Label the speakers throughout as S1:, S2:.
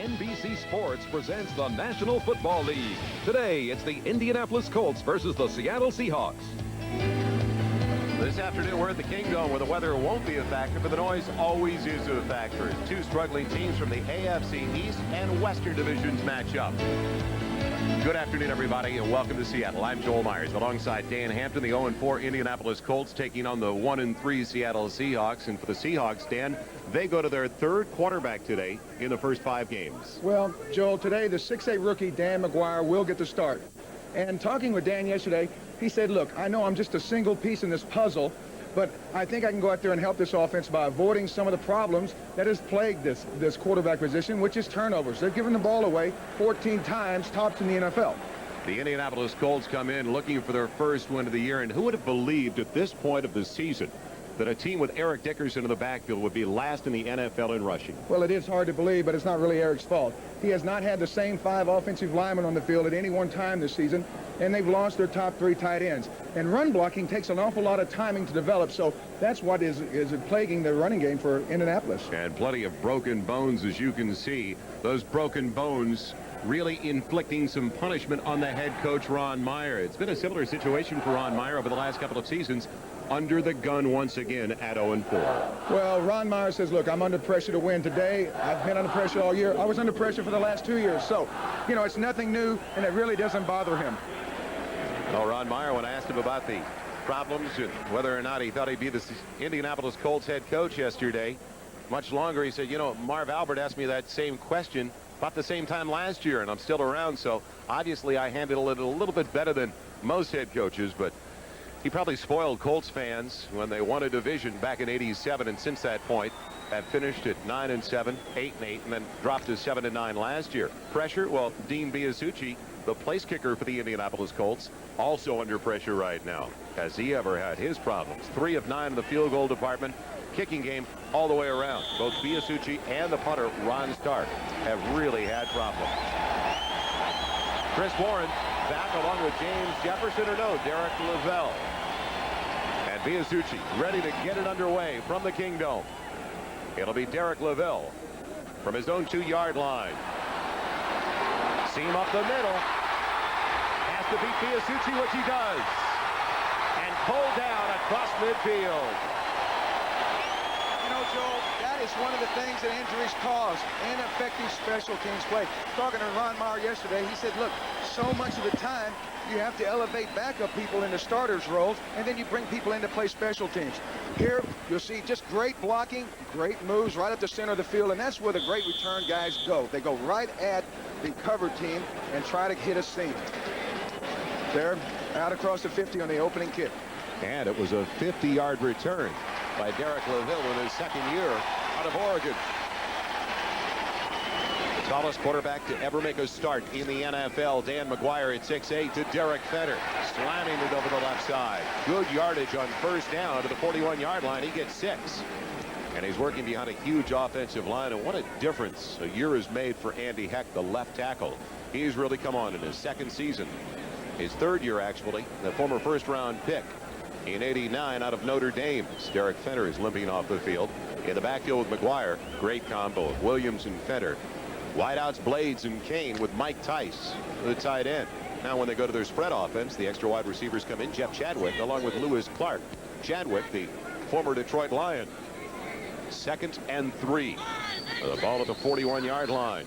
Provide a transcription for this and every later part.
S1: NBC Sports presents the National Football League. Today, it's the Indianapolis Colts versus the Seattle Seahawks.
S2: This afternoon, we're at the Kingdome, where the weather won't be a factor, but the noise always is a factor. As two struggling teams from the AFC East and Western divisions match up. Good afternoon, everybody, and welcome to Seattle. I'm Joel Myers, alongside Dan Hampton. The 0-4 Indianapolis Colts taking on the 1-3 Seattle Seahawks. And for the Seahawks, Dan, they go to their third quarterback today in the first 5 games.
S3: Well, Joel, today the 6'8 rookie Dan McGuire will get the start. And talking with Dan yesterday, he said, look, I know I'm just a single piece in this puzzle, but I think I can go out there and help this offense by avoiding some of the problems that has plagued this quarterback position, which is turnovers. They've given the ball away 14 times, tops in the NFL.
S2: The Indianapolis Colts come in looking for their first win of the year, and who would have believed at this point of the season that a team with Eric Dickerson in the backfield would be last in the NFL in rushing?
S3: Well, it is hard to believe, but it's not really Eric's fault. He has not had the same 5 offensive linemen on the field at any one time this season, and they've lost their top 3 tight ends. And run blocking takes an awful lot of timing to develop, so that's what is plaguing the running game for Indianapolis.
S2: And plenty of broken bones, as you can see. Those broken bones really inflicting some punishment on the head coach, Ron Meyer. It's been a similar situation for Ron Meyer over the last couple of seasons. Under the gun once again at 0-4.
S3: Well, Ron Meyer says, look, I'm under pressure to win today. I've been under pressure all year. I was under pressure for the last 2 years. So, you know, it's nothing new, and it really doesn't bother him.
S2: Well, Ron Meyer, when I asked him about the problems and whether or not he thought he'd be the Indianapolis Colts head coach yesterday, much longer, he said, you know, Marv Albert asked me that same question about the same time last year, and I'm still around. So obviously I handled it a little bit better than most head coaches, but he probably spoiled Colts fans when they won a division back in '87, and since that point have finished at 9-7, 8-8, and then dropped to 7-9 last year. Pressure, well, Dean Biasucci, the place kicker for the Indianapolis Colts, also under pressure right now. Has he ever had his problems? 3 of 9 in the field goal department. Kicking game all the way around. Both Biasucci and the punter, Ron Stark, have really had problems. Chris Warren back along with James Jefferson, or no, Derek Lavelle. And Biasucci ready to get it underway from the Kingdome. It'll be Derek Lavelle from his own 2-yard line. Seam up the middle. Has to beat Biasucci, which he does. And pulled down across midfield.
S3: You know, Joel, that is one of the things that injuries cause, ineffective special teams play. Talking to Ron Meyer yesterday, he said, look, so much of the time you have to elevate backup people into starters roles, and then you bring people in to play special teams. Here, you'll see just great blocking, great moves right up the center of the field, and that's where the great return guys go. They go right at the cover team and try to hit a seam. There, out across the 50 on the opening kick.
S2: And it was a 50-yard return by Derek Lavelle in his second year out of Oregon. The tallest quarterback to ever make a start in the NFL, Dan McGuire at 6'8", to Derek Fenner, slamming it over the left side. Good yardage on first down to the 41-yard line. He gets 6. And he's working behind a huge offensive line, and what a difference a year has made for Andy Heck, the left tackle. He's really come on in his second season. His third year, actually, the former first-round pick in '89 out of Notre Dame. Derek Fenner is limping off the field. In the backfield with McGuire, great combo of Williams and Fenner. Wideouts, Blades, and Kane with Mike Tice, the tight end. Now when they go to their spread offense, the extra wide receivers come in. Jeff Chadwick along with Lewis Clark. Chadwick, the former Detroit Lion. 2nd and 3. The ball at the 41-yard line.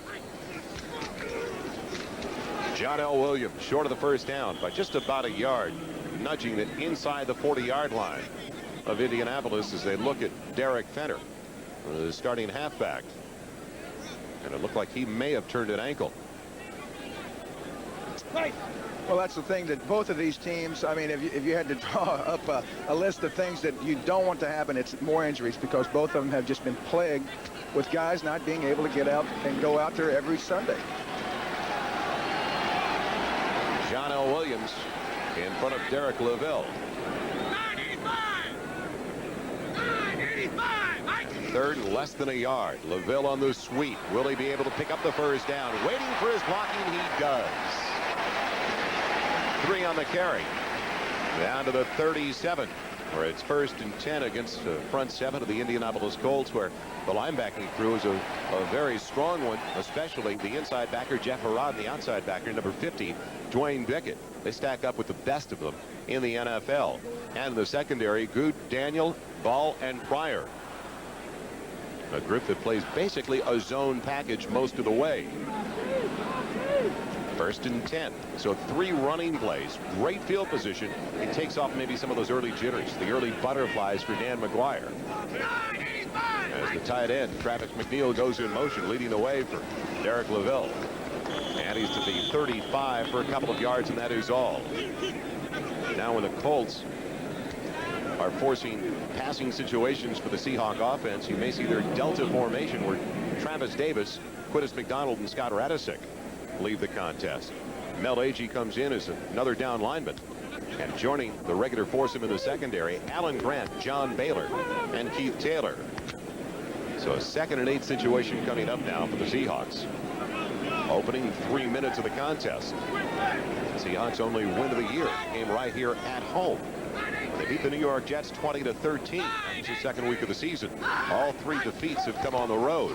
S2: John L. Williams short of the first down by just about a yard, nudging it inside the 40-yard line of Indianapolis as they look at Derek Fenner, the starting halfback. And it looked like he may have turned an ankle.
S3: Well, that's the thing that both of these teams, I mean, if you had to draw up a list of things that you don't want to happen, it's more injuries, because both of them have just been plagued with guys not being able to get out and go out there every Sunday.
S2: John L. Williams in front of Derek Lavelle. 3rd and less than a yard. Lavelle on the sweep. Will he be able to pick up the first down? Waiting for his blocking. He does. 3 on the carry. Down to the 37. where it's 1st and 10 against the front seven of the Indianapolis Colts, where the linebacking crew is a very strong one, especially the inside backer Jeff Harrod and the outside backer number 50 Dwayne Bickett. They stack up with the best of them in the NFL. And in the secondary, Good, Daniel, Ball, and Pryor, a group that plays basically a zone package most of the way. 1st and 10. So 3 running plays. Great field position. It takes off maybe some of those early jitters, the early butterflies for Dan McGuire. As the tight end, Travis McNeil, goes in motion, leading the way for Derek Lavelle. And he's to the 35 for a couple of yards, and that is all. Now when the Colts are forcing passing situations for the Seahawk offense, you may see their Delta formation where Travis Davis, Quintus McDonald, and Scott Radisick leave the contest. Mel Agee comes in as another down lineman. And joining the regular foursome in the secondary, Alan Grant, John Baylor, and Keith Taylor. So a 2nd and 8 situation coming up now for the Seahawks. Opening 3 minutes of the contest. Seahawks' only win of the year came right here at home. They beat the New York Jets 20-13. It's the 2nd week of the season. All 3 defeats have come on the road.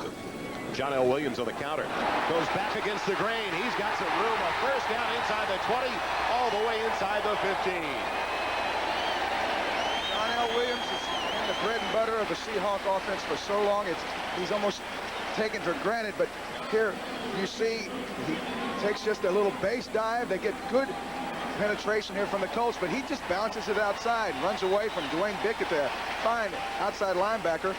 S2: John L. Williams on the counter. Goes back against the grain. He's got some room. A 1st down inside the 20, all the way inside the 15.
S3: John L. Williams has been the bread and butter of the Seahawk offense for so long. He's almost taken for granted. But here you see he takes just a little base dive. They get good penetration here from the Colts, but he just bounces it outside, runs away from Dwayne Bickett, the fine outside linebacker.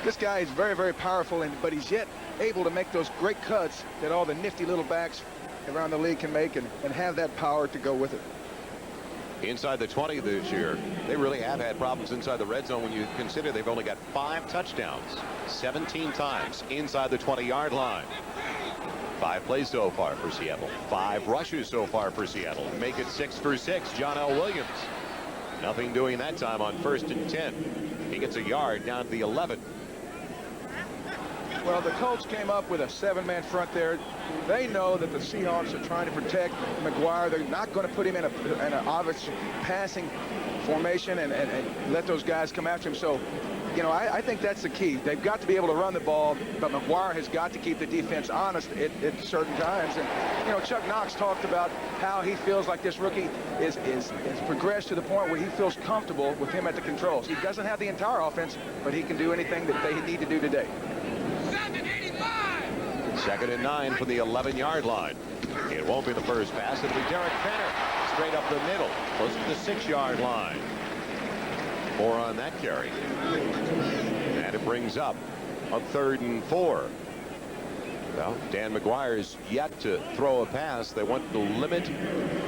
S3: This guy is very, very powerful, but he's yet able to make those great cuts that all the nifty little backs around the league can make, and have that power to go with it.
S2: Inside the 20 this year, they really have had problems inside the red zone when you consider they've only got 5 touchdowns 17 times inside the 20-yard line. 5 plays so far for Seattle. 5 rushes so far for Seattle. Make it 6 for 6. John L. Williams. Nothing doing that time on 1st and 10. He gets a yard down to the 11.
S3: Well, the Colts came up with a 7-man front there. They know that the Seahawks are trying to protect McGuire. They're not going to put him in an obvious passing formation and let those guys come after him. So, you know, I think that's the key. They've got to be able to run the ball, but McGuire has got to keep the defense honest at certain times. And, you know, Chuck Knox talked about how he feels like this rookie is progressed to the point where he feels comfortable with him at the controls. He doesn't have the entire offense, but he can do anything that they need to do today.
S2: 2nd and 9 from the 11-yard line. It won't be the first pass. It'll be Derek Fenner straight up the middle, close to the 6-yard line. 4 on that carry. And it brings up a 3rd and 4. Well, Dan McGuire's yet to throw a pass. They want to limit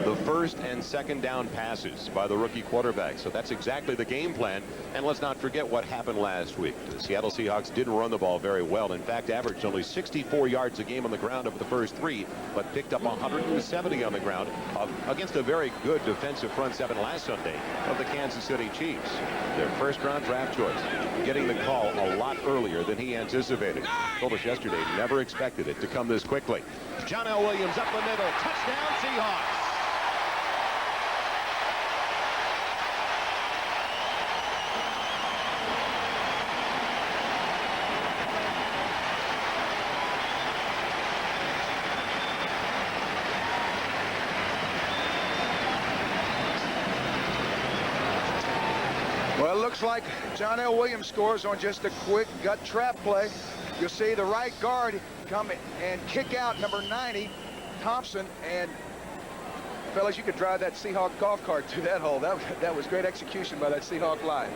S2: the 1st and 2nd down passes by the rookie quarterback. So that's exactly the game plan. And let's not forget what happened last week. The Seattle Seahawks didn't run the ball very well. In fact, averaged only 64 yards a game on the ground over the first 3, but picked up 170 on the ground against a very good defensive front 7 last Sunday of the Kansas City Chiefs. Their 1st-round draft choice, getting the call a lot earlier than he anticipated. Told us yesterday, never expected it to come this quickly. John L. Williams up the middle. Touchdown, Seahawks.
S3: Well, it looks like John L. Williams scores on just a quick gut trap play. You'll see the right guard come and kick out number 90, Thompson, and fellas, you could drive that Seahawk golf cart through that hole. That was great execution by that Seahawk line.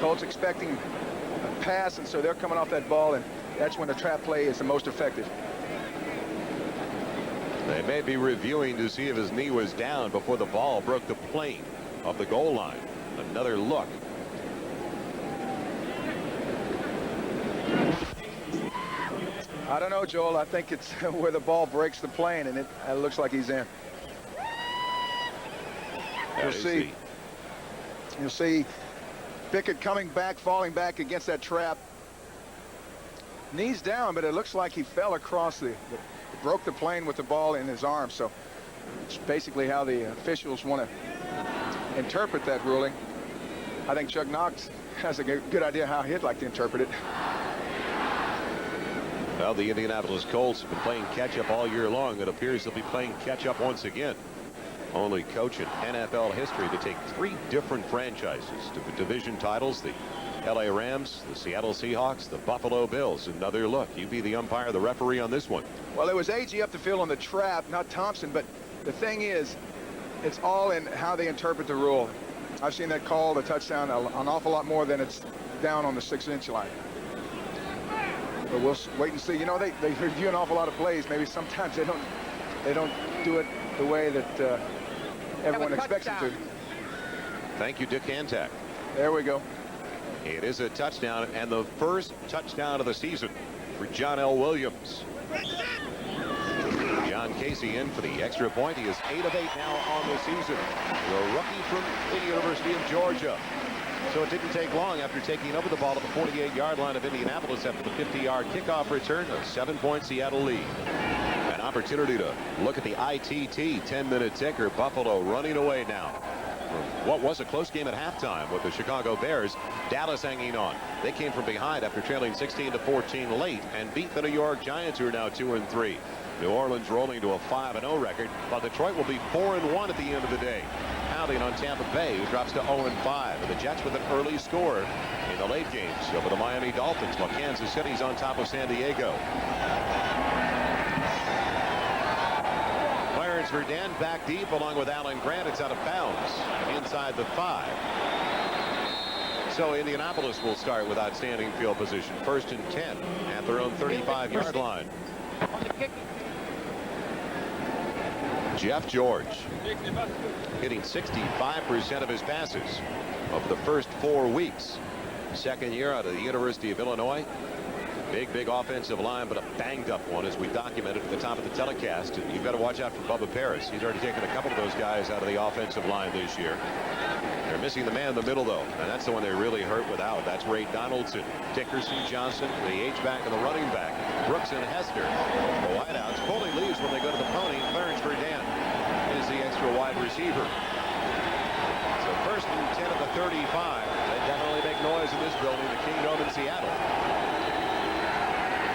S3: Colts expecting a pass, and so they're coming off that ball, and that's when the trap play is the most effective.
S2: They may be reviewing to see if his knee was down before the ball broke the plane of the goal line. Another look.
S3: I don't know, Joel. I think it's where the ball breaks the plane, and it looks like he's in. You'll see Bickett coming back, falling back against that trap. Knees down, but it looks like he fell across broke the plane with the ball in his arm. So it's basically how the officials want to interpret that ruling. I think Chuck Knox has a good idea how he'd like to interpret it.
S2: Well, the Indianapolis Colts have been playing catch-up all year long. It appears they'll be playing catch-up once again. Only coach in NFL history to take 3 different franchises to the division titles. The LA Rams, the Seattle Seahawks, the Buffalo Bills. Another look. You be the umpire, the referee on this one.
S3: Well, it was A.G. up the field on the trap, not Thompson. But the thing is, it's all in how they interpret the rule. I've seen that called a touchdown an awful lot more than it's down on the 6-inch line. But we'll wait and see. You know, they review an awful lot of plays. Maybe sometimes they don't do it the way that everyone expects them to.
S2: Thank you, Dick Antak.
S3: There we go.
S2: It is a touchdown, and the first touchdown of the season for John L. Williams. John Casey in for the extra point. He is 8 of 8 now on the season. The rookie from the University of Georgia. So it didn't take long after taking over the ball at the 48-yard line of Indianapolis after the 50-yard kickoff return. A 7-point Seattle lead. An opportunity to look at the ITT 10-minute ticker. Buffalo running away now from what was a close game at halftime with the Chicago Bears. Dallas hanging on. They came from behind after trailing 16-14 late and beat the New York Giants, who are now 2-3. New Orleans rolling to a 5-0 record, while Detroit will be 4-1 at the end of the day. Pounding on Tampa Bay, who drops to 0-5. And the Jets with an early score in the late games over the Miami Dolphins, while Kansas City's on top of San Diego. Clarence Verdun back deep along with Alan Grant. It's out of bounds inside the 5. So Indianapolis will start with outstanding field position. 1st and 10 at their own 35-yard line. Jeff George hitting 65% of his passes over the first 4 weeks. Second year out of the University of Illinois. Big offensive line, but a banged up one, as we documented at the top of the telecast. And you've got to watch out for Bubba Paris. He's already taken a couple of those guys out of the offensive line this year. They're missing the man in the middle, though, and that's the one they really hurt without. That's Ray Donaldson, Dickerson, Johnson, the H-back and the running back. Brooks and Hester. The wideouts. Foley leaves when they go to the pony. Clarence Verdun is the extra wide receiver. So 1st and 10 at the 35. They definitely make noise in this building, the Kingdome in Seattle.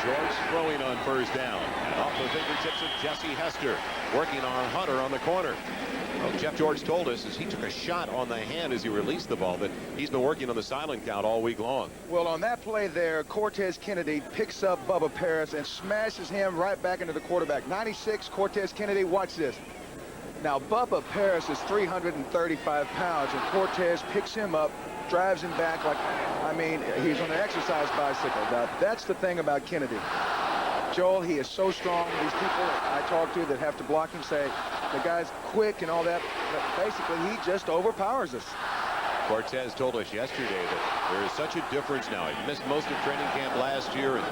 S2: George throwing on 1st down. And off the fingertips of Jesse Hester. Working on Hunter on the corner. Well, Jeff George told us as he took a shot on the hand as he released the ball that he's been working on the silent count all week long.
S3: Well, on that play there, Cortez Kennedy picks up Bubba Paris and smashes him right back into the quarterback. 96, Cortez Kennedy, watch this. Now, Bubba Paris is 335 pounds, and Cortez picks him up, drives him back like, I mean, he's on an exercise bicycle. Now, that's the thing about Kennedy. Joel, he is so strong. These people I talk to that have to block him say, the guy's quick and all that, but basically he just overpowers us.
S2: Cortez told us yesterday that there is such a difference now. He missed most of training camp last year and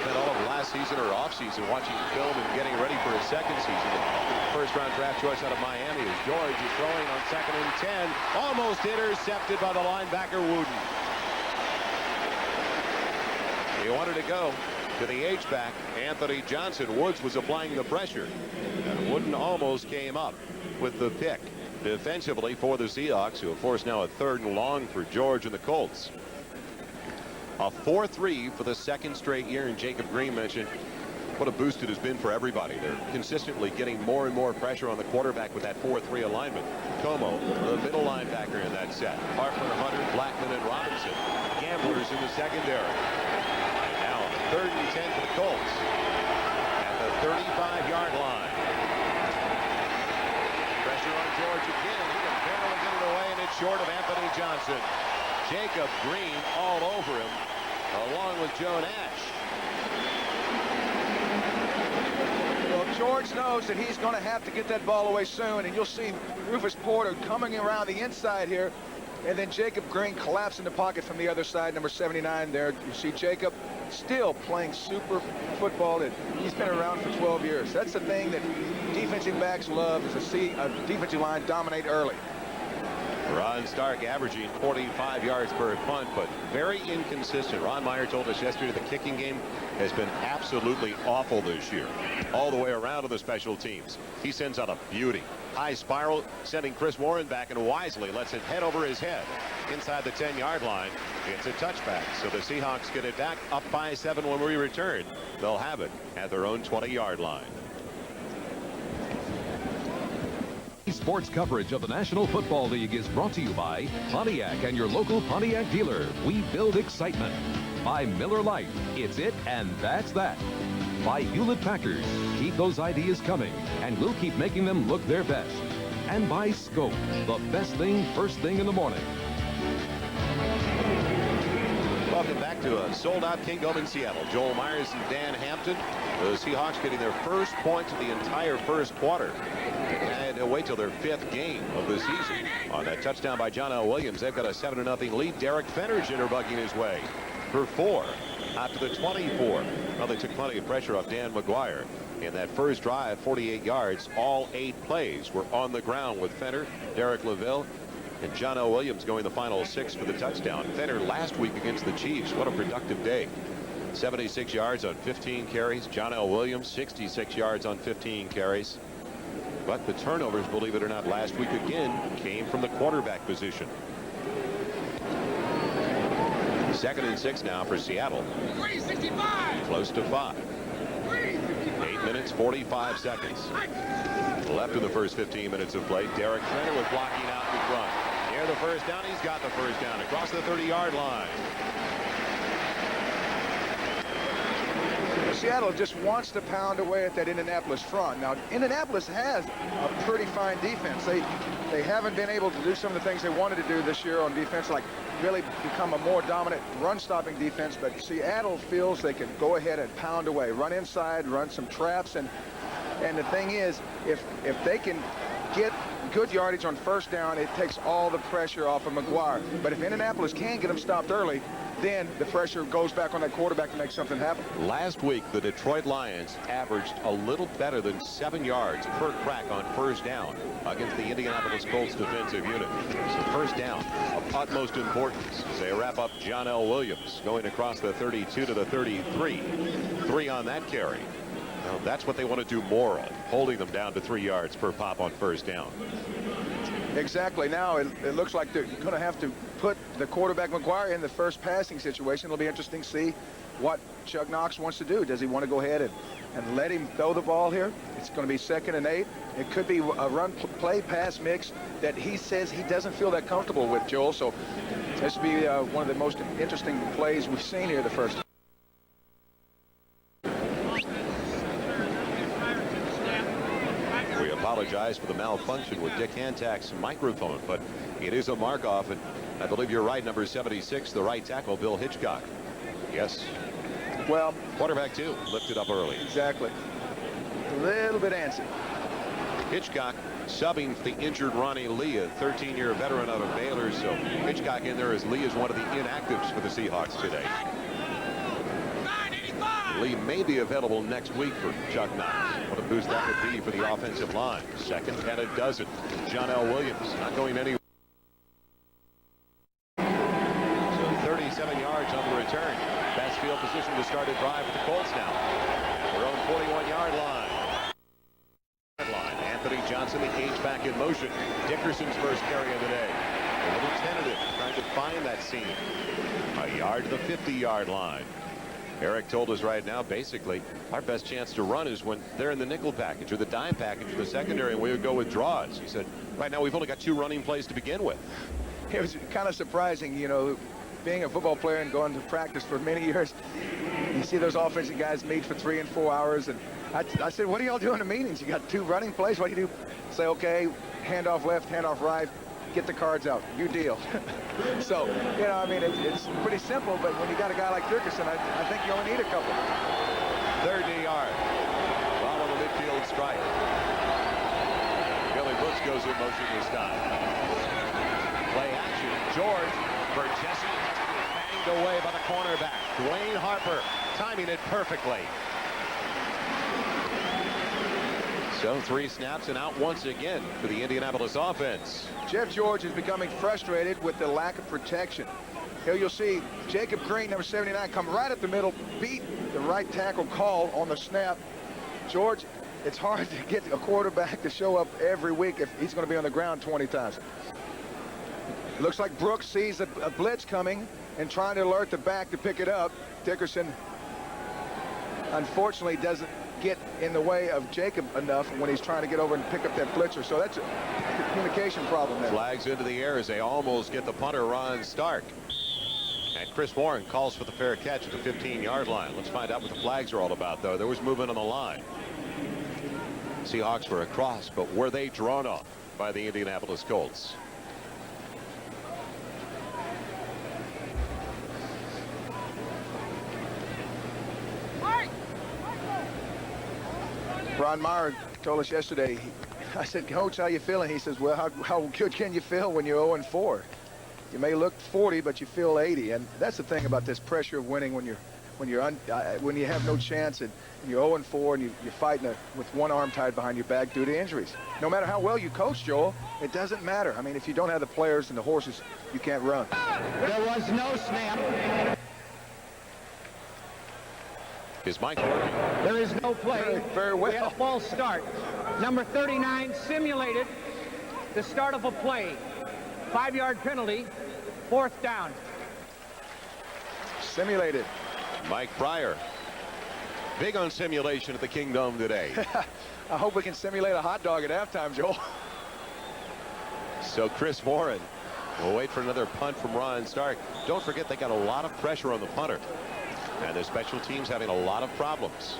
S2: spent all of last season or off season watching film and getting ready for his second season. The 1st-round draft choice out of Miami is George. He's throwing on 2nd and 10. Almost intercepted by the linebacker Wooden. He wanted to go to the H-back, Anthony Johnson. Woods was applying the pressure. And Wooden almost came up with the pick. Defensively for the Seahawks, who of course now a 3rd and long for George and the Colts. A 4-3 for the 2nd straight year, and Jacob Green mentioned what a boost it has been for everybody. They're consistently getting more and more pressure on the quarterback with that 4-3 alignment. Como, the middle linebacker in that set. Hartman, Hunter, Blackman, and Robinson. Gamblers in the secondary. And now 3rd and 10 for the Colts at the 35-yard line. Pressure on George again. He can barely get it away, and it's short of Anthony Johnson. Jacob Green all over him, along with Joe Nash.
S3: Well, George knows that he's going to have to get that ball away soon, and you'll see Rufus Porter coming around the inside here, and then Jacob Green collapsed in the pocket from the other side, number 79 there. You see Jacob still playing super football that he's been around for 12 years. That's the thing that defensive backs love, is to see a defensive line dominate early.
S2: Ron Stark averaging 45 yards per punt, but very inconsistent. Ron Meyer told us yesterday the kicking game has been absolutely awful this year. All the way around to the special teams. He sends out a beauty. High spiral, sending Chris Warren back, and wisely lets it head over his head inside the 10-yard line. It's a touchback, so the Seahawks get it back up by 7 when we return. They'll have it at their own 20-yard line.
S1: Sports coverage of the National Football League is brought to you by Pontiac and your local Pontiac dealer. We build excitement. By Miller Lite, it's it and that's that. By Hewlett Packard, keep those ideas coming and we'll keep making them look their best. And by Scope, the best thing first thing in the morning.
S2: Welcome back to a sold-out Kingdom in Seattle. Joel Myers and Dan Hampton. The Seahawks getting their first points of the entire first quarter. And they'll wait till their 5th game of the season. On that touchdown by John L. Williams, they've got a 7-0 lead. Derek Fenner jitterbugging his way for 4 out to the 24. Well, they took plenty of pressure off Dan McGuire. In that first drive, 48 yards, all 8 plays were on the ground with Fenner, Derek LaVille, and John L. Williams going the final 6 for the touchdown. Fenner last week against the Chiefs. What a productive day. 76 yards on 15 carries. John L. Williams, 66 yards on 15 carries. But the turnovers, believe it or not, last week again came from the quarterback position. 2nd and 6 now for Seattle. 365. Close to 5. 8 minutes, 45 seconds. Left in the first 15 minutes of play. Derek Fenner was blocking out in front. Near the first down. He's got the first down across the 30-yard line.
S3: Seattle just wants to pound away at that Indianapolis front. Now, Indianapolis has a pretty fine defense. They haven't been able to do some of the things they wanted to do this year on defense, like really become a more dominant run-stopping defense. But Seattle feels they can go ahead and pound away, run inside, run some traps, and the thing is, if they can get good yardage on first down, it takes all the pressure off of McGuire. But if Indianapolis can get them stopped early, then the pressure goes back on that quarterback to make something happen.
S2: Last week, the Detroit Lions averaged a little better than 7 yards per crack on first down against the Indianapolis Colts defensive unit. So first down of utmost importance as they wrap up John L. Williams going across the 32 to the 33. 3 on that carry. Now, that's what they want to do more of, holding them down to 3 yards per pop on first down.
S3: Exactly. Now it looks like they're going to have to put the quarterback McGuire in the first passing situation. It'll be interesting to see what Chuck Knox wants to do. Does he want to go ahead and let him throw the ball here? It's going to be 2nd and 8. It could be a run play pass mix that he says he doesn't feel that comfortable with, Joel. So this will be one of the most interesting plays we've seen here the first.
S2: Apologize for the malfunction with Dick Hantak's microphone, but it is a mark-off, and I believe you're right, number 76, the right tackle, Bill Hitchcock. Yes.
S3: Well,
S2: quarterback, too, lifted up early.
S3: Exactly. A little bit antsy.
S2: Hitchcock subbing for the injured Ronnie Lee, a 13-year veteran out of Baylor, so Hitchcock in there as Lee is one of the inactives for the Seahawks today. Lee may be available next week for Chuck Knox. What a boost that would be for the offensive line. 2nd and a dozen. John L. Williams not going anywhere. So 37 yards on the return. Best field position to start a drive with the Colts now. Their own 41-yard line. Anthony Johnson, the H-back in motion. Dickerson's first carry of the day. A little tentative, trying to find that seam. A yard to the 50-yard line. Eric told us right now, basically, our best chance to run is when they're in the nickel package or the dime package in the secondary, and we would go with draws. He said, right now we've only got 2 running plays to begin with.
S3: It was kind of surprising, you know, being a football player and going to practice for many years. You see those offensive guys meet for 3 and 4 hours, and I said, what do y'all do in the meetings? You got 2 running plays. What do you do? Say, okay, handoff left, handoff right. Get the cards out. You deal. So, you know, I mean, it's pretty simple, but when you got a guy like Dickerson, I think you only need a couple.
S2: 3rd and yard. Ball on the midfield strike. Billy Brooks goes in motion this time. Play action. George for Jesse. Banged away by the cornerback. Dwayne Harper timing it perfectly. So 3 snaps and out once again for the Indianapolis offense.
S3: Jeff George is becoming frustrated with the lack of protection. Here you'll see Jacob Green, number 79, come right up the middle, beat the right tackle call on the snap. George, it's hard to get a quarterback to show up every week if he's going to be on the ground 20 times. It looks like Brooks sees a blitz coming and trying to alert the back to pick it up. Dickerson, unfortunately, doesn't get in the way of Jacob enough when he's trying to get over and pick up that blitzer. So that's a communication problem there.
S2: Flags into the air as they almost get the punter, Ron Stark. And Chris Warren calls for the fair catch at the 15-yard line. Let's find out what the flags are all about, though. There was movement on the line. Seahawks were across, but were they drawn off by the Indianapolis Colts?
S3: Ron Meyer told us yesterday, I said, Coach, how you feeling? He says, well, how good can you feel when you're 0-4? You may look 40, but you feel 80. And that's the thing about this pressure of winning when you have no chance and you're 0-4 and you're fighting with one arm tied behind your back due to injuries. No matter how well you coach, Joel, it doesn't matter. I mean, if you don't have the players and the horses, you can't run.
S4: There was no snap.
S2: Is Mike working?
S4: There is no play.
S3: Very well.
S4: We had a false start. Number 39 simulated the start of a play. 5-yard penalty, 4th down.
S3: Simulated.
S2: Mike Pryor. Big on simulation at the Kingdom today.
S3: I hope we can simulate a hot dog at halftime, Joel.
S2: So Chris Warren will wait for another punt from Ron Stark. Don't forget they got a lot of pressure on the punter. And the special teams having a lot of problems.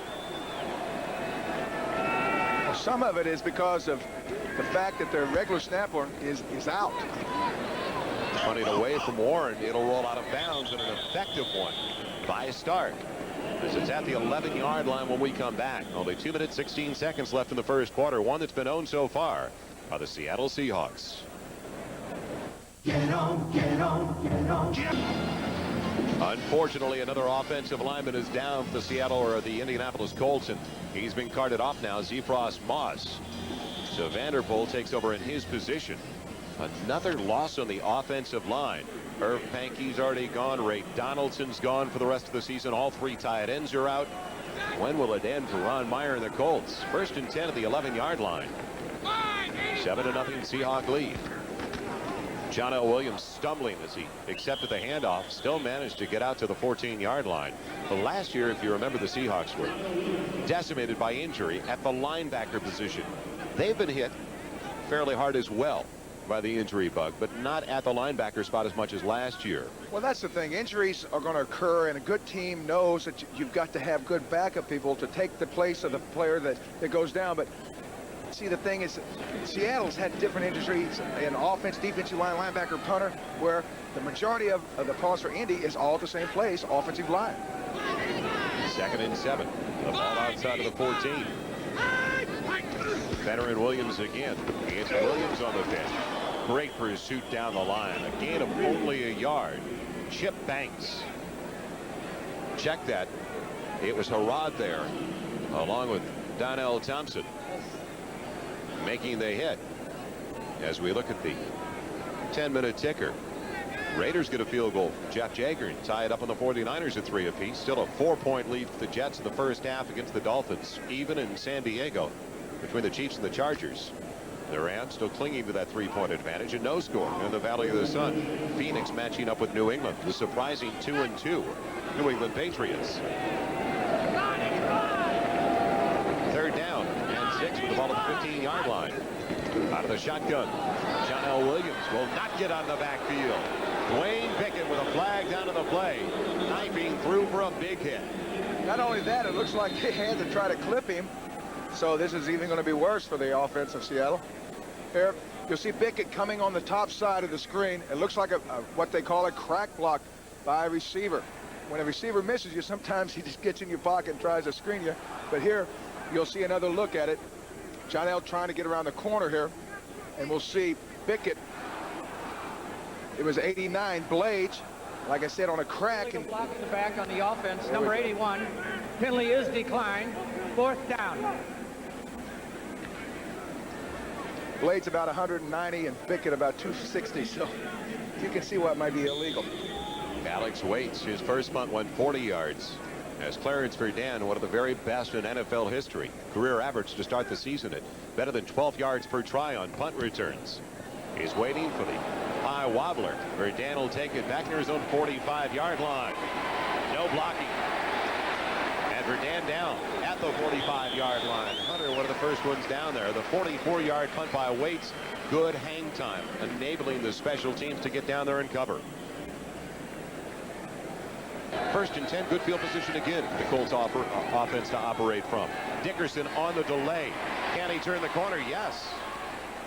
S3: Well, some of it is because of the fact that their regular snapper is out.
S2: Punted away from Warren. It'll roll out of bounds and an effective one by Stark. As it's at the 11-yard line when we come back. Only 2 minutes, 16 seconds left in the first quarter. One that's been owned so far by the Seattle Seahawks.
S5: Get on, get on, get on, get on.
S2: Unfortunately, another offensive lineman is down for the Seattle or the Indianapolis Colts, and he's been carted off now, Zephros Moss. So Vanderpool takes over in his position. Another loss on the offensive line. Irv Pankey's already gone. Ray Donaldson's gone for the rest of the season. All 3 tight ends are out. When will it end for Ron Meyer and the Colts? 1st and 10 at the 11-yard line. 7-0 Seahawk lead. John L. Williams stumbling as he accepted the handoff, still managed to get out to the 14-yard line. But last year, if you remember, the Seahawks were decimated by injury at the linebacker position. They've been hit fairly hard as well by the injury bug, but not at the linebacker spot as much as last year.
S3: Well, that's the thing. Injuries are going to occur, and a good team knows that you've got to have good backup people to take the place of the player that goes down. But see, the thing is, Seattle's had different injuries in offense, defensive line, linebacker, punter, where the majority of the pause for Indy is all at the same place, offensive line.
S2: 2nd and 7. The ball outside of the 14. Veteran Williams again. It's Williams on the bench. Great pursuit down the line. A gain of only a yard. Chip Banks. Check that. It was Harrod there, along with Donnell Thompson, making the hit. As we look at the 10-minute ticker, Raiders get a field goal. Jeff Jager and tie it up on the 49ers at 3 apiece. Still a 4-point lead for the Jets in the first half against the Dolphins. Even in San Diego between the Chiefs and the Chargers. The Rams still clinging to that 3-point advantage and no score in the Valley of the Sun. Phoenix matching up with New England. The surprising 2-2 New England Patriots. 3rd down and 6 with the ball at the 15-yard line. Out of the shotgun, John L. Williams will not get on the backfield. Dwayne Pickett with a flag down to the play. Knifing through for a big hit.
S3: Not only that, it looks like they had to try to clip him. So this is even going to be worse for the offense of Seattle. Here, you'll see Pickett coming on the top side of the screen. It looks like what they call a crack block by a receiver. When a receiver misses you, sometimes he just gets in your pocket and tries to screen you. But here, you'll see another look at it. John L. trying to get around the corner here. And we'll see Pickett. It was 89, Blades, like I said, on a crack.
S4: And block in the back on the offense. Number 81. Penalty is declined. 4th down.
S3: Blade's about 190 and Vick at about 260, so you can see what might be illegal.
S2: Alex Waits, his first punt went 40 yards. As Clarence Verdun, one of the very best in NFL history. Career average to start the season at better than 12 yards per try on punt returns. He's waiting for the high wobbler. Verdun will take it back near his own 45-yard line. No blocking. And Verdun down at the 45-yard line. Hunter, one of the first ones down there. The 44-yard punt by Waits. Good hang time, enabling the special teams to get down there and cover. First and 10, good field position again. The Colts offense to operate from. Dickerson on the delay. Can he turn the corner? Yes.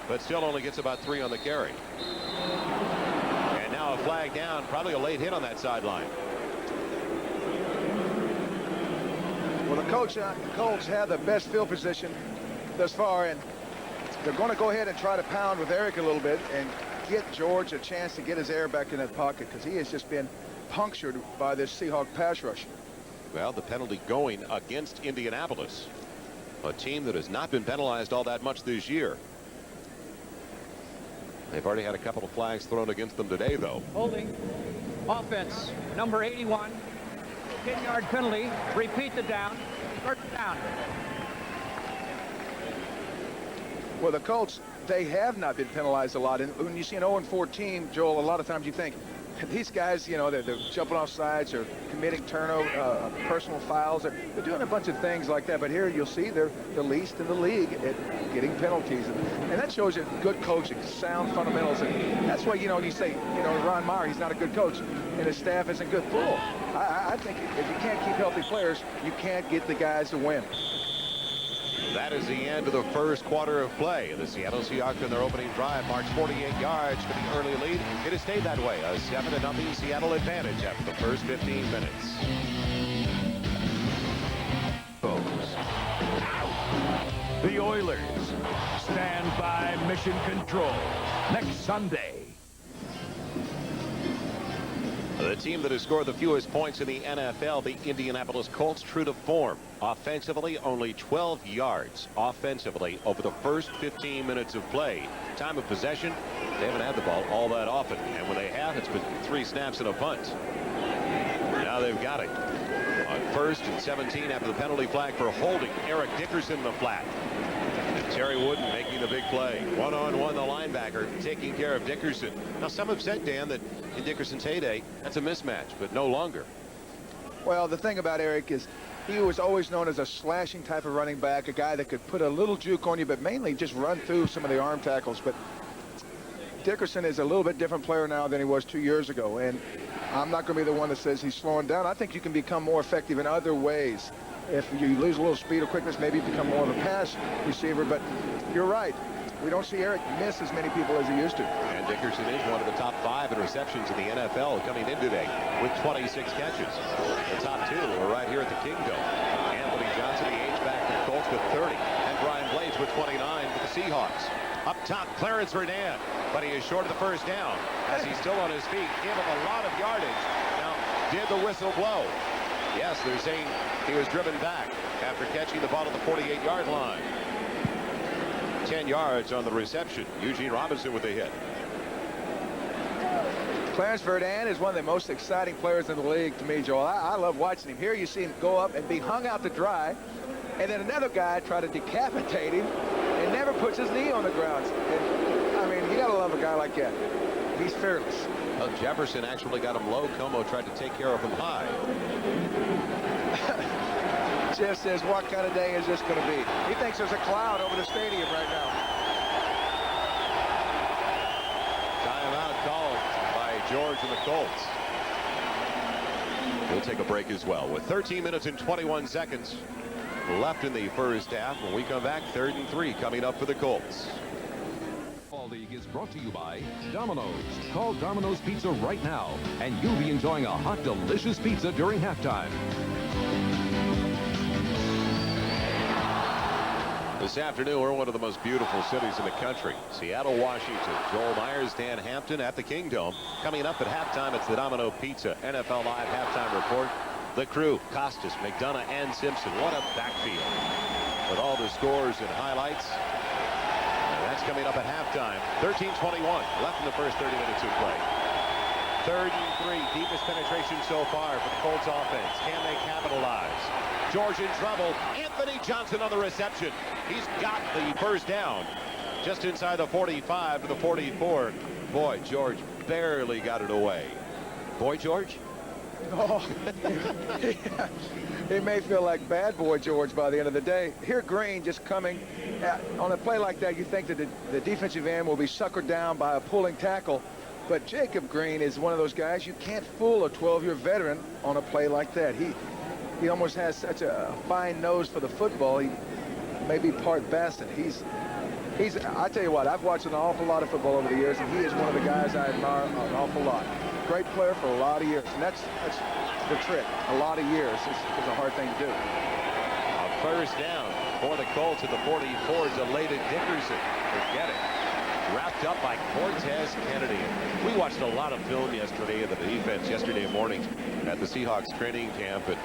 S2: But still only gets about 3 on the carry. And now a flag down. Probably a late hit on that sideline.
S3: Well, the Colts have the best field position thus far, and they're going to go ahead and try to pound with Eric a little bit and get George a chance to get his air back in that pocket, because he has just been punctured by this Seahawk pass rush.
S2: Well, the penalty going against Indianapolis, a team that has not been penalized all that much this year. They've already had a couple of flags thrown against them today, though.
S4: Holding. Offense, number 81. 10-yard penalty. Repeat the down. First down.
S3: Well, the Colts, they have not been penalized a lot. And when you see an 0-14, Joel, a lot of times you think, these guys, you know, they're jumping off sides or committing turnover, personal fouls. They're doing a bunch of things like that. But here you'll see they're the least in the league at getting penalties. And that shows you good coaching, sound fundamentals. And that's why, you know, you say, you know, Ron Meyer, he's not a good coach, and his staff isn't good. Bull. I think if you can't keep healthy players, you can't get the guys to win.
S2: That is the end of the first quarter of play. The Seattle Seahawks in their opening drive marched 48 yards for the early lead. It has stayed that way. A 7-0 Seattle advantage after the first 15 minutes.
S6: The Oilers stand by mission control next Sunday.
S2: The team that has scored the fewest points in the NFL, the Indianapolis Colts, true to form. Offensively, only 12 yards offensively over the first 15 minutes of play. Time of possession, they haven't had the ball all that often. And when they have, it's been 3 snaps and a punt. Now they've got it. On 1st and 17 after the penalty flag for holding Eric Dickerson in the flat. And Terry Wooden making the big play. One-on-one, the linebacker taking care of Dickerson. Now, some have said, Dan, that in Dickerson's heyday, that's a mismatch, but no longer.
S3: Well, the thing about Eric is he was always known as a slashing type of running back, a guy that could put a little juke on you, but mainly just run through some of the arm tackles. But Dickerson is a little bit different player now than he was 2 years ago, and I'm not going to be the one that says he's slowing down. I think you can become more effective in other ways. If you lose a little speed or quickness, maybe you become more of a pass receiver. But you're right. We don't see Eric miss as many people as he used to.
S2: And Dickerson is one of the top 5 in receptions in the NFL coming in today with 26 catches. The top 2 are right here at the Kingdom. Anthony Johnson, the H-back for the Colts, with 30. And Brian Blades with 29 for the Seahawks. Up top, Clarence Verdun, but he is short of the first down as he's still on his feet. Gave him a lot of yardage. Now, did the whistle blow? Yes, they're saying he was driven back after catching the ball at the 48-yard line. 10 yards on the reception. Eugene Robinson with a hit.
S3: Clarence Verdun is one of the most exciting players in the league to me, Joel. I love watching him. Here you see him go up and be hung out to dry, and then another guy try to decapitate him and never puts his knee on the ground. And, I mean, you got to love a guy like that. He's fearless.
S2: Well, Jefferson actually got him low. Como tried to take care of him high.
S3: Jeff says, what kind of day is this going to be? He thinks there's a cloud over the stadium right now.
S2: Timeout called by George and the Colts. We'll take a break as well with 13 minutes and 21 seconds left in the first half. When we come back, 3rd and 3 coming up for the Colts.
S1: Football League is brought to you by Domino's. Call Domino's Pizza right now, and you'll be enjoying a hot, delicious pizza during halftime.
S2: This afternoon, we're in one of the most beautiful cities in the country. Seattle, Washington. Joel Myers, Dan Hampton at the Kingdome. Coming up at halftime, it's the Domino Pizza NFL Live halftime report. The crew, Costas, McDonough, and Simpson. What a backfield with all the scores and highlights. That's coming up at halftime. 13:21 left in the first 30 minutes of play. 3rd and 3, deepest penetration so far for the Colts offense. Can they capitalize? George in trouble. Anthony Johnson on the reception. He's got the first down. Just inside the 45 to the 44. Boy, George barely got it away. Boy, George?
S3: Oh, yeah. It may feel like bad boy George by the end of the day. Here Green just coming on a play like that. You think that the defensive end will be suckered down by a pulling tackle. But Jacob Green is one of those guys you can't fool a 12-year veteran on a play like that. He almost has such a fine nose for the football. He may be part Basset. I tell you what, I've watched an awful lot of football over the years, and he is one of the guys I admire an awful lot. Great player for a lot of years, and that's the trick. A lot of years is a hard thing to do.
S2: A first down for the Colts at the 44 to Layden Dickerson. Forget it. Wrapped up by Cortez Kennedy. We watched a lot of film yesterday of the defense yesterday morning at the Seahawks training camp. And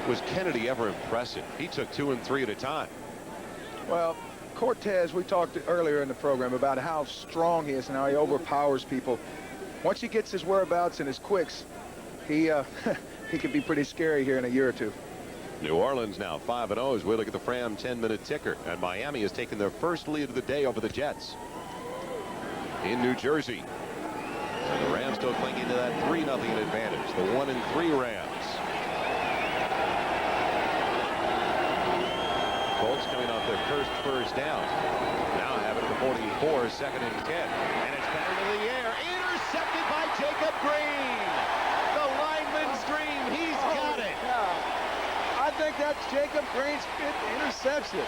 S2: was Kennedy ever impressive? He took 2 and 3 at a time.
S3: Well, Cortez, we talked earlier in the program about how strong he is and how he overpowers people. Once he gets his whereabouts and his quicks, he could be pretty scary here in a year or two.
S2: New Orleans now 5-0 as we look at the Fram 10-minute ticker. And Miami has taken their first lead of the day over the Jets in New Jersey. And the Rams still clinging to that 3-0 advantage. The 1-3 Rams. Colts coming off their first down. Now have it at the 44, 2nd and 10. And it's batted in the air. Intercepted by Jacob Green. The lineman's dream. He's got it.
S3: Yeah. I think that's Jacob Green's 5th interception.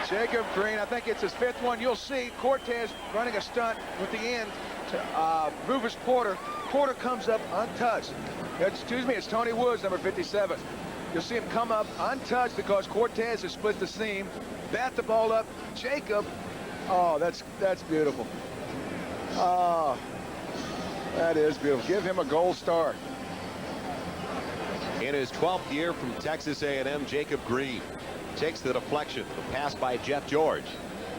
S3: Jacob Green, I think it's his 5th one. You'll see Cortez running a stunt with the end to Rufus Porter. Porter comes up untouched. Excuse me, it's Tony Woods, number 57. You'll see him come up untouched because Cortez has split the seam, bat the ball up. Jacob, oh, that's beautiful. Oh, that is beautiful. Give him a gold star.
S2: In his 12th year from Texas A&M, Jacob Green takes the deflection, the pass by Jeff George,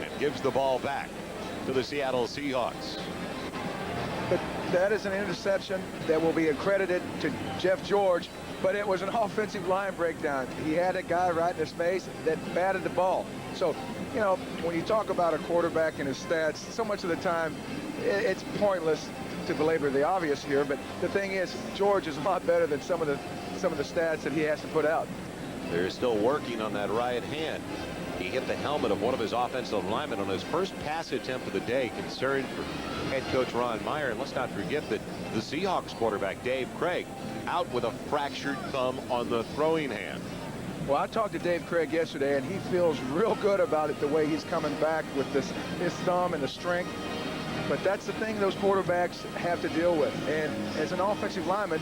S2: and gives the ball back to the Seattle Seahawks.
S3: But that is an interception that will be accredited to Jeff George, but it was an offensive line breakdown. He had a guy right in his face that batted the ball. So, you know, when you talk about a quarterback and his stats, so much of the time it's pointless to belabor the obvious here, but the thing is, George is a lot better than some of the stats that he has to put out.
S2: They're still working on that right hand. He hit the helmet of one of his offensive linemen on his first pass attempt of the day. Concern for head coach Ron Meyer. And let's not forget that the Seahawks quarterback, Dave Craig, out with a fractured thumb on the throwing hand.
S3: Well, I talked to Dave Craig yesterday, and he feels real good about it, the way he's coming back with his thumb and the strength. But that's the thing those quarterbacks have to deal with. And as an offensive lineman,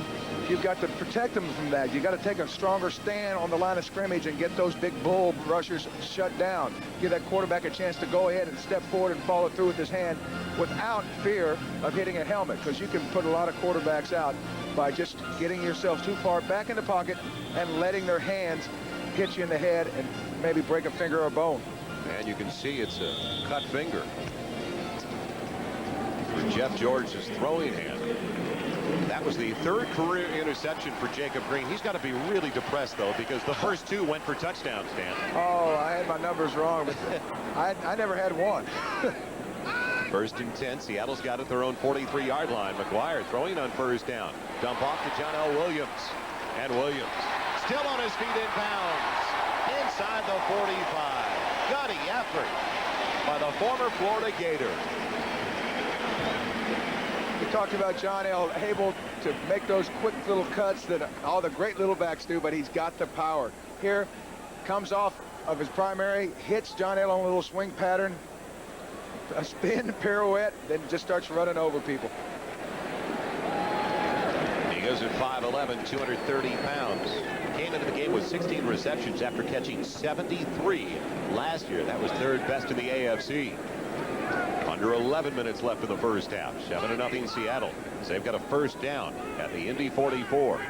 S3: you've got to protect them from that. You've got to take a stronger stand on the line of scrimmage and get those big bull rushers shut down. Give that quarterback a chance to go ahead and step forward and follow through with his hand without fear of hitting a helmet, because you can put a lot of quarterbacks out by just getting yourself too far back in the pocket and letting their hands hit you in the head and maybe break a finger or a bone.
S2: And you can see it's a cut finger for Jeff George's throwing hand. That was the 3rd career interception for Jacob Green. He's got to be really depressed, though, because the first 2 went for touchdowns, Dan.
S3: Oh, I had my numbers wrong, but I never had one.
S2: 1st and 10. Seattle's got at their own 43-yard line. McGuire throwing on 1st down. Dump off to John L. Williams. And Williams still on his feet in bounds. Inside the 45. Gutty effort by the former Florida Gator.
S3: We talked about John L. able to make those quick little cuts that all the great little backs do, but he's got the power. Here, comes off of his primary, hits John L. on a little swing pattern, a spin, pirouette, then just starts running over people.
S2: He goes at 5'11", 230 pounds. Came into the game with 16 receptions after catching 73 last year. That was 3rd best in the AFC. Under 11 minutes left in the first half. 7-0 Seattle. They've got a first down at the Indy 44.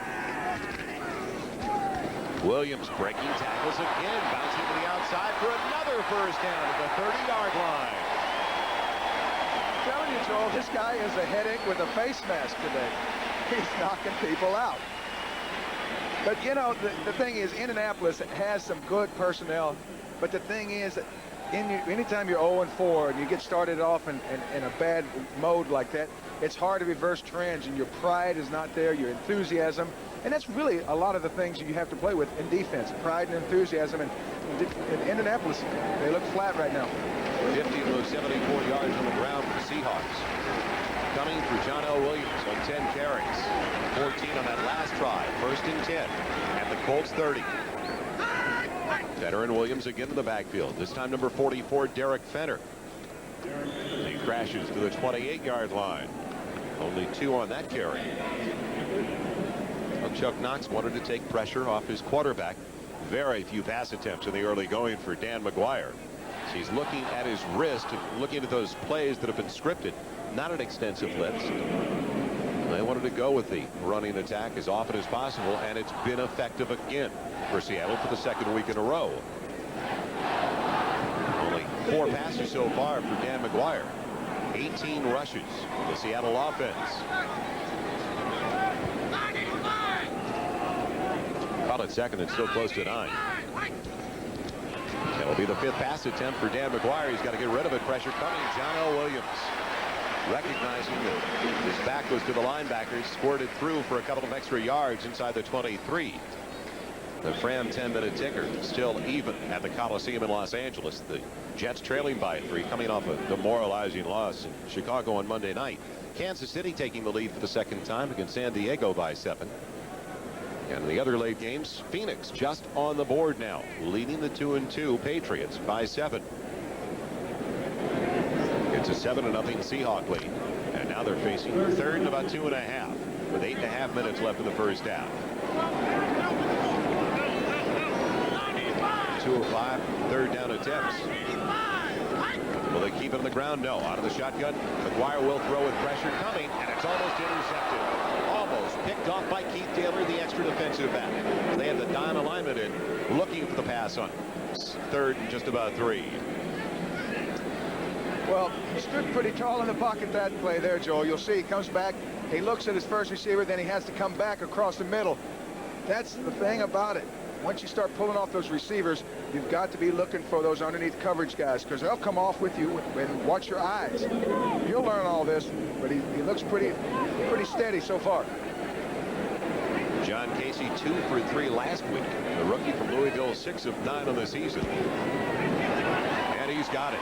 S2: Williams breaking tackles again, bouncing to the outside for another first down at the 30-yard line.
S3: I'm telling you, Joel, this guy is a headache with a face mask today. He's knocking people out. But, you know, the thing is, Indianapolis has some good personnel. But the thing is, that anytime you're 0-4 and you get started off in a bad mode like that, it's hard to reverse trends, and your pride is not there, your enthusiasm. And that's really a lot of the things you have to play with in defense, pride and enthusiasm. And in Indianapolis, they look flat right now.
S2: 50 of those 74 yards on the ground for the Seahawks. Coming for John L. Williams on 10 carries. 14 on that last drive. 1st and 10 at the Colts 30. Fenner and Williams again in the backfield. This time number 44, Derek Fenner. He crashes to the 28-yard line. Only 2 on that carry. Well, Chuck Knox wanted to take pressure off his quarterback. Very few pass attempts in the early going for Dan McGuire. So he's looking at his wrist, looking at those plays that have been scripted. Not an extensive list. They wanted to go with the running attack as often as possible, and it's been effective again for Seattle for the 2nd week in a row. Only 4 passes so far for Dan McGuire. 18 rushes for the Seattle offense. Caught it 2nd and still close to 9. That'll be the 5th pass attempt for Dan McGuire. He's got to get rid of it. Pressure coming. John L. Williams, recognizing that his back was to the linebackers, squirted through for a couple of extra yards inside the 23. The Fram 10-minute ticker still even at the Coliseum in Los Angeles. The Jets trailing by 3, coming off a demoralizing loss in Chicago on Monday night. Kansas City taking the lead for the 2nd time against San Diego by 7. And the other late games, Phoenix just on the board now, leading the 2-2 Patriots by 7. It's a 7-0 Seahawk lead. And now they're facing 3rd and about 2.5 with 8.5 minutes left in the first half. 2 of 5 3rd down attempts. Will they keep it on the ground? No. Out of the shotgun, McGuire will throw with pressure coming, and it's almost intercepted. Almost picked off by Keith Taylor, the extra defensive back. They have the dime alignment in, looking for the pass on 3rd and just about 3.
S3: Well, he stood pretty tall in the pocket that play there, Joel. You'll see he comes back, he looks at his first receiver, then he has to come back across the middle. That's the thing about it. Once you start pulling off those receivers, you've got to be looking for those underneath coverage guys, because they'll come off with you, and watch your eyes. You'll learn all this, but he looks pretty steady so far.
S2: John Casey 2 for 3 last week. The rookie from Louisville, 6 of 9 on the season. And he's got it.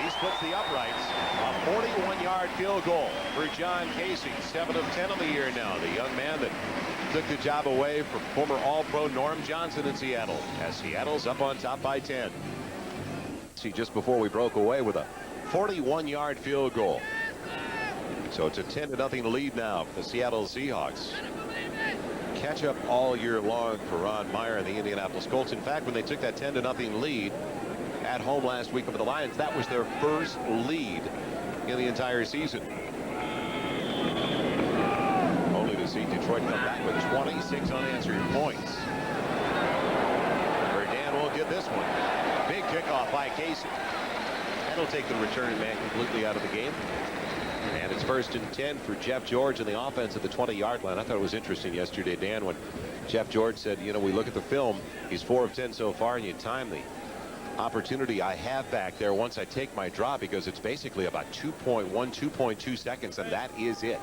S2: He splits the uprights. A 41-yard field goal for John Casey. 7 of 10 on the year now. The young man that took the job away from former All-Pro Norm Johnson in Seattle, as Seattle's up on top by 10. See, just before we broke away with a 41-yard field goal. So it's a 10-0 lead now for the Seattle Seahawks. Catch up all year long for Ron Meyer and the Indianapolis Colts. In fact, when they took that 10-0 lead at home last week over the Lions, that was their first lead in the entire season. Only to see Detroit come back with 26 unanswered points. Verdan won't get this one. Big kickoff by Casey. That'll take the return man completely out of the game. And it's 1st and 10 for Jeff George in the offense at the 20-yard line. I thought it was interesting yesterday, Dan, when Jeff George said, you know, we look at the film, he's 4 of 10 so far, and you time the opportunity I have back there once I take my drop, because it's basically about 2.1, 2.2 seconds, and that is it.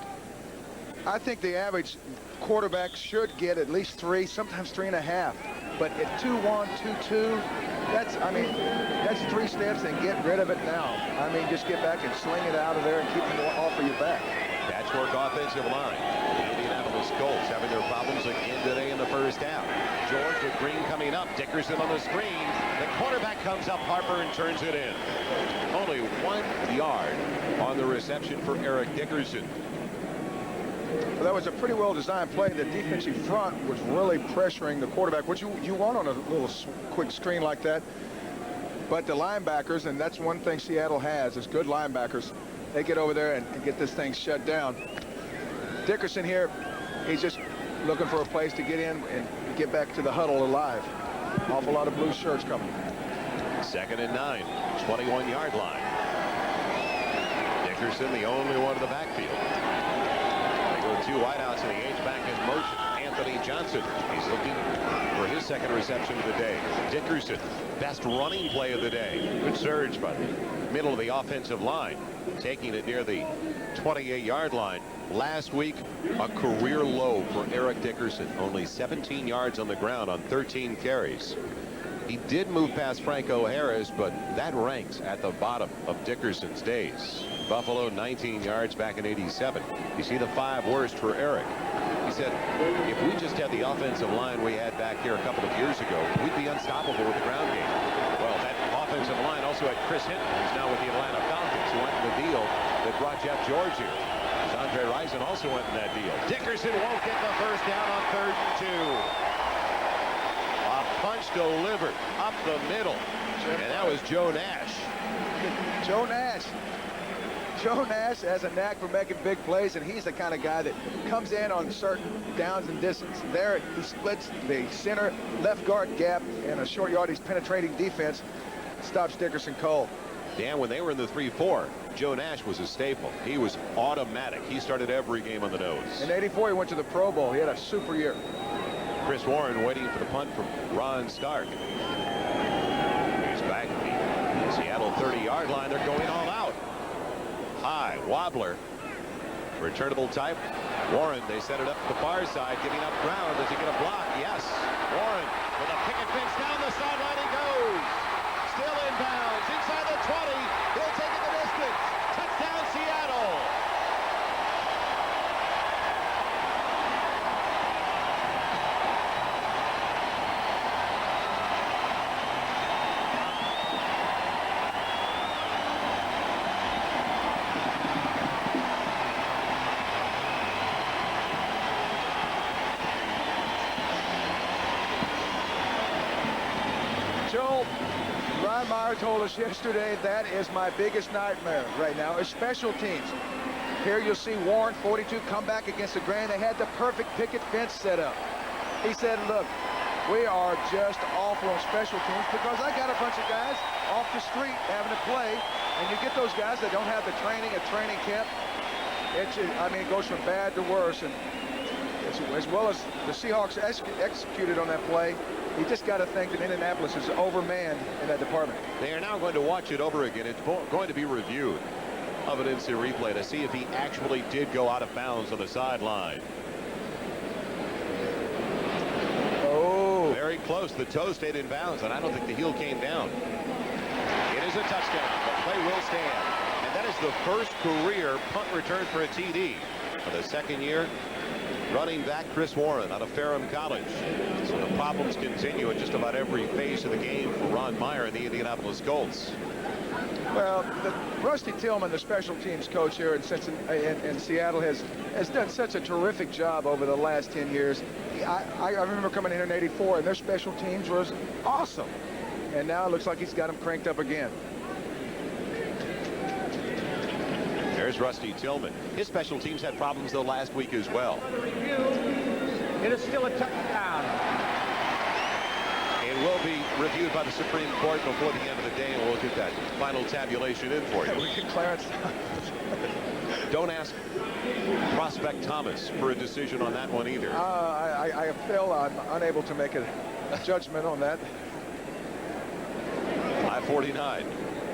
S3: I think the average quarterback should get at least 3, sometimes 3.5. But at 2-1, 2-2, that's 3 steps and get rid of it now. I mean, just get back and sling it out of there and keep them off of your back.
S2: Patchwork offensive line. The Indianapolis Colts having their problems again today in the first half. George with Green coming up. Dickerson on the screen. The quarterback comes up Harper and turns it in. Only 1 yard on the reception for Eric Dickerson.
S3: Well, that was a pretty well-designed play. The defensive front was really pressuring the quarterback, which you want on a little quick screen like that. But the linebackers, and that's one thing Seattle has, is good linebackers. They get over there and get this thing shut down. Dickerson here, he's just looking for a place to get in and get back to the huddle alive. Awful lot of blue shirts coming.
S2: 2nd and 9, 21-yard line. Dickerson, the only one in the backfield. They go 2 wideouts and the H-back in motion. Anthony Johnson, he's looking for his 2nd reception of the day. Dickerson, best running play of the day. Good surge by the middle of the offensive line, taking it near the 28-yard line. Last week, a career low for Eric Dickerson. Only 17 yards on the ground on 13 carries. He did move past Franco Harris, but that ranks at the bottom of Dickerson's days. Buffalo, 19 yards back in '87. You see the 5 worst for Eric. He said, if we just had the offensive line we had back here a couple of years ago, we'd be unstoppable with the ground game. Well, that offensive line also had Chris Hinton, who's now with the Atlanta Falcons, who went in the deal that brought Jeff George here. Andre Rison also went in that deal. Dickerson won't get the first down on 3rd and 2. A punch delivered up the middle. And that was Joe Nash.
S3: Joe Nash. Joe Nash has a knack for making big plays, and he's the kind of guy that comes in on certain downs and distance. There, he splits the center left guard gap in a short yardage penetrating defense, stops Dickerson cold.
S2: Dan, when they were in the 3-4, Joe Nash was a staple. He was automatic. He started every game on the nose.
S3: In '84, he went to the Pro Bowl. He had a super year.
S2: Chris Warren waiting for the punt from Ron Stark. He's back at the Seattle 30-yard line. They're going all out. High wobbler, returnable type. Warren, they set it up to the far side, giving up ground. Does he get a block? Yes. Warren with a picket fence down the sideline. He goes. Still inbounds inside the 20. He'll take it the distance. Touchdown, Seattle.
S3: Joel, Ron Meyer told us yesterday that is my biggest nightmare right now is special teams. Here you'll see Warren, 42, come back against the grain. They had the perfect picket fence set up. He said, look, we are just awful on special teams because I got a bunch of guys off the street having to play, and you get those guys that don't have the training at training camp. It goes from bad to worse, and as well as the Seahawks executed on that play, you just got to think that Indianapolis is overmanned in that department.
S2: They are now going to watch it over again. It's going to be reviewed of an instant replay to see if he actually did go out of bounds on the sideline.
S3: Oh.
S2: Very close. The toe stayed in bounds, and I don't think the heel came down. It is a touchdown. The play will stand. And that is the first career punt return for a TD. For the 2nd year, running back Chris Warren out of Ferrum College. So the problems continue in just about every phase of the game for Ron Meyer and the Indianapolis Colts.
S3: Well, Rusty Tillman, the special teams coach here in Seattle, has done such a terrific job over the last 10 years. I remember coming in here in '84, and their special teams was awesome. And now it looks like he's got them cranked up again.
S2: There's Rusty Tillman. His special teams had problems, though, last week as well.
S4: It is still a touchdown.
S2: It will be reviewed by the Supreme Court before the end of the day, and we'll get that final tabulation in for you.
S3: We get Clarence.
S2: Don't ask Prospect Thomas for a decision on that one either.
S3: I feel I'm unable to make a judgment on that.
S2: 5:49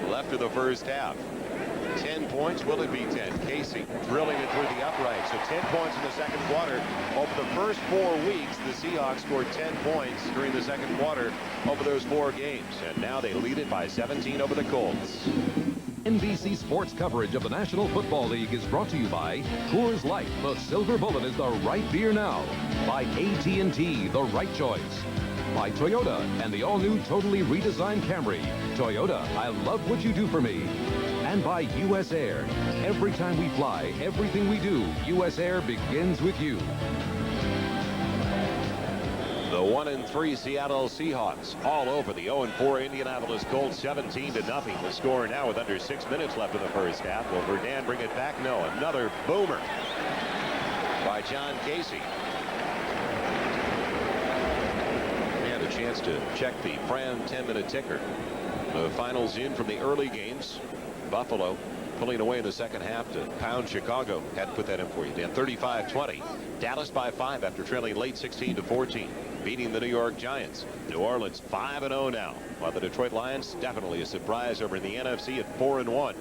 S2: left of the first half. 10 points. Will it be 10? Casey drilling it through the upright. So 10 points in the second quarter. Over the first 4 weeks, the Seahawks scored 10 points during the second quarter over those 4 games. And now they lead it by 17 over the Colts.
S1: NBC Sports coverage of the National Football League is brought to you by Coors Light. The Silver Bullet is the right beer now. By AT&T, the right choice. By Toyota and the all-new totally redesigned Camry. Toyota, I love what you do for me. And by U.S. Air. Every time we fly, everything we do, U.S. Air begins with you.
S2: The 1-3 Seattle Seahawks all over the 0-4 Indianapolis Colts, 17-0. The score now with under 6 minutes left in the first half. Will Verdun bring it back? No. Another boomer by John Casey. And a chance to check the Fran 10-minute ticker. The finals in from the early games. Buffalo pulling away in the second half to pound Chicago. Had to put that in for you, Dan. 35-20. Dallas by 5 after trailing late 16-14. Beating the New York Giants. New Orleans 5-0 now, while the Detroit Lions definitely a surprise over in the NFC at 4-1.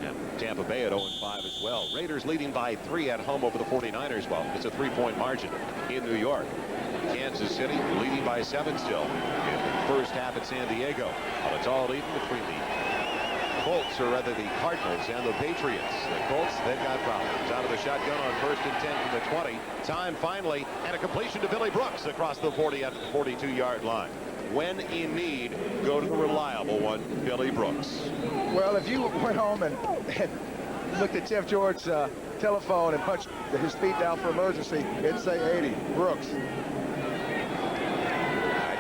S2: And Tampa Bay at 0-5 as well. Raiders leading by 3 at home over the 49ers. Well, it's a 3-point margin in New York. Kansas City leading by 7 still in the first half at San Diego. Well, it's all even between the Colts, or rather the Cardinals, and the Patriots. The Colts, they've got problems. Out of the shotgun on 1st and 10 from the 20. Time finally, and a completion to Billy Brooks across the 40 at the 42-yard line. When in need, go to the reliable one, Billy Brooks.
S3: Well, if you went home and looked at Jeff George's telephone and punched his feet down for emergency, it'd say 80. Brooks.
S2: I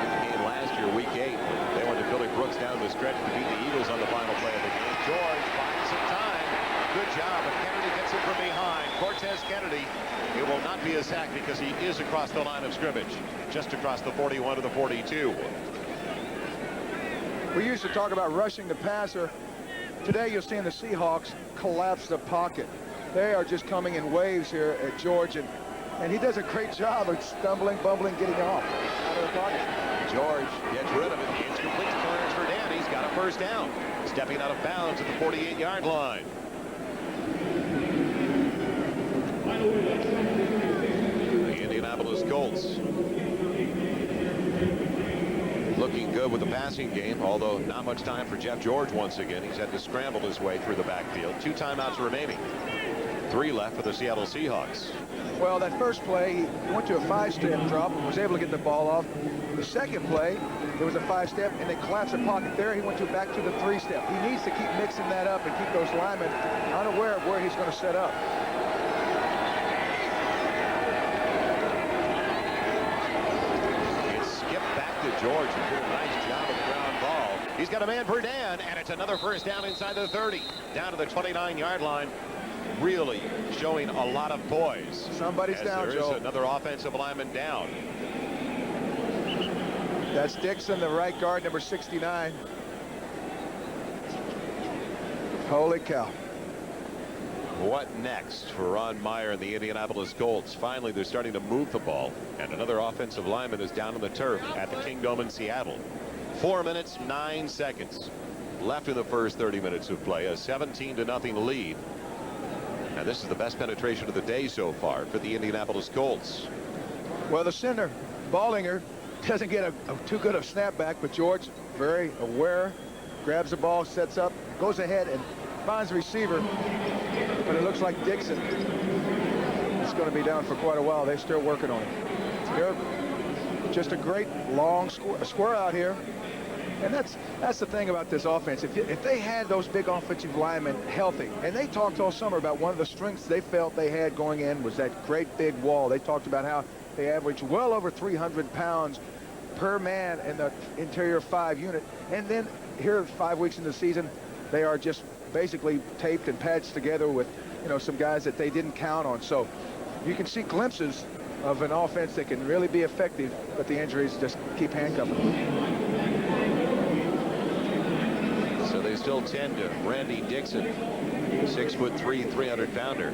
S2: did the game last year, week 8. They went to Billy Brooks down the stretch to beat the Eagles on the final play of the game. George finds some time. Good job, and Kennedy gets it from behind. Cortez Kennedy. It will not be a sack because he is across the line of scrimmage, just across the 41 to the 42.
S3: We used to talk about rushing the passer. Today you're seeing the Seahawks collapse the pocket. They are just coming in waves here at George, and he does a great job of stumbling, bumbling, getting off out of the pocket.
S2: George gets rid of it. It's complete to Clarence Verdun. He's got a first down. Stepping out of bounds at the 48-yard line. The Indianapolis Colts looking good with the passing game, although not much time for Jeff George once again. He's had to scramble his way through the backfield. 2 timeouts remaining. 3 left for the Seattle Seahawks.
S3: Well, that first play, he went to a 5-step drop and was able to get the ball off. The second play, there was a 5-step, and they collapsed the pocket there. He went back to the 3-step. He needs to keep mixing that up and keep those linemen unaware of where he's going to set up.
S2: It's skipped back to George, who did a nice job of the ground ball. He's got a man for Dan, and it's another first down inside the 30. Down to the 29-yard line. Really showing a lot of poise.
S3: Somebody's down, Joe.
S2: There is another offensive lineman down.
S3: That's Dixon, the right guard, number 69. Holy cow.
S2: What next for Ron Meyer and the Indianapolis Colts? Finally, they're starting to move the ball, and another offensive lineman is down on the turf at the Kingdome in Seattle. 4 minutes, 9 seconds left in the first 30 minutes of play. A 17-0 lead. And this is the best penetration of the day so far for the Indianapolis Colts.
S3: Well, the center, Ballinger, doesn't get a too good of snapback, but George, very aware, grabs the ball, sets up, goes ahead and finds the receiver. But it looks like Dixon is going to be down for quite a while. They're still working on it. They're just a great long square out here. And that's the thing about this offense. If they had those big offensive linemen healthy, and they talked all summer about one of the strengths they felt they had going in was that great big wall. They talked about how they average well over 300 pounds per man in the interior 5 unit. And then here 5 weeks into the season, they are just basically taped and patched together with, you know, some guys that they didn't count on. So you can see glimpses of an offense that can really be effective, but the injuries just keep handcuffing them.
S2: So they still tend to Randy Dixon, 6'3", 300-pounder,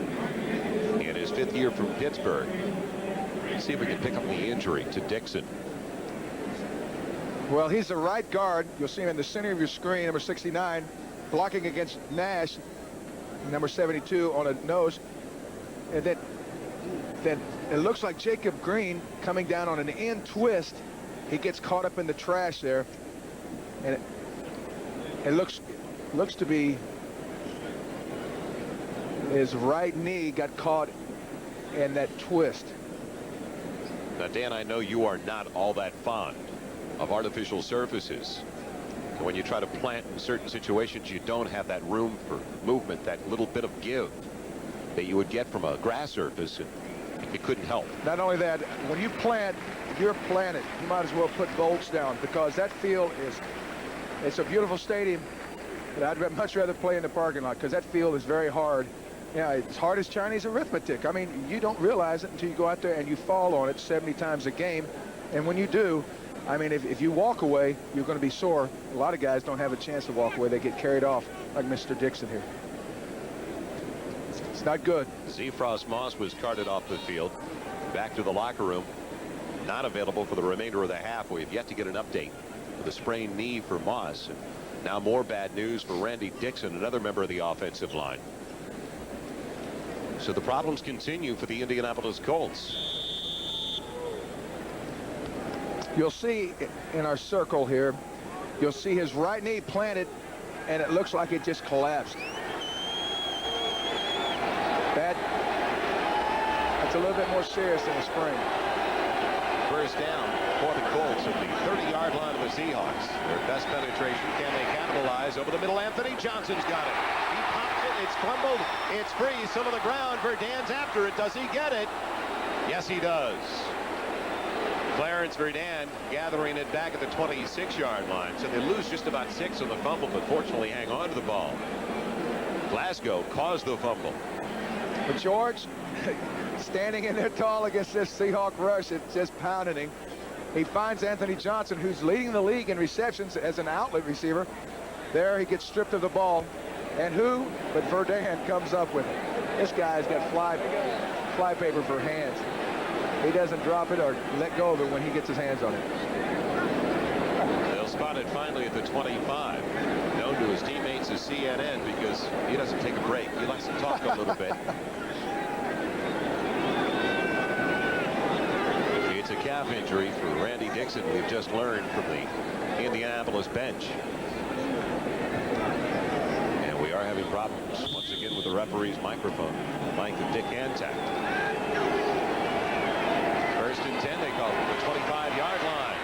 S2: in his 5th year from Pittsburgh. Let's see if we can pick up the injury to Dixon.
S3: Well, he's the right guard. You'll see him in the center of your screen, number 69, blocking against Nash, number 72, on a nose. And then it looks like Jacob Green coming down on an end twist. He gets caught up in the trash there, and it looks to be his right knee got caught in that twist.
S2: Now, Dan, I know you are not all that fond of artificial surfaces. And when you try to plant in certain situations, you don't have that room for movement, that little bit of give that you would get from a grass surface. And it couldn't help.
S3: Not only that, when you plant, if you're planted, you might as well put bolts down, because that field it's a beautiful stadium, but I'd much rather play in the parking lot, because that field is very hard. Yeah, it's hard as Chinese arithmetic. I mean, you don't realize it until you go out there and you fall on it 70 times a game. And when you do, I mean, if you walk away, you're going to be sore. A lot of guys don't have a chance to walk away. They get carried off, like Mr. Dixon here. It's not good.
S2: Zephros Moss was carted off the field. Back to the locker room. Not available for the remainder of the half. We've yet to get an update for the sprained knee for Moss. And now more bad news for Randy Dixon, another member of the offensive line. So the problems continue for the Indianapolis Colts.
S3: You'll see in our circle here, you'll see his right knee planted, and it looks like it just collapsed. That's a little bit more serious than a sprain.
S2: First down for the Colts at the 30-yard line of the Seahawks. Their best penetration. Can they capitalize over the middle? Anthony Johnson's got it. He pops it. It's fumbled. It's free. Still on the ground. Verdon's after it. Does he get it? Yes, he does. Clarence Verdon gathering it back at the 26-yard line. So they lose just about 6 on the fumble, but fortunately hang on to the ball. Glasgow caused the fumble.
S3: But George, standing in there tall against this Seahawk rush, it's just pounding him. He finds Anthony Johnson, who's leading the league in receptions as an outlet receiver. There he gets stripped of the ball. And who but Verdon comes up with it. This guy's got fly paper for hands. He doesn't drop it or let go of it when he gets his hands on it.
S2: They'll spot it finally at the 25. Known to his teammates as CNN because he doesn't take a break. He likes to talk a little bit. It's a calf injury for Randy Dixon. We've just learned from the Indianapolis bench. And we are having problems once again with the referee's microphone. Mike and Dick Antak. First and 10, they call it the 25-yard line.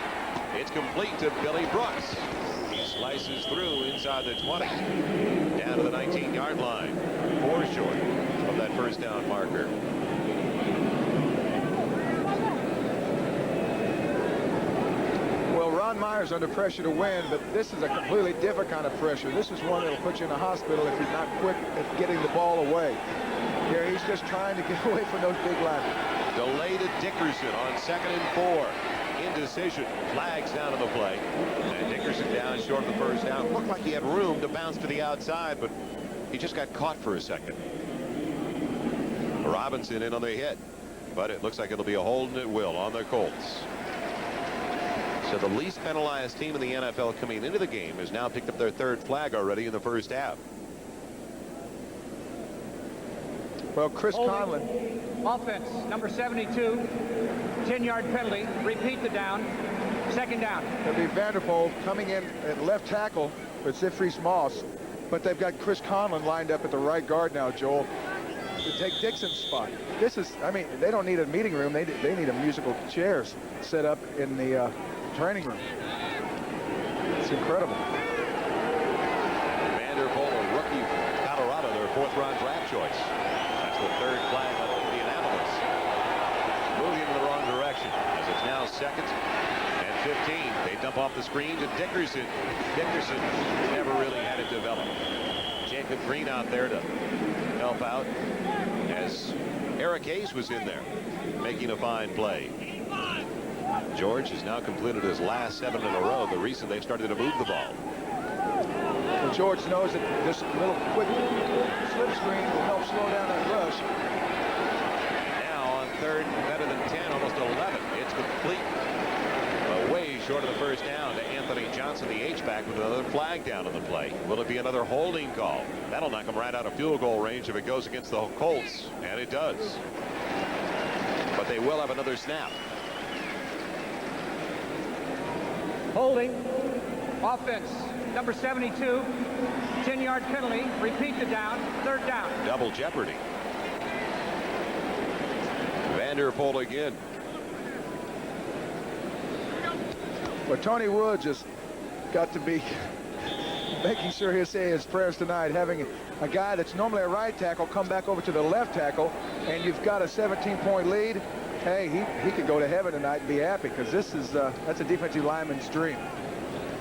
S2: It's complete to Billy Brooks. He slices through inside the 20, down to the 19-yard line. 4 short of that first down marker.
S3: Well, Ron Meyer's under pressure to win, but this is a completely different kind of pressure. This is one that'll put you in the hospital if you're not quick at getting the ball away. Here, he's just trying to get away from those big linemen.
S2: Delay to Dickerson on 2nd and 4. Indecision. Flags down to the play. And Dickerson down short of the first down. Looked like he had room to bounce to the outside, but he just got caught for a second. Robinson in on the hit, but it looks like it'll be a holding at will on the Colts. So the least penalized team in the NFL coming into the game has now picked up their 3rd flag already in the first half.
S3: Well, Chris Conlon.
S4: Offense, number 72, 10-yard penalty. Repeat the down. 2nd down.
S3: It'll be Vanderpool coming in at left tackle with Zephros Moss, but they've got Chris Conlon lined up at the right guard now, Joel, to take Dixon's spot. This is, I mean, they don't need a meeting room. They need a musical chairs set up in the training room. It's incredible.
S2: Vanderpool, a rookie from Colorado, their 4th-round draft choice. That's the 3rd flag on Indianapolis. Moving in the wrong direction as it's now 2nd and 15. They dump off the screen to Dickerson. Dickerson never really had it develop. Jacob Green out there to help out as Eric Hayes was in there making a fine play. George has now completed his last 7 in a row. The reason they've started to move the ball.
S3: Well, George knows that this little quick slip screen will help slow down that rush.
S2: Now on 3rd, better than 10, almost 11. It's complete. Way short of the first down to Anthony Johnson, the H-back, with another flag down on the play. Will it be another holding call? That'll knock him right out of field goal range if it goes against the Colts, and it does. But they will have another snap.
S4: Holding. Offense, number 72, 10-yard penalty. Repeat the down. 3rd down.
S2: Double jeopardy. Vanderpool again.
S3: But Tony Wood just got to be making sure he'll say his prayers tonight, having a guy that's normally a right tackle come back over to the left tackle, and you've got a 17-point lead. Hey, he could go to heaven tonight and be happy, because this is that's a defensive lineman's dream.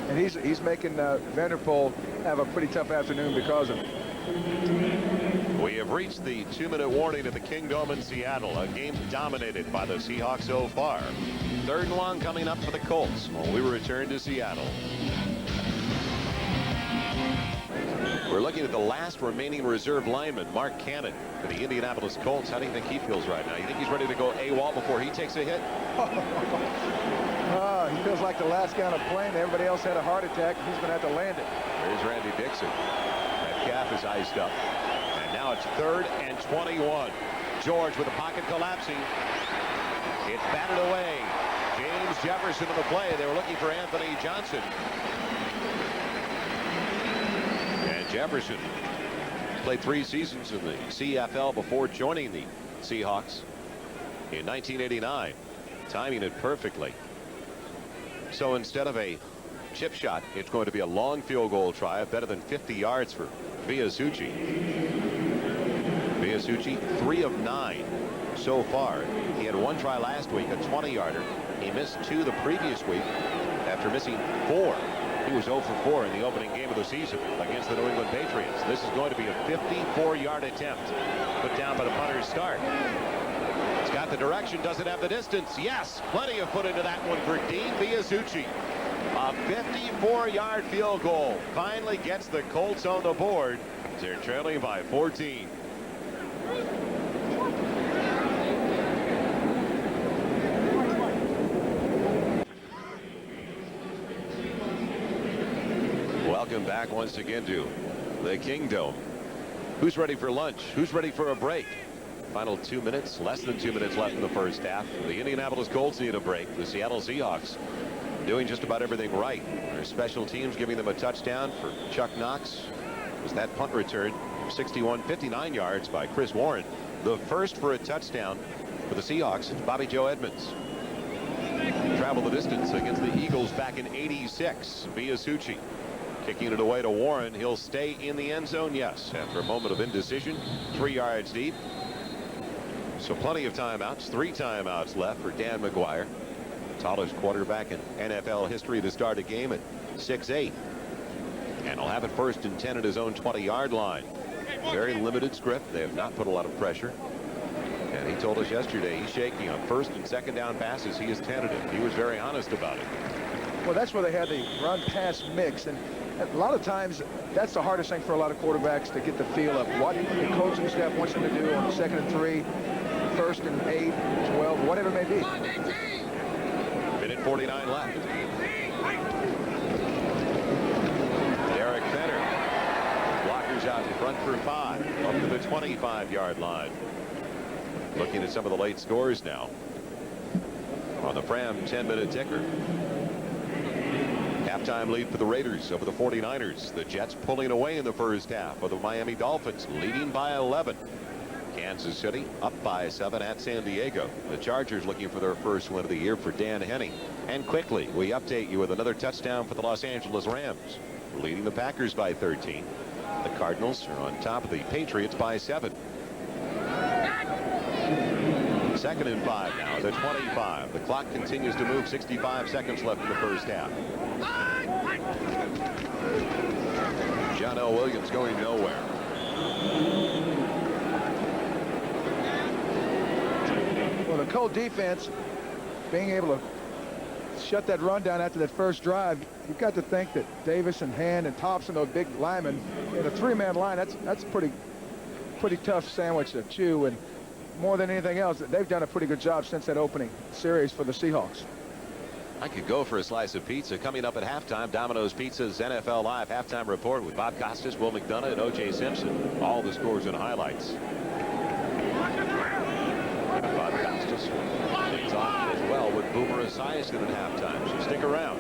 S3: And he's making Vanderpool have a pretty tough afternoon because of it.
S2: We have reached the 2-minute warning at the Kingdome in Seattle. A game dominated by the Seahawks so far. 3rd and long coming up for the Colts when we return to Seattle. We're looking at the last remaining reserve lineman, Mark Cannon, for the Indianapolis Colts. How do you think he feels right now? You think he's ready to go AWOL before he takes a hit?
S3: He feels like the last guy on a plane. Everybody else had a heart attack. He's going to have to land it.
S2: There's Randy Dixon. That calf is iced up. And now it's 3rd and 21. George with the pocket collapsing. It's batted away. James Jefferson in the play. They were looking for Anthony Johnson. And Jefferson played 3 seasons in the CFL before joining the Seahawks in 1989. Timing it perfectly. So instead of a chip shot, it's going to be a long field goal try of better than 50 yards for Biasucci. Biasucci, 3 of 9 so far. He had 1 try last week, a 20-yarder. He missed 2 the previous week after missing 4. He was 0 for 4 in the opening game of the season against the New England Patriots. This is going to be a 54-yard attempt put down by the punter's start. It's got the direction, doesn't have the distance. Yes, plenty of foot into that one for Dean Biasucci. A 54-yard field goal finally gets the Colts on the board. They're trailing by 14. Welcome back once again to the Kingdome. Who's ready for lunch? Who's ready for a break? Final 2 minutes, less than 2 minutes left in the first half. The Indianapolis Colts need a break. The Seattle Seahawks doing just about everything right. Their special teams giving them a touchdown for Chuck Knox. It was that punt return, 59 yards by Chris Warren. The first for a touchdown for the Seahawks. It's Bobby Joe Edmonds. Traveled the distance against the Eagles back in '86. Biasucci kicking it away to Warren. He'll stay in the end zone, yes, after a moment of indecision. 3 yards deep. So plenty of timeouts. 3 timeouts left for Dan McGuire. Tallest quarterback in NFL history to start a game at 6'8". And he'll have it 1st and 10 at his own 20-yard line. Very limited script. They have not put a lot of pressure. And he told us yesterday he's shaky on 1st and 2nd down passes. He is tentative. He was very honest about it.
S3: Well, that's where they had the run-pass mix. And a lot of times, that's the hardest thing for a lot of quarterbacks, to get the feel of what the coaching staff wants them to do on 2nd and 3, 1st and 8, 12, whatever it may be.
S2: Minute 49 left. Derek Fenner. Blockers out in front for 5. Up to the 25-yard line. Looking at some of the late scores now. On the Fram 10-minute ticker. Halftime lead for the Raiders over the 49ers. The Jets pulling away in the first half of the Miami Dolphins, leading by 11. Kansas City up by 7 at San Diego. The Chargers looking for their first win of the year for Dan Henning. And quickly, we update you with another touchdown for the Los Angeles Rams, leading the Packers by 13. The Cardinals are on top of the Patriots by 7. 2nd and 5 now, the 25. The clock continues to move. 65 seconds left in the first half. John L. Williams going nowhere.
S3: Well, the Colt defense being able to shut that run down after that first drive, you've got to think that Davis and Hand and Thompson, those big linemen, in a 3-man line, that's pretty tough sandwich to chew. And more than anything else, they've done a pretty good job since that opening series for the Seahawks.
S2: I could go for a slice of pizza. Coming up at halftime, Domino's Pizza's NFL Live halftime report with Bob Costas, Will McDonough, and O.J. Simpson. All the scores and highlights. Bob Costas leads off as well with Boomer Esiason at halftime. So stick around.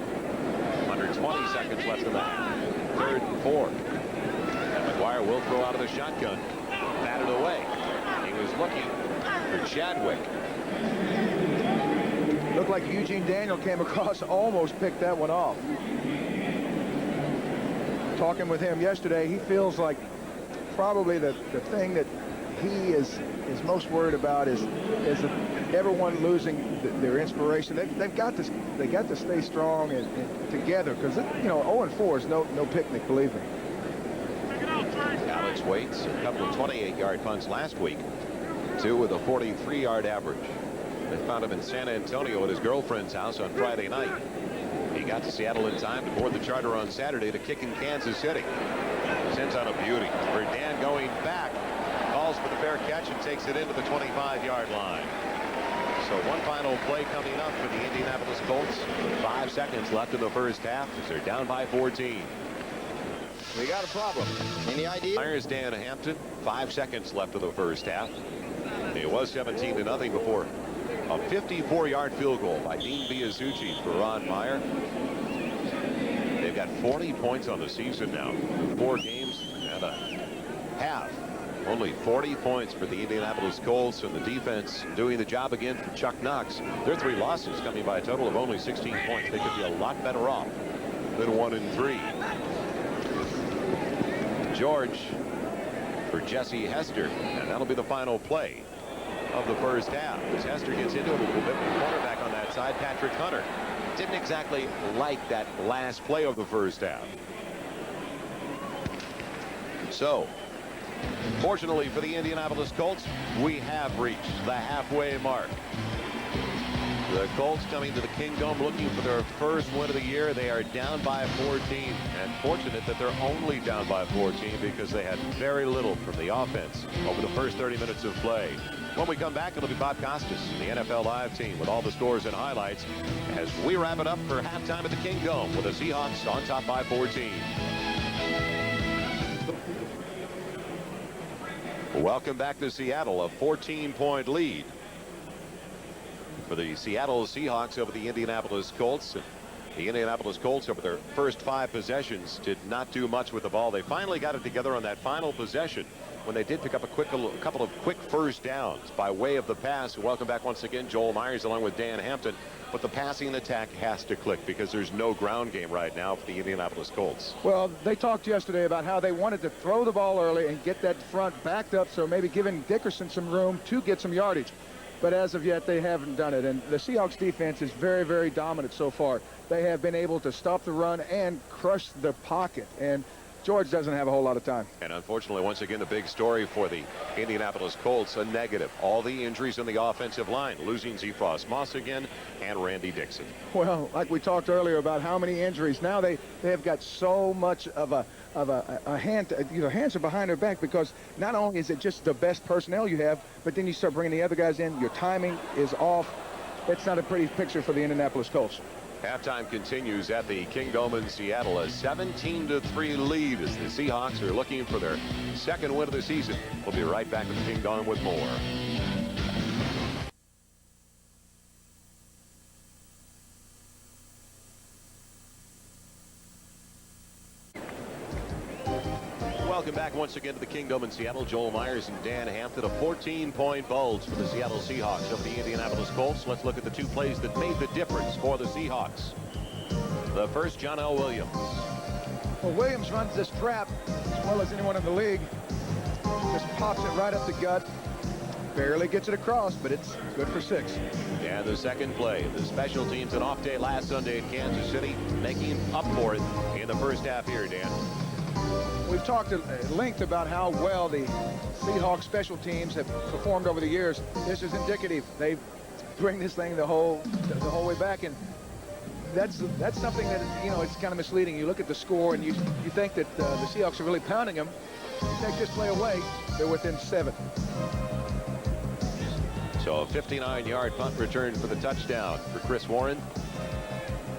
S2: Under 20 seconds left in the half. 3rd and 4. And McGuire will throw out of the shotgun. Batted away. He was looking for Chadwick.
S3: Looked like Eugene Daniel came across, almost picked that one off. talking with him yesterday, he feels like probably the thing that he is most worried about is everyone losing their inspiration. They've got to stay strong and together, because 0-4 is no picnic, believe me.
S2: Alex Waits, a couple of 28-yard punts last week, 2 with a 43-yard average. They found him in San Antonio at his girlfriend's house on Friday night. He got to Seattle in time to board the charter on Saturday to kick in Kansas City. Sends on a beauty for Dan going back. Calls for the fair catch and takes it into the 25-yard line. So one final play coming up for the Indianapolis Colts. 5 seconds left in the first half as they're down by 14.
S3: We got a problem. Any idea?
S2: Myers, Dan Hampton. 5 seconds left of the first half. It was 17-0 before a 54-yard field goal by Dean Biasucci for Ron Meyer. They've got 40 points on the season now. 4 games and a half. Only 40 points for the Indianapolis Colts, and the defense doing the job again for Chuck Knox. Their 3 losses coming by a total of only 16 points. They could be a lot better off than 1-3. George for Jesse Hester, and that'll be the final play of the first half. As Hester gets into it a little bit, the cornerback on that side, Patrick Hunter, didn't exactly like that last play of the first half. So, fortunately for the Indianapolis Colts, we have reached the halfway mark. The Colts coming to the Kingdome looking for their first win of the year. They are down by 14, and fortunate that they're only down by 14 because they had very little from the offense over the first 30 minutes of play. When we come back, it'll be Bob Costas and the NFL Live team with all the scores and highlights as we wrap it up for halftime at the Kingdome with the Seahawks on top by 14. Welcome back to Seattle, a 14-point lead for the Seattle Seahawks over the Indianapolis Colts. The Indianapolis Colts, over their first 5 possessions, did not do much with the ball. They finally got it together on that final possession when they did pick up a couple of quick first downs by way of the pass. Welcome back once again, Joel Myers along with Dan Hampton. But the passing attack has to click because there's no ground game right now for the Indianapolis Colts.
S3: Well, they talked yesterday about how they wanted to throw the ball early and get that front backed up, so maybe giving Dickerson some room to get some yardage. But as of yet, they haven't done it. And the Seahawks defense is very, very dominant so far. They have been able to stop the run and crush the pocket. And George doesn't have a whole lot of time.
S2: And unfortunately, once again, the big story for the Indianapolis Colts, a negative. All the injuries on the offensive line, losing Zephros Moss again and Randy Dixon.
S3: Well, like we talked earlier about how many injuries. Now they have got so much of a hand, hands are behind their back, because not only is it just the best personnel you have, but then you start bringing the other guys in. Your timing is off. It's not a pretty picture for the Indianapolis Colts.
S2: Halftime continues at the Kingdome in Seattle. A 17-3 lead as the Seahawks are looking for their second win of the season. We'll be right back at the Kingdome with more. Welcome back once again to the Kingdome in Seattle. Joel Myers and Dan Hampton. A 14-point bulge for the Seattle Seahawks over the Indianapolis Colts. Let's look at the 2 plays that made the difference for the Seahawks. The first, John L. Williams.
S3: Well, Williams runs this trap as well as anyone in the league. Just pops it right up the gut. Barely gets it across, but it's good for 6.
S2: And the second play, the special teams, an off day last Sunday in Kansas City, making up for it in the first half here, Dan.
S3: We've talked at length about how well the Seahawks special teams have performed over the years. This is indicative. They bring this thing the whole way back, and that's something that, it's kind of misleading. You look at the score and you think that the Seahawks are really pounding them. You take this play away, they're within 7.
S2: So a 59-yard punt return for the touchdown for Chris Warren.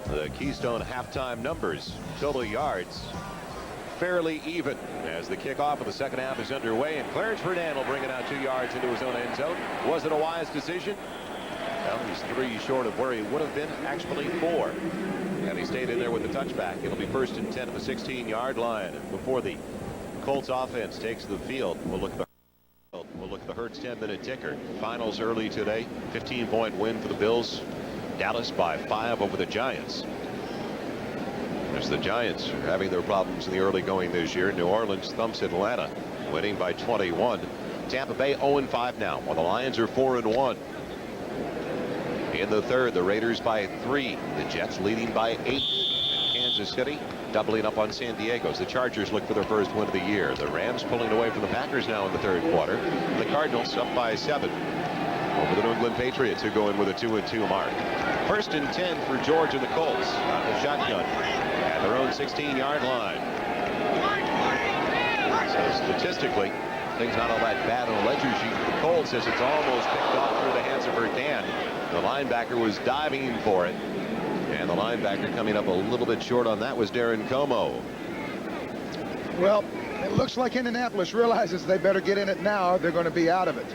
S2: The Keystone halftime numbers, total yards, fairly even as the kickoff of the second half is underway, and Clarence Ferdinand will bring it out 2 yards into his own end zone. Was it a wise decision? Well, he's 3 short of where he would have been, actually 4. And he stayed in there with the touchback. It'll be 1st and 10 at the 16-yard line. And before the Colts offense takes the field, we'll look at the Hurts 10-minute ticker. Finals early today. 15-point win for the Bills. Dallas by 5 over the Giants. As the Giants are having their problems in the early going this year, New Orleans thumps Atlanta, winning by 21. Tampa Bay 0-5 now, while the Lions are 4-1. In the third, the Raiders by 3. The Jets leading by 8. Kansas City doubling up on San Diego. The Chargers look for their first win of the year. The Rams pulling away from the Packers now in the third quarter. The Cardinals up by 7 over the New England Patriots, who go in with a 2-2 mark. First and 10 for George and the Colts on the shotgun at their own 16-yard line. So statistically, things not all that bad on the ledger sheet for the Colts, as it's almost picked off through the hands of Bertan. The linebacker was diving for it, and the linebacker coming up a little bit short on that was Darren Como.
S3: Well, it looks like Indianapolis realizes they better get in it now. They're going to be out of it.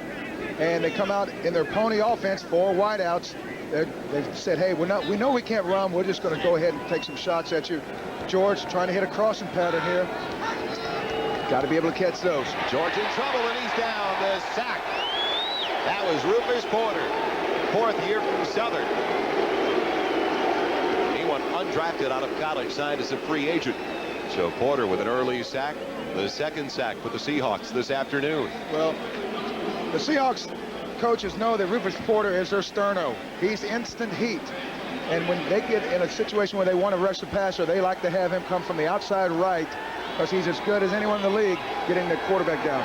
S3: And they come out in their pony offense, 4 wideouts. They've said, hey, we know we can't run. We're just going to go ahead and take some shots at you. George trying to hit a crossing pattern here. Got to be able to catch those.
S2: George in trouble, and he's down. The sack. That was Rufus Porter, 4th year from Southern. He went undrafted out of college, signed as a free agent. So Porter with an early sack, the second sack for the Seahawks this afternoon.
S3: Well, the Seahawks coaches know that Rufus Porter is their sterno. He's instant heat. And when they get in a situation where they want to rush the passer, they like to have him come from the outside right, because he's as good as anyone in the league getting the quarterback down.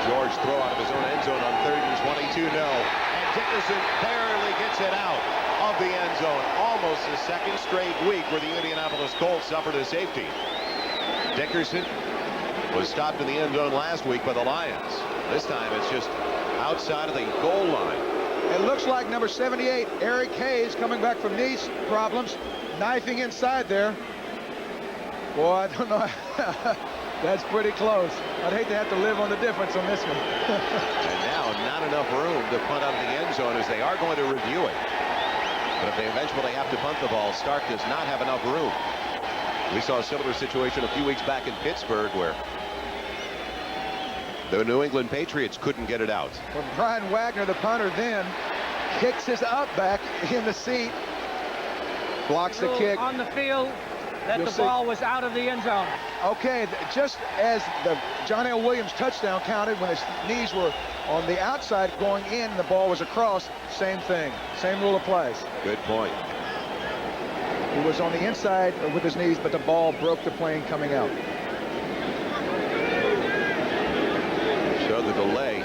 S2: George throw out of his own end zone on 3rd and 22. No. And Dickerson barely gets it out of the end zone. Almost the second straight week where the Indianapolis Colts suffered a safety. Dickerson was stopped in the end zone last week by the Lions. This time it's just outside of the goal line.
S3: It looks like number 78, Eric Hayes, coming back from knee problems, knifing inside there. Boy, I don't know. That's pretty close. I'd hate to have to live on the difference on this one.
S2: And now not enough room to punt out of the end zone, as they are going to review it. But if they eventually have to punt the ball, Stark does not have enough room. We saw a similar situation a few weeks back in Pittsburgh where the New England Patriots couldn't get it out.
S3: Well, Brian Wagner, the punter, then kicks his up back in the seat, blocks the kick.
S4: On the field that the ball was out of the end zone.
S3: Okay, just as the John L. Williams touchdown counted when his knees were on the outside going in and the ball was across, same thing. Same rule applies.
S2: Good point.
S3: He was on the inside with his knees, but the ball broke the plane coming out.
S2: So the delay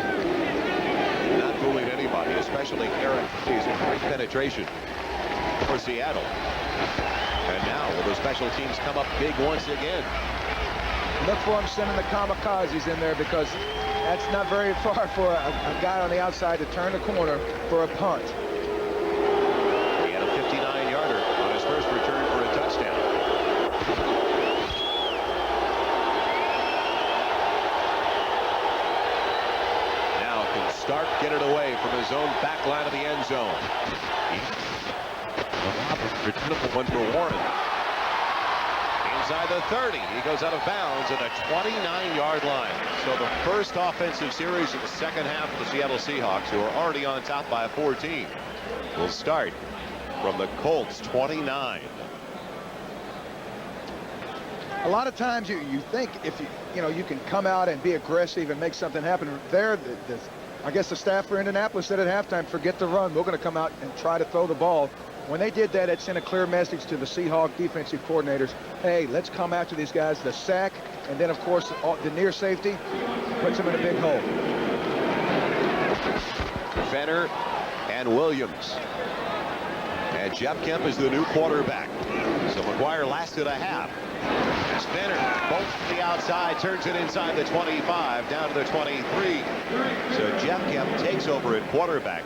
S2: not fooling anybody, especially Eric Hayes. Great penetration for Seattle. And now will the special teams come up big once again?
S3: Look for him sending the kamikazes in there, because that's not very far for a guy on the outside to turn the corner for a punt.
S2: He had a 59-yarder on his first return for a touchdown. Now can Stark get it away from his own back line of the end zone. One for Warren. Inside the 30. He goes out of bounds at the 29-yard line. So the first offensive series of the second half of the Seattle Seahawks, who are already on top by 14, will start from the Colts 29.
S3: A lot of times you think if you can come out and be aggressive and make something happen. There, I guess the staff for Indianapolis said at halftime, forget the run. We're going to come out and try to throw the ball. When they did that, it sent a clear message to the Seahawk defensive coordinators. Hey, let's come after these guys. The sack, and then, of course, the near safety puts them in a big hole.
S2: Fenner and Williams. And Jeff Kemp is the new quarterback. So McGuire lasted a half. As Fenner, both to the outside, turns it inside the 25, down to the 23. So Jeff Kemp takes over at quarterback.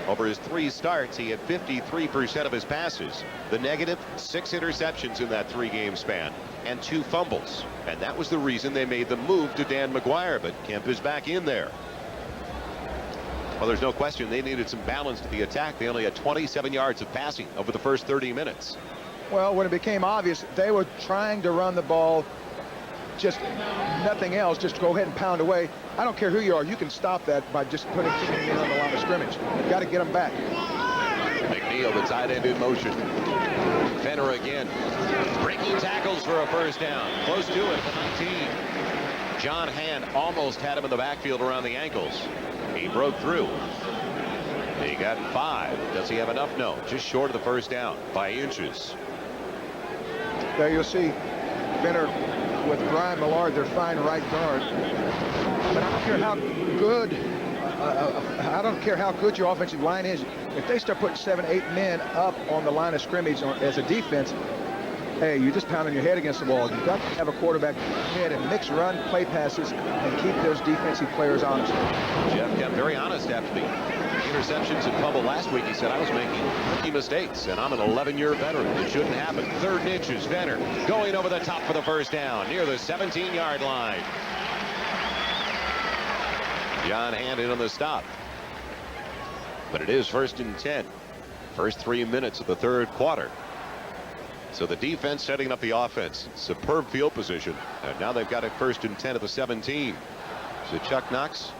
S2: Over his 3 starts, he had 53% of his passes. The negative, 6 interceptions in that 3-game span and 2 fumbles. And that was the reason they made the move to Dan McGuire, but Kemp is back in there. Well, there's no question they needed some balance to the attack. They only had 27 yards of passing over the first 30 minutes.
S3: Well, when it became obvious, they were trying to run the ball, just nothing else, just go ahead and pound away. I don't care who you are, you can stop that by just putting men on the line of scrimmage. You've got to get them back.
S2: McNeil, the tight end in motion. Fenner again. Breaking tackles for a first down. Close to it at the 19. John Hand almost had him in the backfield around the ankles. He broke through. He got 5. Does he have enough? No. Just short of the first down by inches.
S3: There you'll see Fenner with Brian Millard, their fine right guard. But I don't care how good your offensive line is. If they start putting 7, 8 men up on the line of scrimmage as a defense, hey, you're just pounding your head against the wall. You've got to have a quarterback head and mix run, play passes, and keep those defensive players honest.
S2: Jeff got very honest after the interceptions and fumble last week. He said, I was making rookie mistakes, and I'm an 11-year veteran. It shouldn't happen. 3rd and inches. Fenner going over the top for the first down near the 17-yard line. John Hand in on the stop. But it is 1st and 10. First 3 minutes of the 3rd quarter. So the defense setting up the offense. Superb field position. And now they've got it 1st and 10 at the 17. So Chuck Knox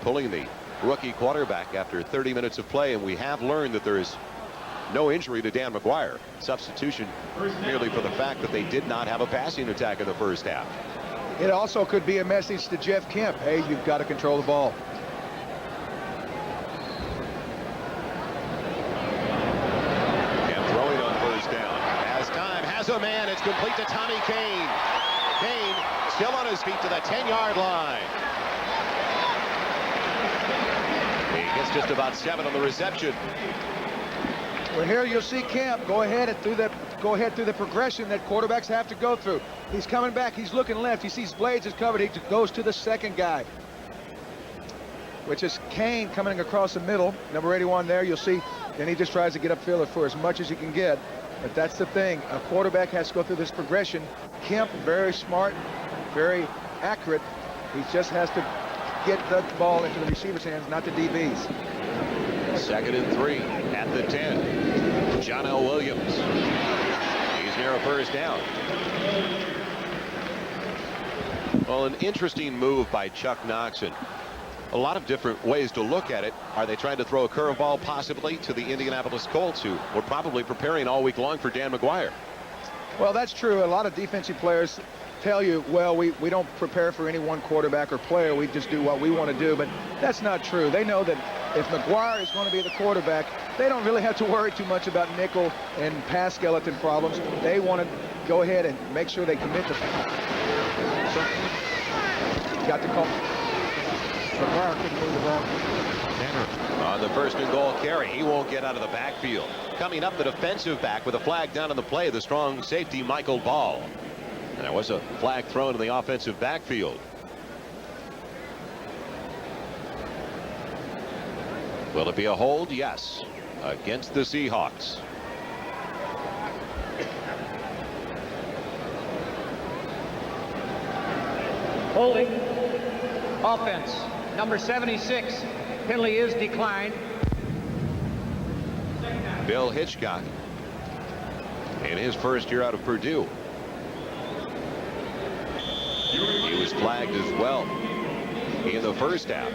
S2: pulling the rookie quarterback after 30 minutes of play. And we have learned that there is no injury to Dan McGuire. Substitution merely for the fact that they did not have a passing attack in the first half.
S3: It also could be a message to Jeff Kemp. Hey, you've got to control the ball.
S2: And throwing on first down. Has time, has a man. It's complete to Tommy Kane. Kane still on his feet to the 10-yard line. He gets just about 7 on the reception.
S3: Well, here you'll see Kemp go ahead through the progression that quarterbacks have to go through. He's coming back. He's looking left. He sees Blades is covered. He goes to the second guy, which is Kane coming across the middle. Number 81 there. You'll see. Then he just tries to get upfield for as much as he can get. But that's the thing. A quarterback has to go through this progression. Kemp, very smart, very accurate. He just has to get the ball into the receiver's hands, not the DB's.
S2: 2nd and 3 at the 10. John L. Williams. He's near a first down. Well, an interesting move by Chuck Knox, and a lot of different ways to look at it. Are they trying to throw a curveball possibly to the Indianapolis Colts, who were probably preparing all week long for Dan McGuire?
S3: Well, that's true. A lot of defensive players tell you, well, we don't prepare for any one quarterback or player. We just do what we want to do. But that's not true. They know that if McGuire is going to be the quarterback, they don't really have to worry too much about nickel and pass skeleton problems. They want to go ahead and make sure they commit to. So, got the call. McGuire couldn't move the ball.
S2: On the 1st and goal carry, he won't get out of the backfield. Coming up, the defensive back with a flag down on the play, the strong safety Michael Ball. And there was a flag thrown in the offensive backfield. Will it be a hold? Yes. Against the Seahawks.
S4: Holding. Offense. Number 76. Penalty is declined.
S2: Bill Hitchcock in his first year out of Purdue. He was flagged as well in the first half.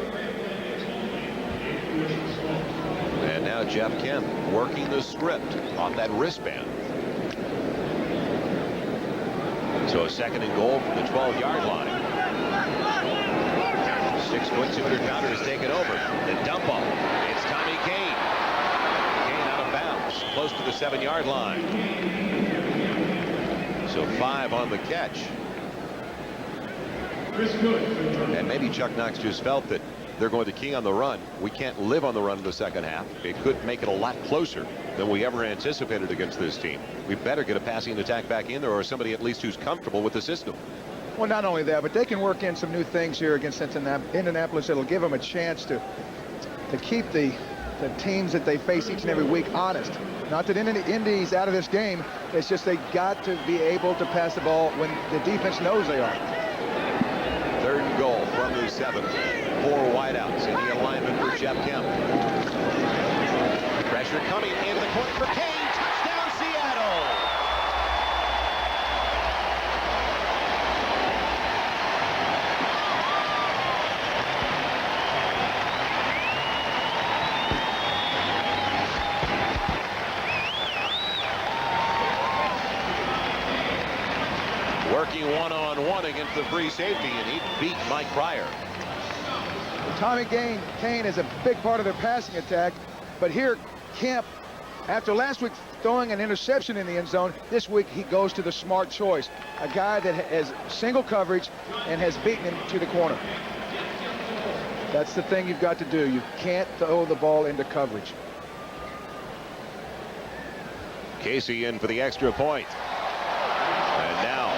S2: And now Jeff Kemp working the script on that wristband. So a 2nd and goal from the 12-yard line. 6 foot 200-pounder is taken over. The dump ball. It's Tommy Kane. Kane out of bounds, close to the 7-yard line. So 5 on the catch. And maybe Chuck Knox just felt that they're going to key on the run. We can't live on the run in the second half. It could make it a lot closer than we ever anticipated against this team. We better get a passing attack back in there, or somebody at least who's comfortable with the system.
S3: Well, not only that, but they can work in some new things here against Indianapolis. It'll give them a chance to keep the teams that they face each and every week honest. Not that Indy's out of this game. It's just they got to be able to pass the ball when the defense knows they are.
S2: 3rd and goal from the 7. 4 wideouts in the alignment for Jeff Kemp. Pressure coming into the corner for Kane. Touchdown, Seattle. Working one-on-one against the free safety, and he beat Mike Pryor.
S3: Tommy Kane is a big part of their passing attack, but here Kemp, after last week throwing an interception in the end zone, this week he goes to the smart choice, a guy that has single coverage and has beaten him to the corner. That's the thing you've got to do. You can't throw the ball into coverage.
S2: Casey in for the extra point. And now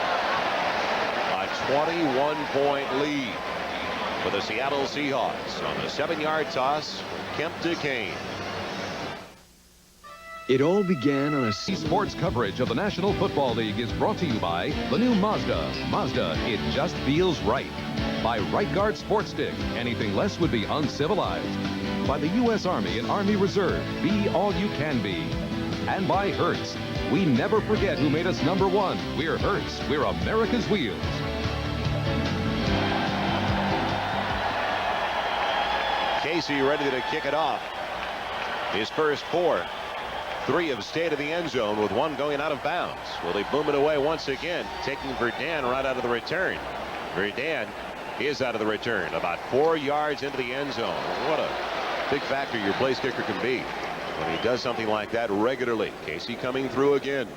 S2: a 21-point lead for the Seattle Seahawks on the 7-yard toss. Kemp to Kane.
S1: It all began on a sports coverage of the National Football League is brought to you by the new Mazda. Mazda, it just feels right. By Right Guard Sports Stick, anything less would be uncivilized. By the U.S. Army and Army Reserve, be all you can be. And by Hertz. We never forget who made us #1. We're Hertz. We're America's wheels.
S2: Casey ready to kick it off. His first 4. 3 have stayed in the end zone with 1 going out of bounds. Will they boom it away once again? Taking Verdun right out of the return. Verdun is out of the return. About 4 yards into the end zone. What a big factor your place kicker can be when he does something like that regularly. Casey coming through again.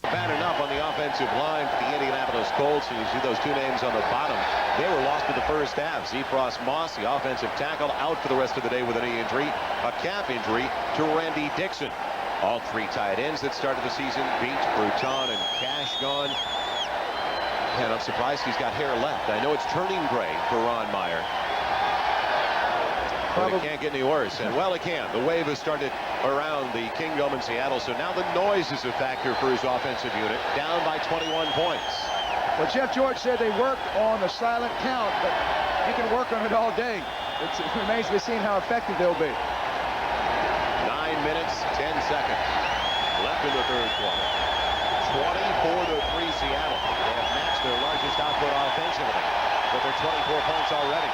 S2: Bad enough on the offensive line for the Indianapolis Colts, and you see those 2 names on the bottom. They were lost in the first half. Zephros Moss, the offensive tackle, out for the rest of the day with a knee injury. A calf injury to Randy Dixon. All 3 tight ends that started the season, Beach, Bruton, and Cash gone. And I'm surprised he's got hair left. I know it's turning gray for Ron Meyer. But it can't get any worse. And well, it can. The wave has started around the Kingdom in Seattle. So now the noise is a factor for his offensive unit. Down by 21 points.
S3: Well, Jeff George said they worked on the silent count, but you can work on it all day. It remains to be seen how effective they'll be.
S2: 9 minutes, 10 seconds left in the third quarter. 24-3 Seattle. They have matched their largest output offensively with their 24 points already.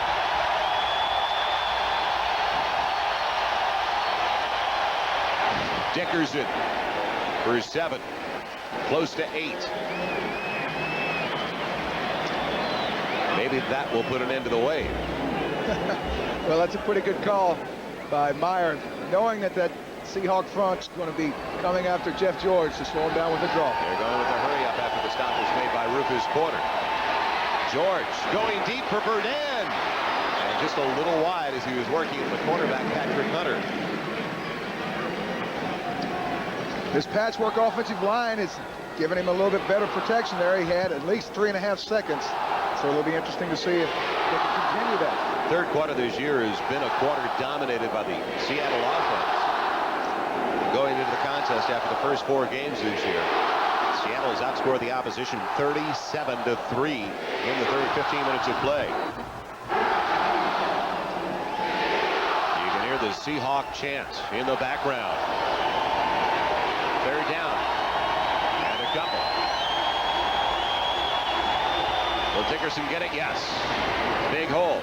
S2: Dickerson for 7, close to 8. Maybe that will put an end to the wave.
S3: Well, that's a pretty good call by Meyer, knowing that Seahawk front's going to be coming after Jeff George to slow him down with the draw.
S2: They're going with the hurry up after the stop was made by Rufus Porter. George going deep for Verdun, and just a little wide as he was working with the cornerback Patrick Hunter.
S3: This patchwork offensive line is giving him a little bit better protection there. He had at least 3.5 seconds. So it'll be interesting to see if they can continue that.
S2: Third quarter this year has been a quarter dominated by the Seattle offense. Going into the contest after the first 4 games this year, Seattle has outscored the opposition 37-3 in the third 15 minutes of play. You can hear the Seahawk chant in the background. Third down. And a couple. Will Dickerson get it? Yes. Big hole.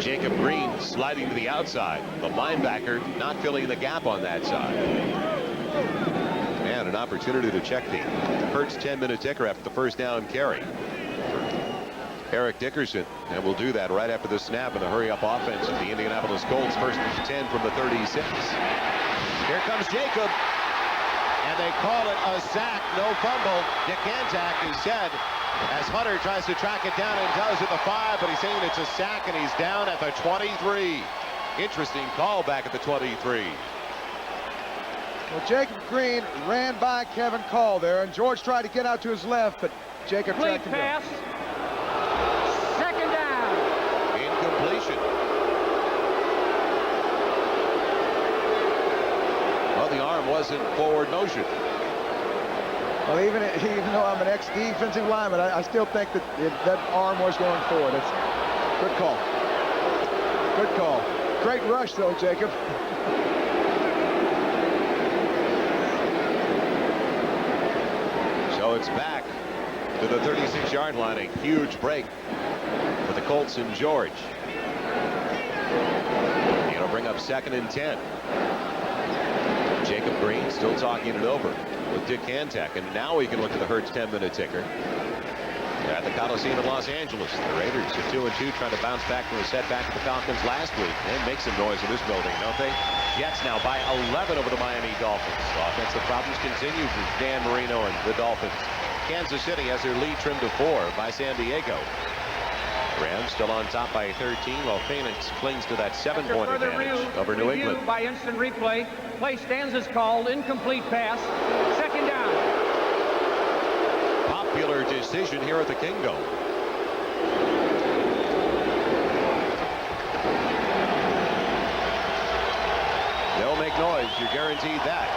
S2: Jacob Green sliding to the outside. The linebacker not filling the gap on that side. And an opportunity to check the Hertz 10-minute ticker after the first down carry. Eric Dickerson, and we'll do that right after the snap of the hurry-up offense of the Indianapolis Colts. First and 10 from the 36. Here comes Jacob, and they call it a sack, no fumble. Decantac is said as Hunter tries to track it down and does at the 5, but he's saying it's a sack, and he's down at the 23. Interesting call back at the 23.
S3: Well, Jacob Green ran by Kevin Call there, and George tried to get out to his left, but Jacob tracked him down.
S4: Second down.
S2: Incompletion. Well, the arm wasn't forward motion.
S3: Well, even though I'm an ex-defensive lineman, I still think that arm was going forward. It's good call. Good call. Great rush, though, Jacob.
S2: So it's back to the 36-yard line. A huge break for the Colts and George. It'll bring up 2nd and 10. Jacob Green still talking it over. with Dick Cantek. And now we can look at the Hertz 10-minute ticker. At the Coliseum in Los Angeles, the Raiders are 2-2, trying to bounce back from a setback of the Falcons last week and make some noise in this building, don't they? Jets now by 11 over the Miami Dolphins. Offensive problems continue for Dan Marino and the Dolphins. Kansas City has their lead trimmed to 4 by San Diego. Rams still on top by 13, while Phoenix clings to that 7-point advantage over New England.
S4: By instant replay, play stands as called, incomplete pass, second down.
S2: Popular decision here at the Kingdome. They'll make noise, you're guaranteed that.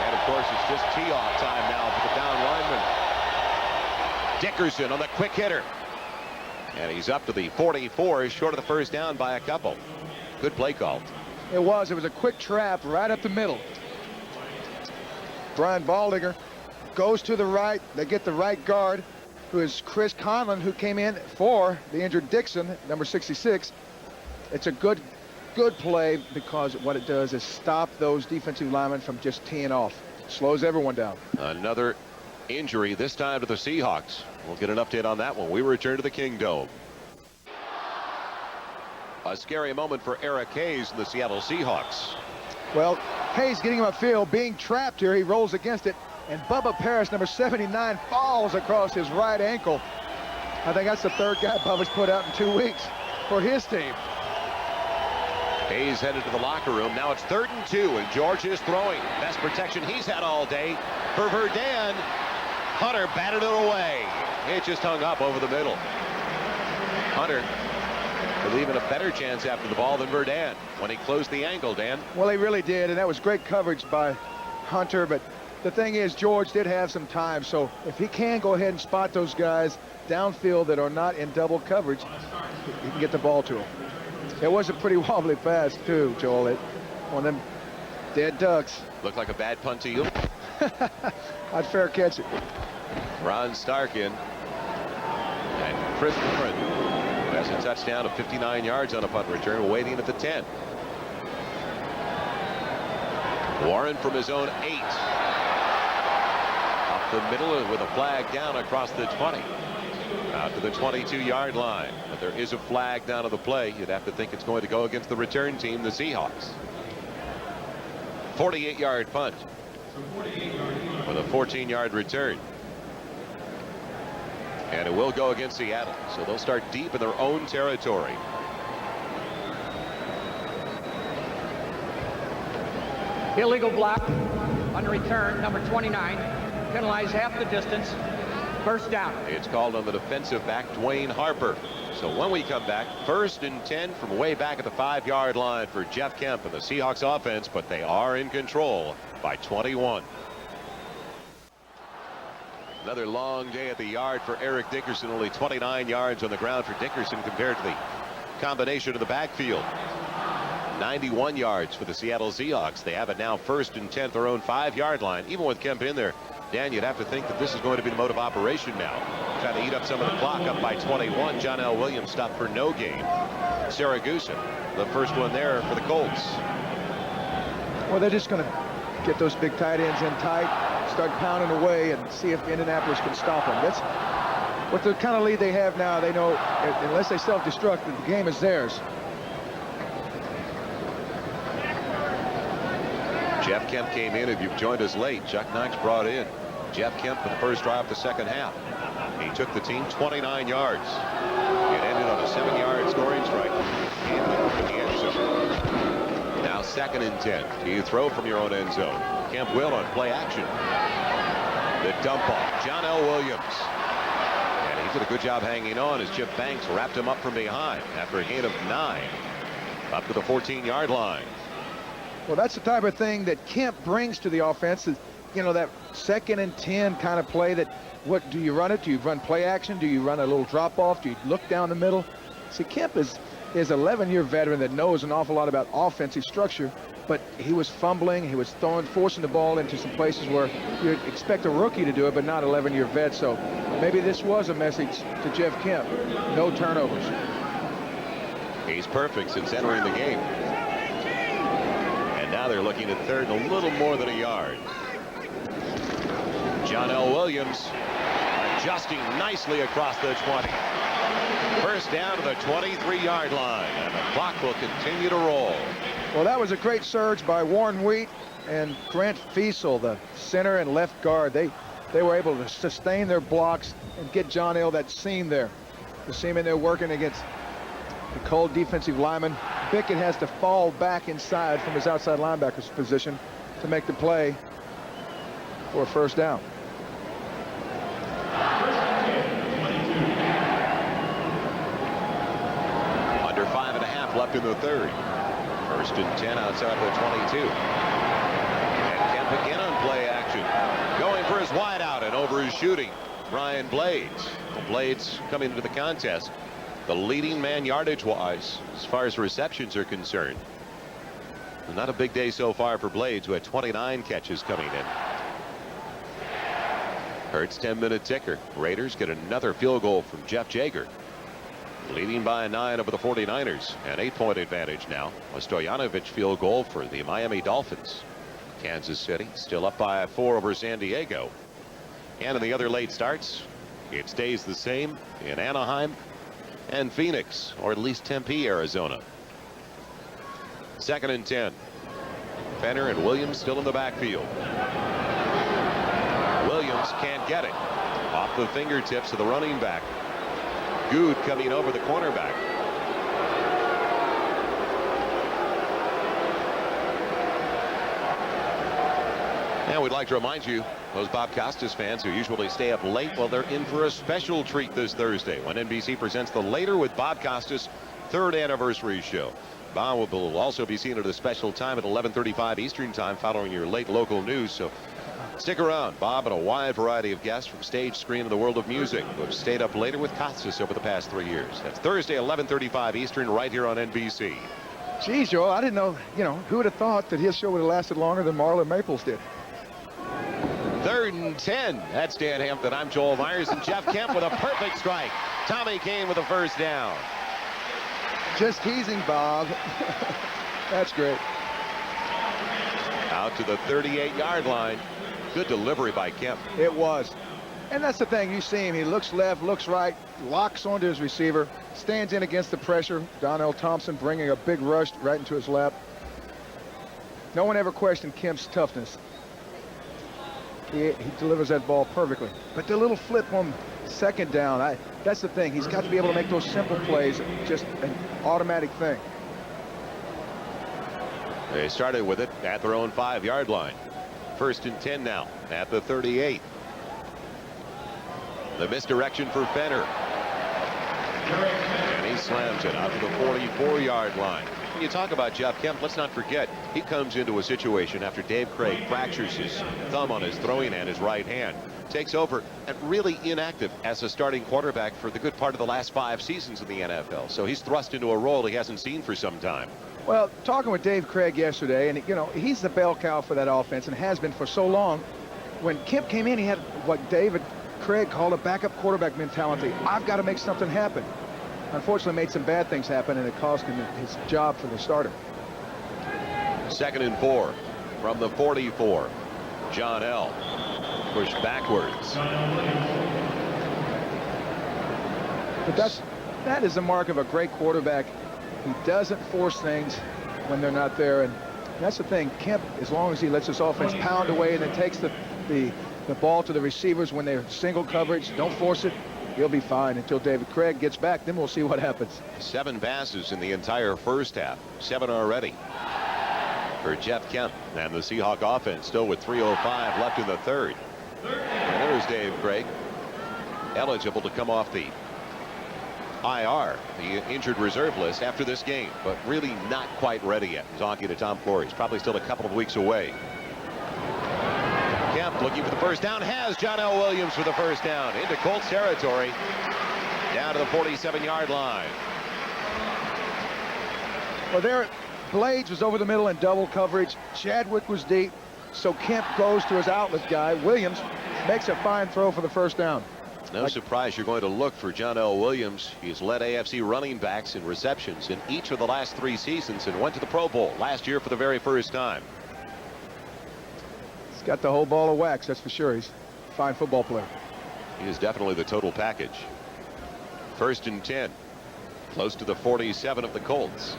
S2: And of course, it's just tee-off time now for the down lineman. Dickerson on the quick hitter. And he's up to the 44, short of the first down by a couple. Good play call.
S3: It was a quick trap right up the middle. Brian Baldinger goes to the right. They get the right guard, who is Chris Conlon, who came in for the injured Dixon, number 66. It's a good play because what it does is stop those defensive linemen from just teeing off. Slows everyone down.
S2: Another injury, this time to the Seahawks. We'll get an update on that when we return to the Kingdome. A scary moment for Eric Hayes and the Seattle Seahawks.
S3: Well, Hayes getting him upfield, being trapped here. He rolls against it, and Bubba Parrish, number 79, falls across his right ankle. I think that's the third guy Bubba's put out in 2 weeks for his team.
S2: Hayes headed to the locker room. Now it's 3rd and 2, and George is throwing. Best protection he's had all day for Verdun. Hunter batted it away. It just hung up over the middle. Hunter with even a better chance after the ball than Verdun when he closed the angle, Dan.
S3: Well, he really did, and that was great coverage by Hunter. But the thing is, George did have some time, so if he can go ahead and spot those guys downfield that are not in double coverage, he can get the ball to them. It was a pretty wobbly pass, too, Joel. One of them dead ducks.
S2: Looked like a bad punt to you.
S3: I'd fair catch it.
S2: Ron Starkin and Chris Warren, who has a touchdown of 59 yards on a punt return, waiting at the 10. Warren from his own 8. Up the middle with a flag down across the 20. Out to the 22-yard line. But there is a flag down to the play. You'd have to think it's going to go against the return team, the Seahawks. 48-yard punt with a 14-yard return. And it will go against Seattle. So they'll start deep in their own territory.
S4: Illegal block on the return, number 29. Penalized half the distance. First down.
S2: It's called on the defensive back, Dwayne Harper. So when we come back, 1st and 10 from way back at the 5-yard line for Jeff Kemp and the Seahawks offense, but they are in control by 21. Another long day at the yard for Eric Dickerson. Only 29 yards on the ground for Dickerson compared to the combination of the backfield. 91 yards for the Seattle Seahawks. They have it now 1st and 10, their own 5-yard line. Even with Kemp in there, Dan, you'd have to think that this is going to be the mode of operation now. Trying to eat up some of the clock, up by 21. John L. Williams stopped for no gain. Saragusa, the first one there for the Colts.
S3: Well, they're just going to get those big tight ends in tight, start pounding away, and see if Indianapolis can stop them. That's what the kind of lead they have now. They know unless they self-destruct, the game is theirs.
S2: Jeff Kemp came in. If you've joined us late, Chuck Knox brought in Jeff Kemp for the first drive of the second half. He took the team 29 yards. It ended on a 7-yard scoring strike in the end zone. Now 2nd and 10. Do you throw from your own end zone? Kemp will on play action. The dump off. John L. Williams. And he did a good job hanging on as Chip Banks wrapped him up from behind after a gain of 9. Up to the 14-yard line.
S3: Well, that's the type of thing that Kemp brings to the offense. Is, you know, that 2nd and 10 kind of play. That what do you run it? Do you run play action? Do you run a little drop off? Do you look down the middle? See, Kemp is 11-year veteran that knows an awful lot about offensive structure, but he was fumbling. He was forcing the ball into some places where you'd expect a rookie to do it, but not 11-year vet. So maybe this was a message to Jeff Kemp. No turnovers.
S2: He's perfect since entering the game. marking at third and a little more than a yard. John L. Williams adjusting nicely across the 20. First down to the 23-yard line, and the clock will continue to roll.
S3: Well, that was a great surge by Warren Wheat and Grant Fiesel, the center and left guard. They were able to sustain their blocks and get John L. that seam there. The seam in there working against the cold defensive lineman. Bickett has to fall back inside from his outside linebacker's position to make the play for a first down.
S2: Under 5.5 left in the third. First and 10 outside of the 22. And Kemp again on play action. Going for his wideout and over his shooting. Brian Blades. The Blades coming into the contest. The leading man yardage-wise as far as receptions are concerned. Not a big day so far for Blades, who had 29 catches coming in. Hurts 10-minute ticker. Raiders get another field goal from Jeff Jager. Leading by 9 over the 49ers. An 8-point advantage now. A Stoyanovich field goal for the Miami Dolphins. Kansas City still up by 4 over San Diego. And in the other late starts, it stays the same in Anaheim and Phoenix, or at least Tempe, Arizona. Second and 10. Fenner and Williams still in the backfield. Williams can't get it. Off the fingertips of the running back. Good coming over the cornerback. And we'd like to remind you, those Bob Costas fans who usually stay up late, well, they're in for a special treat this Thursday when NBC presents the Later with Bob Costas 3rd anniversary show. Bob will also be seen at a special time at 11:35 Eastern time following your late local news. So stick around. Bob and a wide variety of guests from stage, screen, and the world of music who have stayed up later with Costas over the past 3 years. That's Thursday, 11:35 Eastern, right here on NBC.
S3: Geez, Joel, I didn't know, who would have thought that his show would have lasted longer than Marlon Maples did.
S2: 3rd and 10. That's Dan Hampton. I'm Joel Myers, and Jeff Kemp with a perfect strike. Tommy Kane with a first down.
S3: Just teasing, Bob. That's great.
S2: Out to the 38-yard line. Good delivery by Kemp.
S3: It was. And that's the thing. You see him. He looks left, looks right, locks onto his receiver, stands in against the pressure. Donnell Thompson bringing a big rush right into his lap. No one ever questioned Kemp's toughness. He delivers that ball perfectly. But the little flip on second down, that's the thing. He's got to be able to make those simple plays just an automatic thing.
S2: They started with it at their own 5-yard line. First and 10 now at the 38. The misdirection for Fenner. And he slams it out to the 44-yard line. When you talk about Jeff Kemp, let's not forget, he comes into a situation after Dave Craig fractures his thumb on his throwing hand, his right hand, takes over and really inactive as a starting quarterback for the good part of the last 5 seasons in the NFL. So he's thrust into a role he hasn't seen for some time.
S3: Well, talking with Dave Craig yesterday, and he's the bell cow for that offense and has been for so long. When Kemp came in, he had what David Craig called a backup quarterback mentality. I've got to make something happen. Unfortunately, made some bad things happen, and it cost him his job for the starter.
S2: 2nd and 4 from the 44. John L. pushed backwards.
S3: But that is the mark of a great quarterback. He doesn't force things when they're not there, and that's the thing. Kemp, as long as he lets his offense pound away and then takes the ball to the receivers when they're single coverage, don't force it, he'll be fine until David Craig gets back. Then we'll see what happens. 7 passes in the entire first half. 7 already for Jeff Kemp. And the Seahawk offense still with 3:05 left in the third. And there's Dave Craig, eligible to come off the IR, the injured reserve list, after this game, but really not quite ready yet. Talking to Tom Flory, he's probably still a couple of weeks away. Kemp looking for the first down, has John L. Williams for the first down into Colts territory, down to the 47-yard line. Well, there, Blades was over the middle in double coverage. Chadwick was deep, so Kemp goes to his outlet guy. Williams makes a fine throw for the first down.
S2: No surprise you're going to look for John L. Williams. He's led AFC running backs in receptions in each of the last 3 seasons and went to the Pro Bowl last year for the very first time.
S3: He's got the whole ball of wax, that's for sure. He's a fine football player.
S2: He is definitely the total package. 1st and 10. Close to the 47 of the Colts.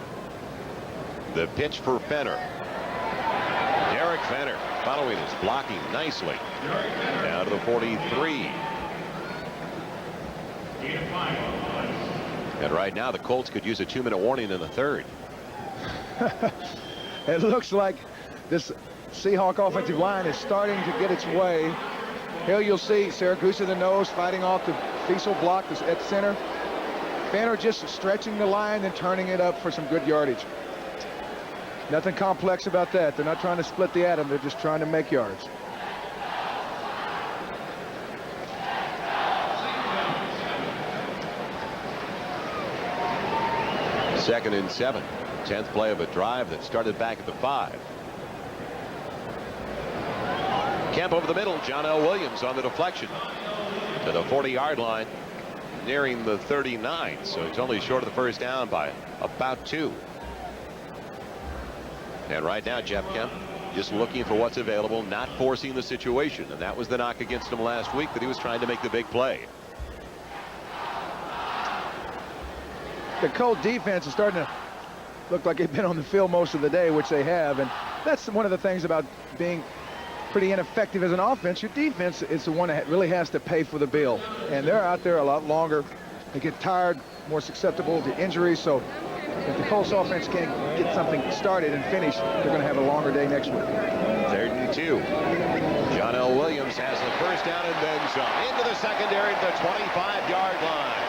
S2: The pitch for Fenner. Derek Fenner following his blocking nicely. Down to the 43. And right now the Colts could use a 2-minute warning in the 3rd.
S3: It looks like this Seahawk offensive line is starting to get its way. Here you'll see Syracuse in the nose fighting off the Fiesel block at center. Fenner just stretching the line and turning it up for some good yardage. Nothing complex about that. They're not trying to split the atom. They're just trying to make yards.
S2: Second and 7. 10th play of a drive that started back at the 5. Kemp over the middle. John L. Williams on the deflection to the 40-yard line, nearing the 39. So he's only short of the first down by about 2. And right now, Jeff Kemp just looking for what's available, not forcing the situation. And that was the knock against him last week, that he was trying to make the big play.
S3: The Colt defense is starting to look like they've been on the field most of the day, which they have. And that's one of the things about being pretty ineffective as an offense. Your defense is the one that really has to pay for the bill. And they're out there a lot longer. They get tired, more susceptible to injuries. So if the Colts offense can't get something started and finished, they're going to have a longer day next week.
S2: 3rd and 2. John L. Williams has the first down and then some. Into the secondary at the 25-yard line.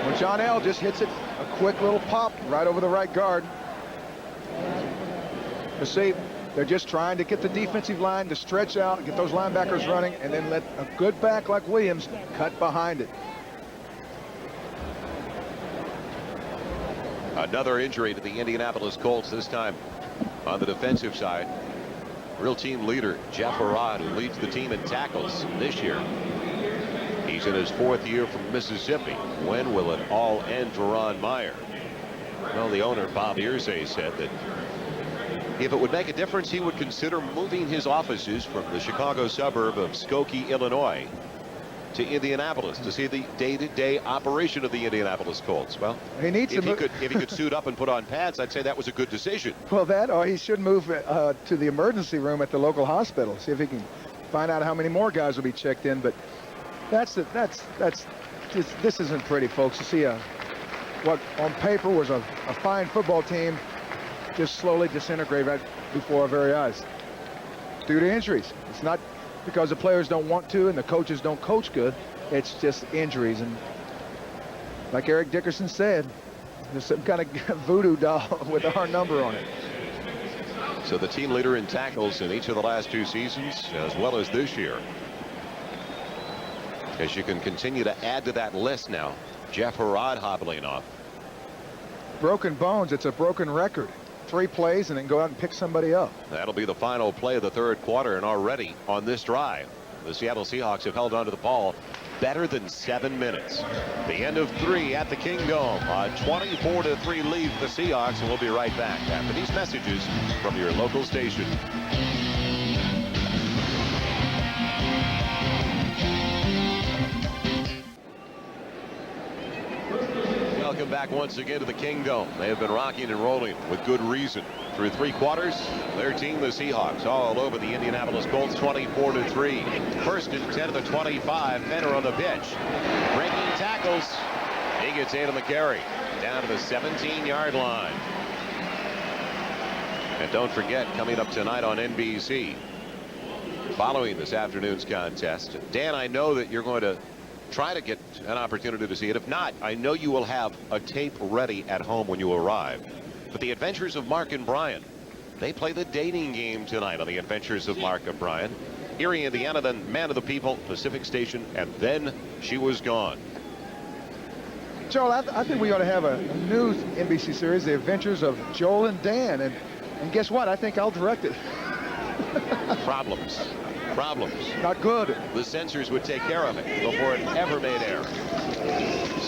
S3: Well, John L. just hits it, a quick little pop right over the right guard. You see, they're just trying to get the defensive line to stretch out, get those linebackers running, and then let a good back like Williams cut behind it.
S2: Another injury to the Indianapolis Colts, this time on the defensive side. Real team leader Jeff Arad, who leads the team in tackles this year. He's in his 4th year from Mississippi. When will it all end for Ron Meyer? Well, the owner, Bob Irsay, said that if it would make a difference, he would consider moving his offices from the Chicago suburb of Skokie, Illinois, to Indianapolis to see the day-to-day operation of the Indianapolis Colts. Well,
S3: he needs
S2: if he could suit up and put on pads, I'd say that was a good decision.
S3: Well, that, or he should move to the emergency room at the local hospital. See if he can find out how many more guys will be checked in. But this isn't pretty, folks. You see what on paper was a fine football team just slowly disintegrate right before our very eyes due to injuries. It's not because the players don't want to and the coaches don't coach good. It's just injuries. And like Eric Dickerson said, there's some kind of voodoo doll with our number on it.
S2: So the team leader in tackles in each of the last 2 seasons, as well as this year. As you can continue to add to that list now, Jeff Arad hobbling off.
S3: Broken bones, it's a broken record. 3 plays and then go out and pick somebody up.
S2: That'll be the final play of the 3rd quarter, and already on this drive, the Seattle Seahawks have held onto the ball better than 7 minutes. The end of 3 at the Kingdome. A 24-3 lead for the Seahawks, and we'll be right back after these messages from your local station. Welcome back once again to the Kingdome. They have been rocking and rolling with good reason. Through 3 quarters, their team, the Seahawks, all over the Indianapolis Colts, 24-3. 1st and 10 of the 25. Fenner on the pitch. Breaking tackles. He gets 8 on the carry. Down to the 17-yard line. And don't forget, coming up tonight on NBC, following this afternoon's contest, Dan, I know that you're going to try to get an opportunity to see it. If not, I know you will have a tape ready at home when you arrive. But the Adventures of Mark and Brian, they play the dating game tonight on the Adventures of Mark and Brian. Erie, Indiana, then Man of the People, Pacific Station, and then She Was Gone.
S3: Joel, I think we ought to have a new NBC series, The Adventures of Joel and Dan. And guess what? I think I'll direct it.
S2: Problems. Not
S3: good.
S2: The censors would take care of it before it ever made air.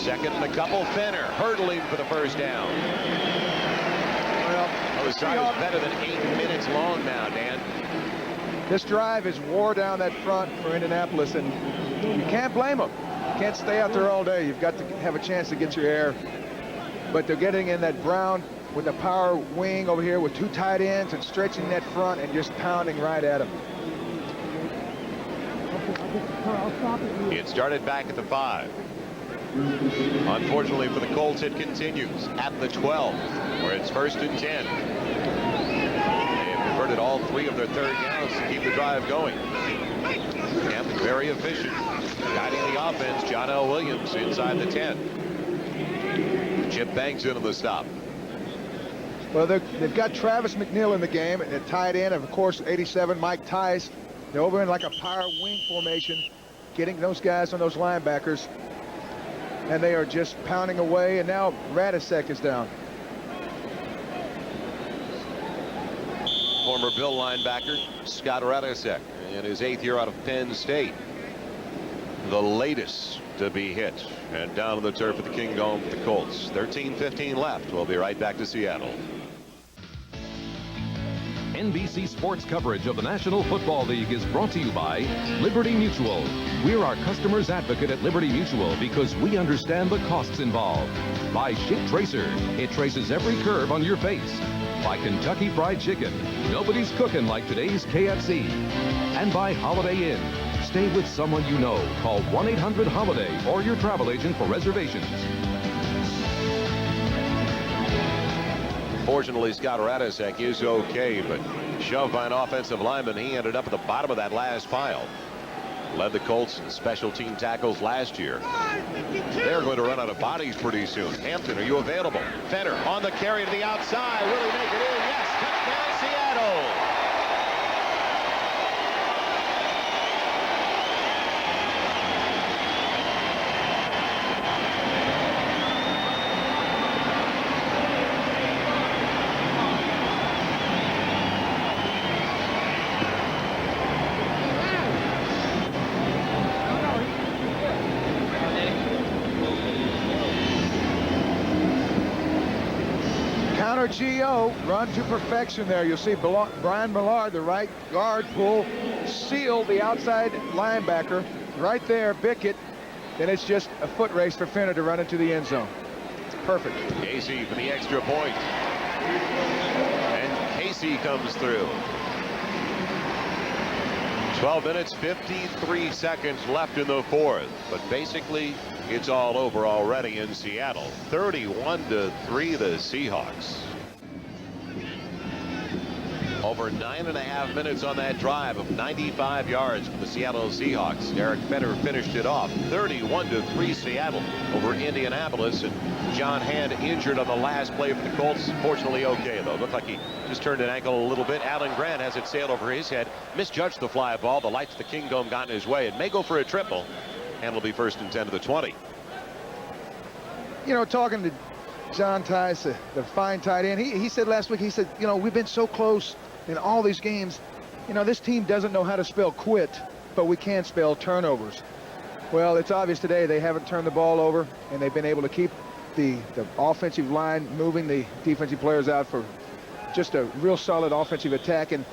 S2: Second and a couple. Fenner hurdling for the first down.
S3: Well,
S2: This drive is better than 8 minutes long now, Dan.
S3: this drive is wore down that front for Indianapolis, and you can't blame them. You can't stay out there all day. You've got to have a chance to get your air. But they're getting in that Brown with the power wing over here with 2 tight ends and stretching that front and just pounding right at them.
S2: It started back at the 5. Unfortunately for the Colts, it continues at the 12, where it's 1st and 10. They have converted all 3 of their third downs to keep the drive going. Hampton very efficient. Guiding the offense, John L. Williams inside the 10. Chip Banks into the stop.
S3: Well, they've got Travis McNeil in the game at tight end, and of course 87 Mike Tice. They're over in like a power wing formation, getting those guys on those linebackers, and they are just pounding away. And now Radisek is down.
S2: Former Bill linebacker Scott Radisek in his 8th year out of Penn State. The latest to be hit and down on the turf at the King Dome for the Colts. 13:15 left. We'll be right back to Seattle.
S1: NBC Sports coverage of the National Football League is brought to you by Liberty Mutual. We're our customer's advocate at Liberty Mutual because we understand the costs involved. By Shit Tracer, it traces every curve on your face. By Kentucky Fried Chicken, nobody's cooking like today's KFC. And by Holiday Inn. Stay with someone you know. Call 1-800-HOLIDAY or your travel agent for reservations.
S2: Fortunately, Scott Radisek is okay, but shoved by an offensive lineman, he ended up at the bottom of that last pile. Led the Colts in special team tackles last year. They're going to run out of bodies pretty soon. Hampton, are you available? Fenner on the carry to the outside. Will he make it in? Yes. Touchdown, Seattle.
S3: Gio run to perfection there. You'll see Brian Millard, the right guard, pull, seal the outside linebacker right there, Bickett. Then it's just a foot race for Fenner to run into the end zone. It's perfect.
S2: Casey for the extra point. And Casey comes through. 12 minutes, 53 seconds left in the 4th. But basically, it's all over already in Seattle. 31-3, the Seahawks. Over 9.5 minutes on that drive of 95 yards for the Seattle Seahawks. Derek Fenner finished it off. 31-3 Seattle over Indianapolis. And John Hand injured on the last play for the Colts. Fortunately okay, though. Looked like he just turned an ankle a little bit. Alan Grant has it sailed over his head. Misjudged the fly ball. The lights of the King Dome got in his way. It may go for a triple. And it'll be 1st and 10 to the 20.
S3: You know, talking to John Tice, the fine tight end, he said last week, he said, you know, we've been so close in all these games. You know, this team doesn't know how to spell quit, but we can spell turnovers. Well, it's obvious today they haven't turned the ball over, and they've been able to keep the offensive line moving, the defensive players out for just a real solid offensive attack. And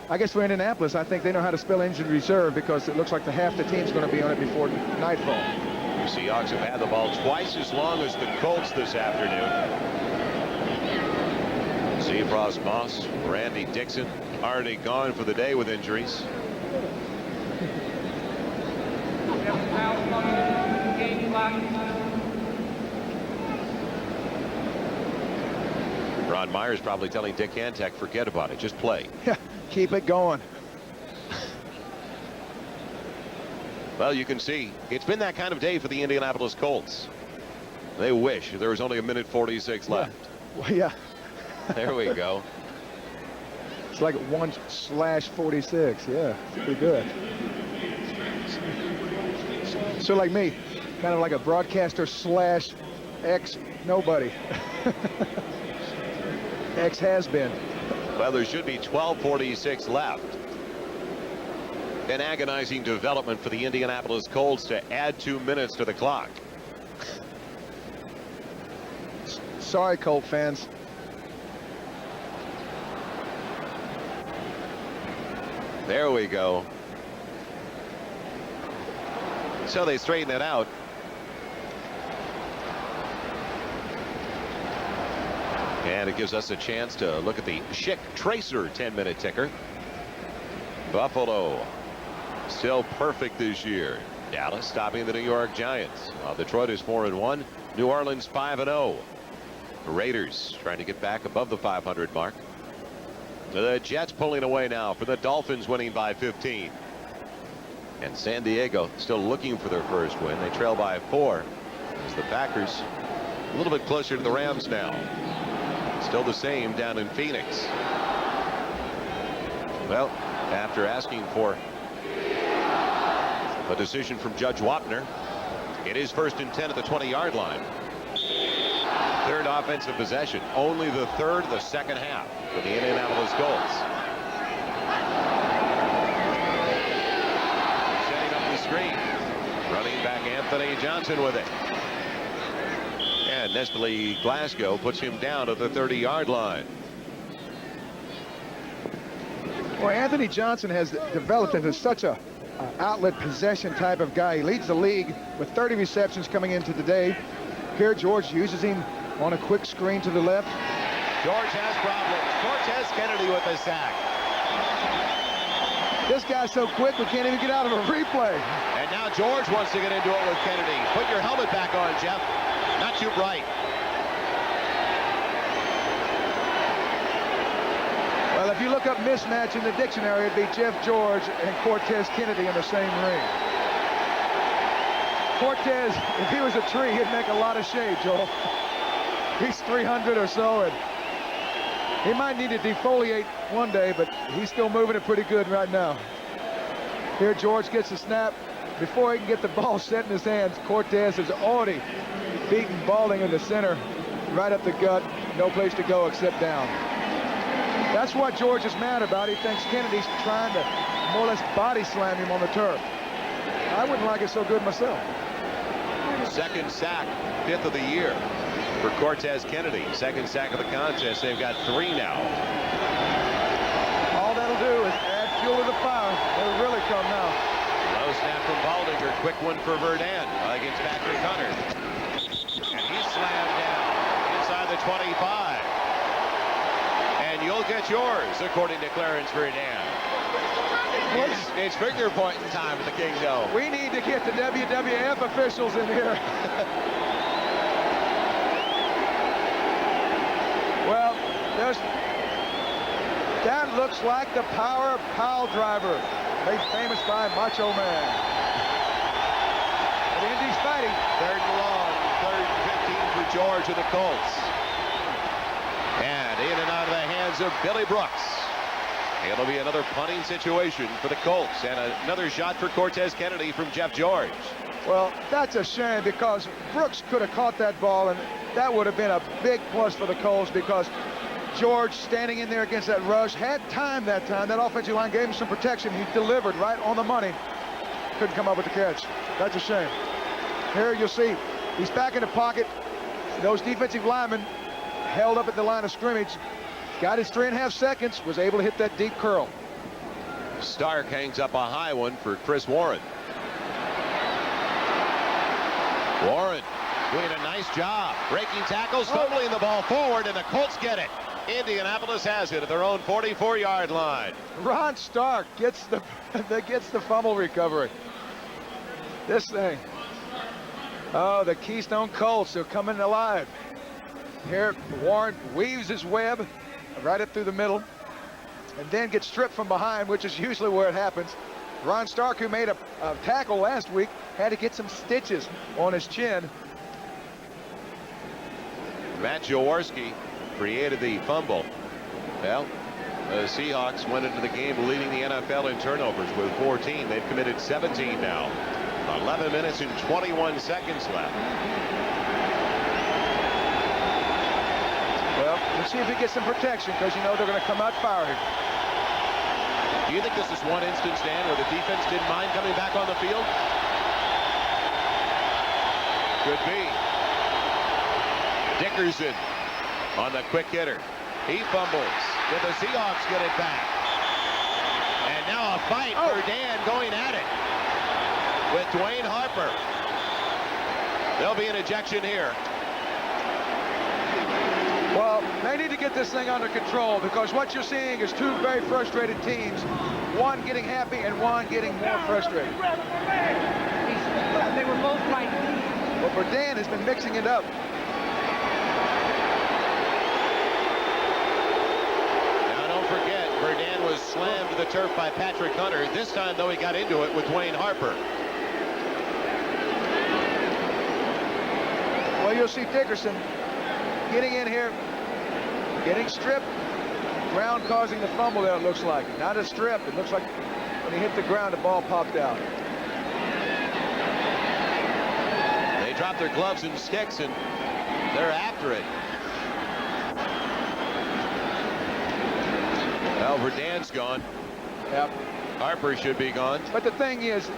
S3: I guess for Indianapolis, I think they know how to spell injured reserve because it looks like the half the team's going to be on it before nightfall.
S2: The Seahawks have had the ball twice as long as the Colts this afternoon. Seafrost Moss, Randy Dixon already gone for the day with injuries. Ron Myers probably telling Dick Antek, forget about it, just play.
S3: Yeah, keep it going.
S2: Well, you can see it's been that kind of day for the Indianapolis Colts. They wish there was only 1:46 left.
S3: Well, yeah.
S2: There we go.
S3: It's like 1/46. Yeah, pretty good. So like me, kind of like a broadcaster / ex nobody. Ex has been.
S2: Well, there should be 12:46 left. An agonizing development for the Indianapolis Colts to add 2 minutes to the clock.
S3: sorry, Colt fans.
S2: There we go. So they straighten it out. And it gives us a chance to look at the Schick Tracer 10-minute ticker. Buffalo still perfect this year. Dallas stopping the New York Giants. While Detroit is 4-1. New Orleans 5-0. The Raiders trying to get back above the 500 mark. The Jets pulling away now for the Dolphins, winning by 15. And San Diego still looking for their first win. They trail by 4 as the Packers a little bit closer to the Rams now. Still the same down in Phoenix. Well, after asking for a decision from Judge Wapner, it is 1st and 10 at the 20-yard line. Third offensive possession, only the third of the second half for the Indianapolis Colts. Setting up the screen. Running back Anthony Johnson with it. And Nestle Glasgow puts him down at the 30-yard line.
S3: Well, Anthony Johnson has developed into such a outlet possession type of guy. He leads the league with 30 receptions coming into today. Here, George uses him on a quick screen to the left.
S2: George has problems. Cortez Kennedy with a sack.
S3: This guy's so quick we can't even get out of a replay.
S2: And now George wants to get into it with Kennedy. Put your helmet back on, Jeff. Not too bright.
S3: Well, if you look up mismatch in the dictionary, it'd be Jeff George and Cortez Kennedy in the same ring. Cortez, if he was a tree, he'd make a lot of shade, Joel. He's 300 or so, and he might need to defoliate one day, but he's still moving it pretty good right now. Here, George gets the snap. Before he can get the ball set in his hands, Cortez has already beaten Balding in the center, right up the gut. No place to go except down. That's what George is mad about. He thinks Kennedy's trying to more or less body slam him on the turf. I wouldn't like it so good myself.
S2: Second sack, 5th of the year for Cortez Kennedy. Second sack of the contest. They've got 3 now.
S3: All that'll do is add fuel to the fire. It'll really come now.
S2: Low snap from Baldinger. Quick one for Verdun against Patrick Hunter. And he's slammed down inside the 25. And you'll get yours, according to Clarence Verdun. It's finger pointing time at the Kingdome.
S3: We need to get the WWF officials in here. Well, that looks like the power pile driver, made famous by Macho Man. The Indy's fighting.
S2: 3rd and long, 3rd and 15 for George and the Colts. And in and out of the hands of Billy Brooks. It'll be another punting situation for the Colts, and another shot for Cortez Kennedy from Jeff George.
S3: Well, that's a shame because Brooks could have caught that ball, and that would have been a big plus for the Colts because George, standing in there against that rush, had time that time. That offensive line gave him some protection. He delivered right on the money. Couldn't come up with the catch. That's a shame. Here you'll see he's back in the pocket. Those defensive linemen held up at the line of scrimmage. Got his 3.5 seconds, was able to hit that deep curl.
S2: Stark hangs up a high one for Chris Warren. Warren doing a nice job. Breaking tackles, fumbling the ball forward, and the Colts get it. Indianapolis has it at their own 44-yard line.
S3: Ron Stark gets the fumble recovery. This thing. Oh, the Keystone Colts are coming alive. Here, Warren weaves his web right up through the middle and then gets stripped from behind, which is usually where it happens. Ron Stark, who made a tackle last week, had to get some stitches on his chin.
S2: Matt Jaworski created the fumble. Well, the Seahawks went into the game leading the NFL in turnovers with 14. They've committed 17 now. 11 minutes and 21 seconds left.
S3: Well, let's see if he gets some protection, because you know they're going to come out firing.
S2: Do you think this is one instance, Dan, where the defense didn't mind coming back on the field? Could be. Dickerson on the quick hitter. He fumbles. Did the Seahawks get it back? And now a fight for Dan going at it with Dwayne Harper. There'll be an ejection here.
S3: Well, they need to get this thing under control, because what you're seeing is two very frustrated teams, one getting happy and one getting more frustrated.
S4: They were both right.
S3: Well, Verdun has been mixing it up.
S2: Now, don't forget, Verdun was slammed to the turf by Patrick Hunter. This time, though, he got into it with Dwayne Harper.
S3: Well, you'll see Dickerson getting in here, getting stripped, ground causing the fumble there, it looks like. Not a strip. It looks like when he hit the ground, the ball popped out.
S2: They dropped their gloves and sticks, and they're after it. Well, Verdun's gone.
S3: Yep.
S2: Harper should be gone.
S3: But the thing is,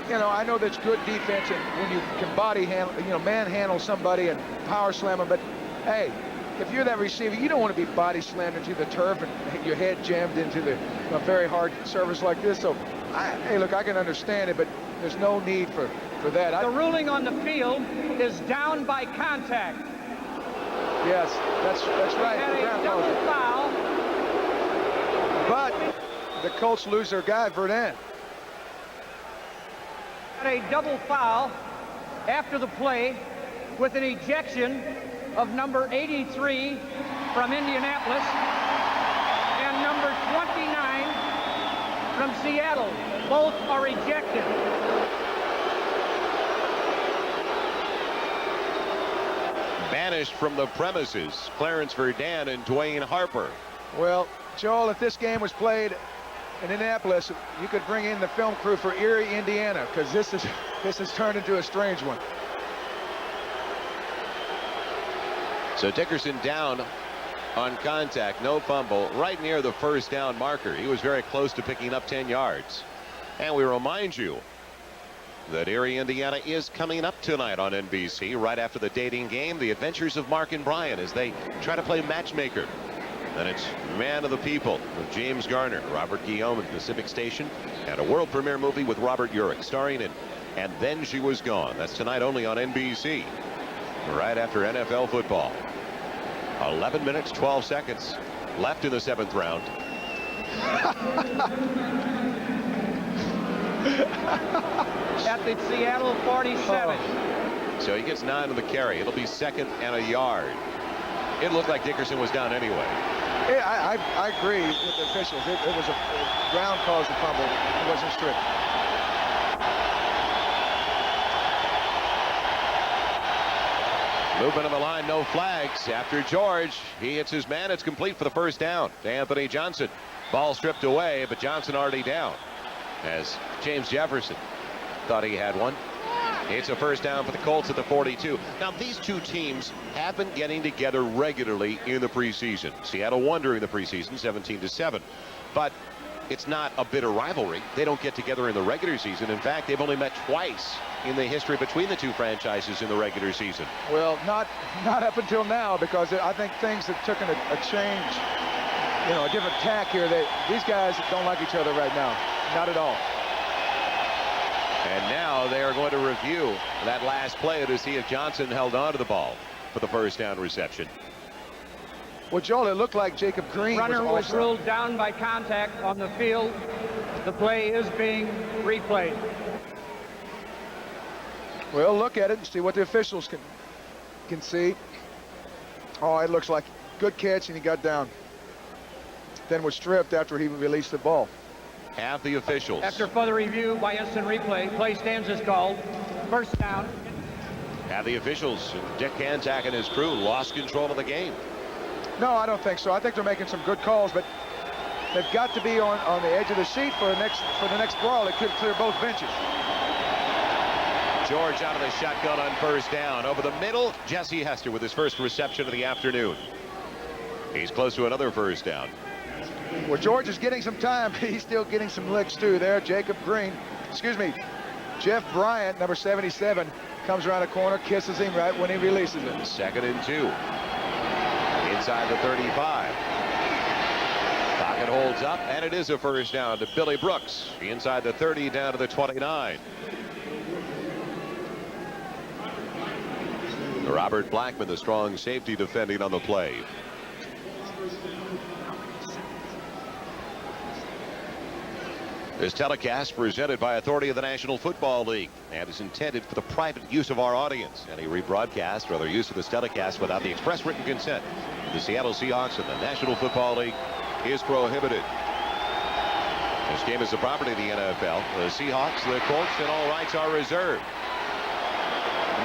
S3: you know, I know that's good defense, and when you can body handle, you know, manhandle somebody and power slam them, but hey, if you're that receiver, you don't want to be body slammed into the turf and your head jammed into a very hard surface like this. So, hey, look, I can understand it, but there's no need for that.
S4: The ruling on the field is down by contact.
S3: Yes, that's right.
S4: And a double foul.
S3: But the Colts lose their guy, Verdun.
S4: A double foul after the play with an ejection of number 83 from Indianapolis and number 29 from Seattle. Both are ejected.
S2: Banished from the premises, Clarence Verdun and Dwayne Harper.
S3: Well, Joel, if this game was played in Indianapolis, you could bring in the film crew for Erie, Indiana, because this has turned into a strange one.
S2: So Dickerson down on contact, no fumble, right near the first down marker. He was very close to picking up 10 yards. And we remind you that Erie, Indiana is coming up tonight on NBC right after the dating game, The Adventures of Mark and Brian, as they try to play matchmaker. Then it's Man of the People with James Garner, Robert Guillaume at Pacific Station, and a world premiere movie with Robert Urich starring in And Then She Was Gone. That's tonight only on NBC right after NFL football. 11 minutes, 12 seconds left in the 7th round.
S4: At the Seattle 47.
S2: So he gets 9 on the carry. It'll be 2nd and a yard. It looked like Dickerson was down anyway.
S3: Yeah, I agree with the officials. It was a ground caused the fumble. It wasn't stripped.
S2: Movement of the line, no flags. After George, he hits his man. It's complete for the first down to Anthony Johnson. Ball stripped away, but Johnson already down, as James Jefferson thought he had one. It's a first down for the Colts at the 42. Now, these two teams have been getting together regularly in the preseason. Seattle won during the preseason, 17-7. But it's not a bitter rivalry. They don't get together in the regular season. In fact, they've only met twice in the history between the two franchises in the regular season.
S3: Well, not up until now, because I think things have taken a change, you know, a different tack here. These guys don't like each other right now. Not at all.
S2: And now they are going to review that last play to see if Johnson held on to the ball for the first down reception.
S3: Well, Joel, it looked like Jacob Green
S4: Runner
S3: was
S4: was ruled down by contact on the field. The play is being replayed.
S3: Well, look at it and see what the officials can see. Oh, it looks like good catch, and he got down. Then was stripped after he released the ball.
S2: Have the officials.
S4: After further review by instant replay, play stands as called. First down.
S2: Have the officials. Dick Kantak and his crew lost control of the game.
S3: No, I don't think so. I think they're making some good calls, but they've got to be on the edge of the seat for the next brawl. It could clear both benches.
S2: George out of the shotgun on first down. Over the middle, Jesse Hester with his first reception of the afternoon. He's close to another first down.
S3: Well, George is getting some time. He's still getting some licks, too. There, Jeff Bryant, number 77, comes around the corner, kisses him right when he releases it.
S2: 2nd and 2. inside the 35. Pocket holds up, and it is a first down to Billy Brooks inside the 30 down to the 29. Robert Blackman, the strong safety, defending on the play. This telecast presented by authority of the National Football League and is intended for the private use of our audience. Any rebroadcast or other use of this telecast without the express written consent of the Seattle Seahawks and the National Football League is prohibited. This game is the property of the NFL. The Seahawks, the Colts, and all rights are reserved.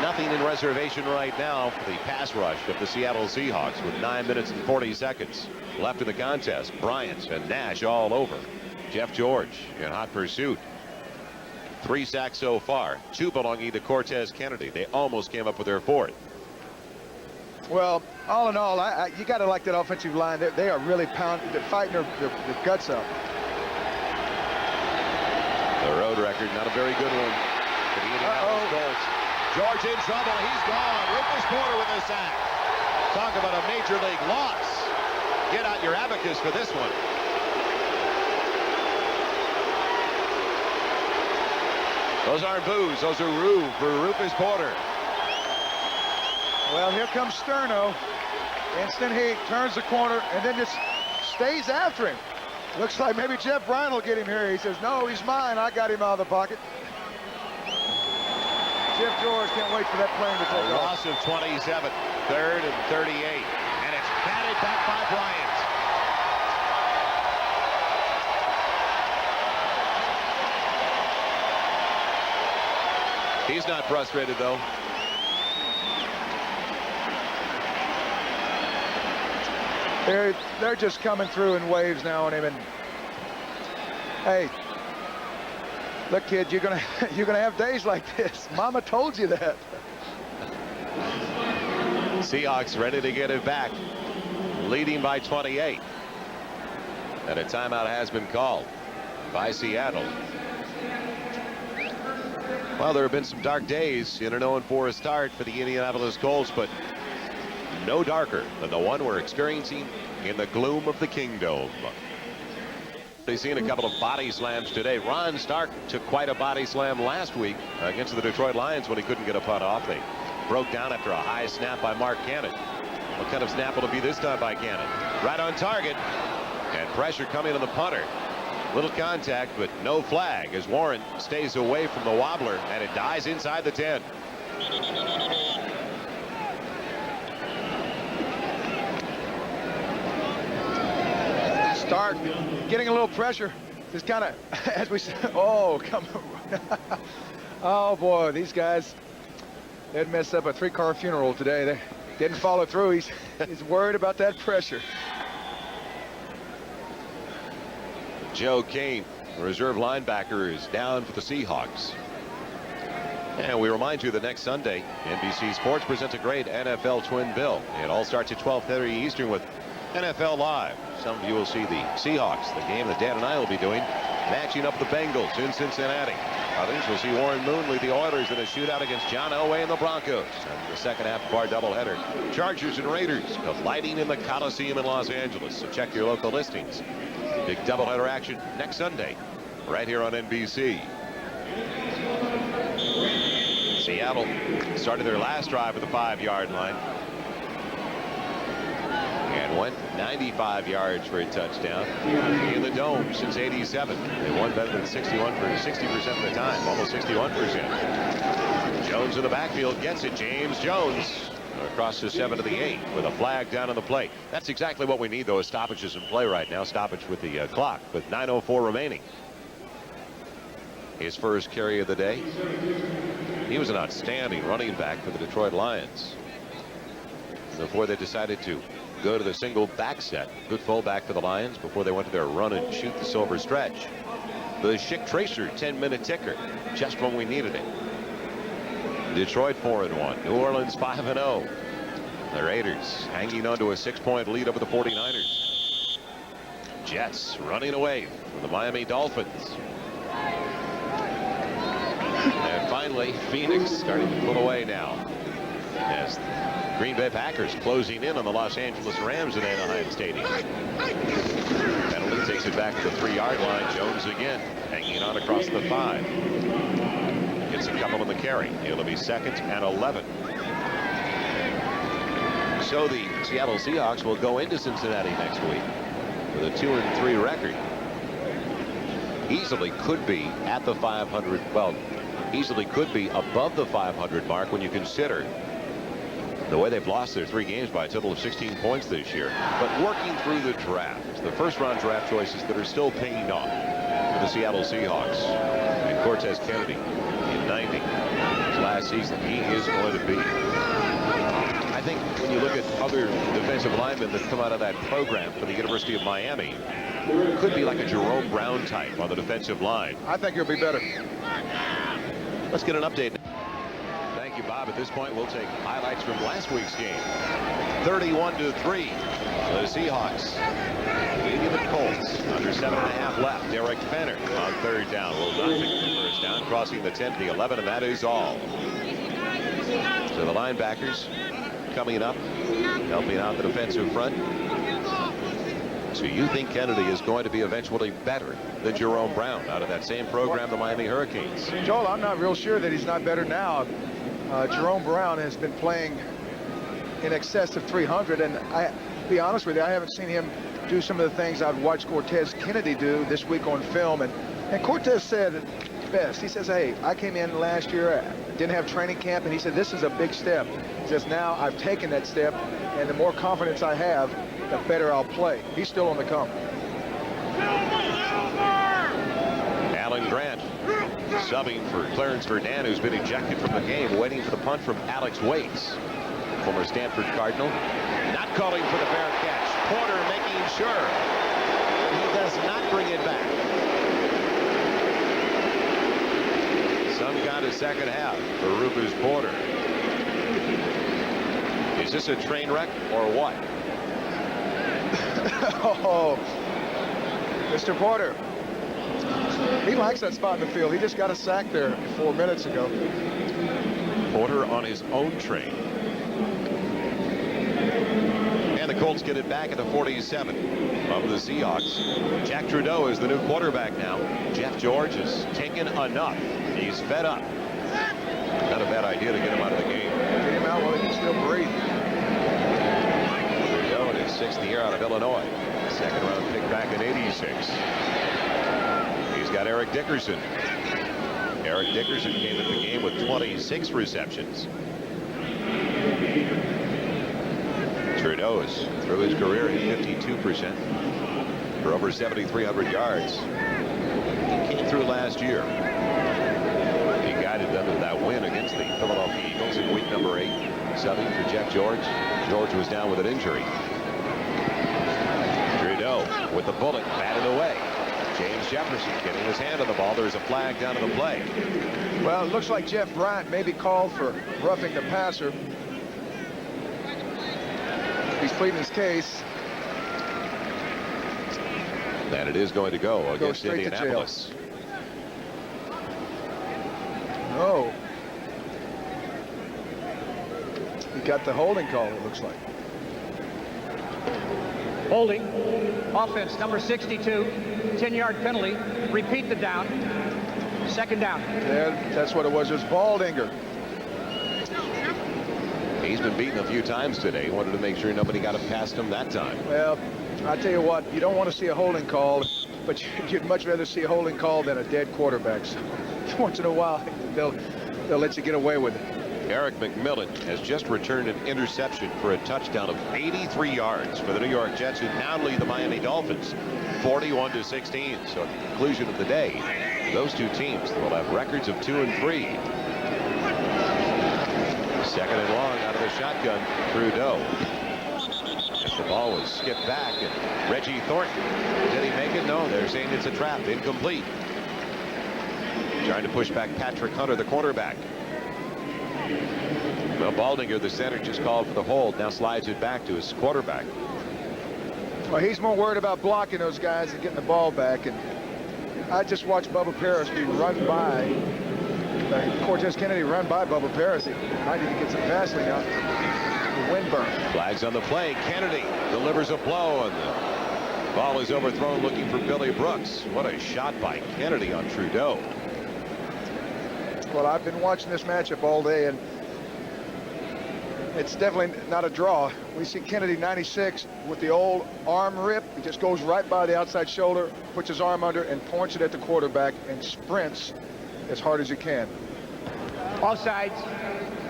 S2: Nothing in reservation right now for the pass rush of the Seattle Seahawks with 9 minutes and 40 seconds left in the contest. Bryant and Nash all over. Jeff George in hot pursuit. 3 sacks so far, 2 belonging to Cortez Kennedy. They almost came up with their 4th.
S3: Well, all in all, you got to like that offensive line. They are really fighting their guts up.
S2: The road record, not a very good one for the Indianapolis Colts. George in trouble. He's gone. Rufus Porter with a sack. Talk about a major league loss. Get out your abacus for this one. Those aren't boos. Those are rue for Rufus Porter.
S3: Well, here comes Sterno. Instant heat, turns the corner, and then just stays after him. Looks like maybe Jeff Bryant will get him here. He says, no, he's mine. I got him out of the pocket. Jeff George can't wait for that plane to take off.
S2: Loss of 27, 3rd and 38. And it's batted back by Bryant. He's not frustrated, though.
S3: They're just coming through in waves now on him. And hey, look, kid, you're gonna have days like this. Mama told you that.
S2: Seahawks ready to get it back, leading by 28. And a timeout has been called by Seattle. Well, there have been some dark days in an 0-4 start for the Indianapolis Colts, but no darker than the one we're experiencing in the gloom of the Kingdome. They've seen a couple of body slams today. Ron Stark took quite a body slam last week against the Detroit Lions when he couldn't get a punt off. They broke down after a high snap by Mark Cannon. What kind of snap will it be this time by Cannon? Right on target, and pressure coming on the punter. Little contact, but no flag as Warren stays away from the wobbler, and it dies inside the 10.
S3: Stark getting a little pressure. Just kind of, as we said, oh, come on. Oh, boy, these guys, they'd messed up a 3-car funeral today. They didn't follow through. He's worried about that pressure.
S2: Joe Kane, reserve linebacker, is down for the Seahawks. And we remind you that next Sunday, NBC Sports presents a great NFL twin bill. It all starts at 12:30 Eastern with NFL Live. Some of you will see the Seahawks, the game that Dan and I will be doing, matching up the Bengals in Cincinnati. Others will see Warren Moon lead the Oilers in a shootout against John Elway and the Broncos. And the second half of our doubleheader, Chargers and Raiders colliding in the Coliseum in Los Angeles. So check your local listings. Big doubleheader action next Sunday, right here on NBC. Seattle started their last drive at the 5-yard line and went 95 yards for a touchdown in the Dome since '87. They won better than 60% of the time, almost 61%. Jones in the backfield gets it. James Jones across the 7 to the 8 with a flag down on the plate. That's exactly what we need, though, is stoppages in play right now. Stoppage with the clock with 9:04 remaining. His first carry of the day. He was an outstanding running back for the Detroit Lions before they decided to go to the single back set. Good fullback for the Lions before they went to their run and shoot the silver stretch. The Schick Tracer 10-minute ticker, just when we needed it. Detroit 4-1. New Orleans 5-0. The Raiders hanging on to a 6-point lead over the 49ers. Jets running away from the Miami Dolphins. And finally, Phoenix starting to pull away now as Green Bay Packers closing in on the Los Angeles Rams at Anaheim Stadium. Penalty takes it back to the 3-yard line. Jones again hanging on across the 5. Gets a couple on the carry. It'll be 2nd and 11. So the Seattle Seahawks will go into Cincinnati next week with a 2-3 record. Easily could be at the 500. Well, easily could be above the 500 mark when you consider the way they've lost their 3 games by a total of 16 points this year. But working through the draft, the first-round draft choices that are still paying off for the Seattle Seahawks. And Cortez Kennedy in 90 his last season, he is going to be. I think when you look at other defensive linemen that come out of that program for the University of Miami, it could be like a Jerome Brown type on the defensive line.
S3: I think he'll be better.
S2: Let's get an update. Thank you, Bob. At this point, we'll take highlights from last week's game. 31-3. The Seahawks leading the Colts. Under 7.5 left. Derek Fenner on 3rd down. Will not make the first down. Crossing the 10 to the 11, and that is all. So the linebackers coming up, helping out the defensive front. So you think Kennedy is going to be eventually better than Jerome Brown out of that same program, the Miami Hurricanes?
S3: Joel, I'm not real sure that he's not better now. Jerome Brown has been playing in excess of 300, and to be honest with you, I haven't seen him do some of the things I've watched Cortez Kennedy do this week on film. And Cortez said it best. He says, hey, I came in last year, didn't have training camp, and he said, this is a big step. He says, now I've taken that step, and the more confidence I have, the better I'll play. He's still on the come.
S2: Alan Grant subbing for Clarence Verdun, who's been ejected from the game, waiting for the punt from Alex Waits, former Stanford Cardinal. Not calling for the fair catch. Porter making sure he does not bring it back. Some kind of second half for Rufus Porter. Is this a train wreck or what?
S3: Oh, Mr. Porter. He likes that spot in the field. He just got a sack there 4 minutes ago.
S2: Porter on his own train. And the Colts get it back at the 47 of the Seahawks. Jack Trudeau is the new quarterback now. Jeff George has taken enough. He's fed up. Not a bad idea to get him out of the game.
S3: Get him out while he can still breathe.
S2: Trudeau in his 6th year out of Illinois. 2nd round pick back in '86. He's got Eric Dickerson. Eric Dickerson came into the game with 26 receptions. Trudeau is through his career at 52% for over 7,300 yards. He came through last year. He guided them to that win against the Philadelphia Eagles in week number 8. Subbing for Jeff George. George was down with an injury. Trudeau with the bullet batted away. James Jefferson getting his hand on the ball. There's a flag down to the play.
S3: Well, it looks like Jeff Bryant may be called for roughing the passer. He's pleading his case.
S2: And it is going to go against Indianapolis.
S3: No. He got the holding call, it looks like.
S4: Holding. Offense number 62. 10-yard penalty. Repeat the down. 2nd down.
S3: Yeah, that's what it was. It was Baldinger.
S2: He's been beaten a few times today. He wanted to make sure nobody got it past him that time.
S3: Well, I tell you what, you don't want to see a holding call, but you'd much rather see a holding call than a dead quarterback. So once in a while, they'll let you get away with it.
S2: Eric McMillan has just returned an interception for a touchdown of 83 yards for the New York Jets, who now lead the Miami Dolphins 41-16. So at the conclusion of the day, those two teams will have records of 2 and 3. 2nd and long out of the shotgun. Trudeau. The ball was skipped back, and Reggie Thornton. Did he make it? No, they're saying it's a trap. Incomplete. Trying to push back Patrick Hunter, the cornerback. Well, Baldinger, the center, just called for the hold. Now slides it back to his quarterback.
S3: Well, he's more worried about blocking those guys and getting the ball back. And I just watched Bubba Paris be run by. Cortez Kennedy run by Bubba Paris. He might need to get some Vaseline out. Winburn.
S2: Flags on the play. Kennedy delivers a blow, and the ball is overthrown looking for Billy Brooks. What a shot by Kennedy on Trudeau.
S3: Well, I've been watching this matchup all day, and it's definitely not a draw. We see Kennedy 96 with the old arm rip. He just goes right by the outside shoulder, puts his arm under, and points it at the quarterback and sprints as hard as he can.
S4: Offsides.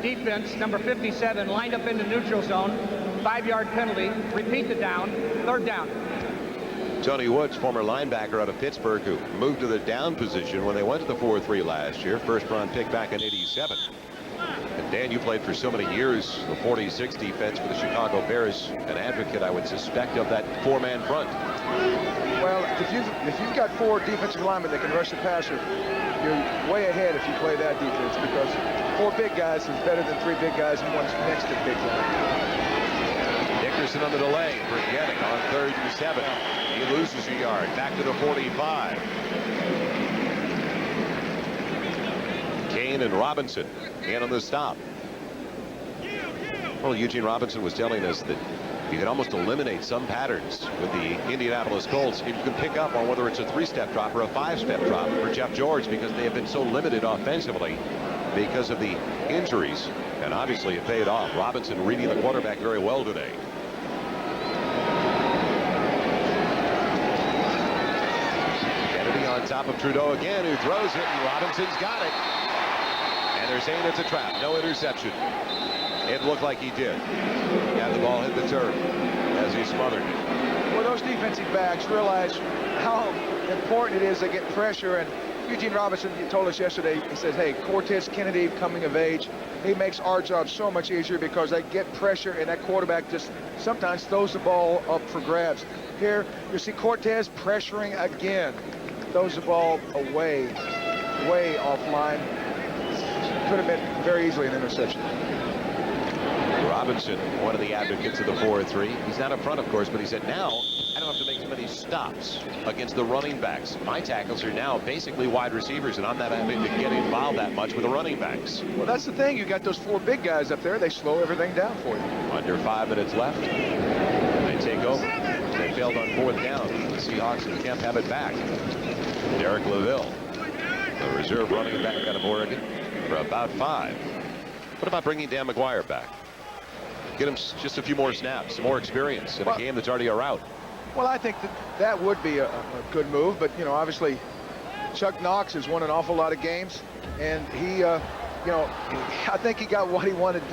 S4: Defense, number 57, lined up in the neutral zone. 5-yard penalty. Repeat the down. 3rd down.
S2: Tony Woods, former linebacker out of Pittsburgh, who moved to the down position when they went to the 4-3 last year. First-round pick back in '87. And Dan, you played for so many years the 46 defense for the Chicago Bears. An advocate, I would suspect, of that 4-man front.
S3: Well, if you've got 4 defensive linemen that can rush the passer, you're way ahead if you play that defense, because 4 big guys is better than 3 big guys and one's next to big guy.
S2: Dickerson on the delay, forgetting on 3rd and 7. He loses a yard, back to the 45. Kane and Robinson in on the stop. Well, Eugene Robinson was telling us that you can almost eliminate some patterns with the Indianapolis Colts if you can pick up on whether it's a 3-step drop or a 5-step drop for Jeff George, because they have been so limited offensively because of the injuries. And obviously it paid off. Robinson reading the quarterback very well today. Kennedy on top of Trudeau again, who throws it, and Robinson's got it. And they're saying it's a trap. No interception. It looked like he did. Yeah, the ball hit the turf as he smothered it.
S3: Well, those defensive backs realize how important it is to get pressure. And Eugene Robinson, he told us yesterday, he says, hey, Cortez Kennedy coming of age, he makes our job so much easier because they get pressure, and that quarterback just sometimes throws the ball up for grabs. Here, you see Cortez pressuring again. Throws the ball away, way offline. Could have been very easily an interception.
S2: Robinson, one of the advocates of the 4-3. He's not up front, of course, but he said, now I don't have to make so many stops against the running backs. My tackles are now basically wide receivers, and I'm not having to get involved that much with the running backs.
S3: Well, that's the thing. You got those 4 big guys up there. They slow everything down for you.
S2: Under 5 minutes left. They take over. They failed on 4th down. The Seahawks and Kemp have it back. Derek LaVille, the reserve running back out of Oregon, for about 5. What about bringing Dan McGuire back? Get him just a few more snaps, some more experience in a game that's already a rout.
S3: Well, I think that would be a good move, but, you know, obviously Chuck Knox has won an awful lot of games, and he, you know, I think he got what he wanted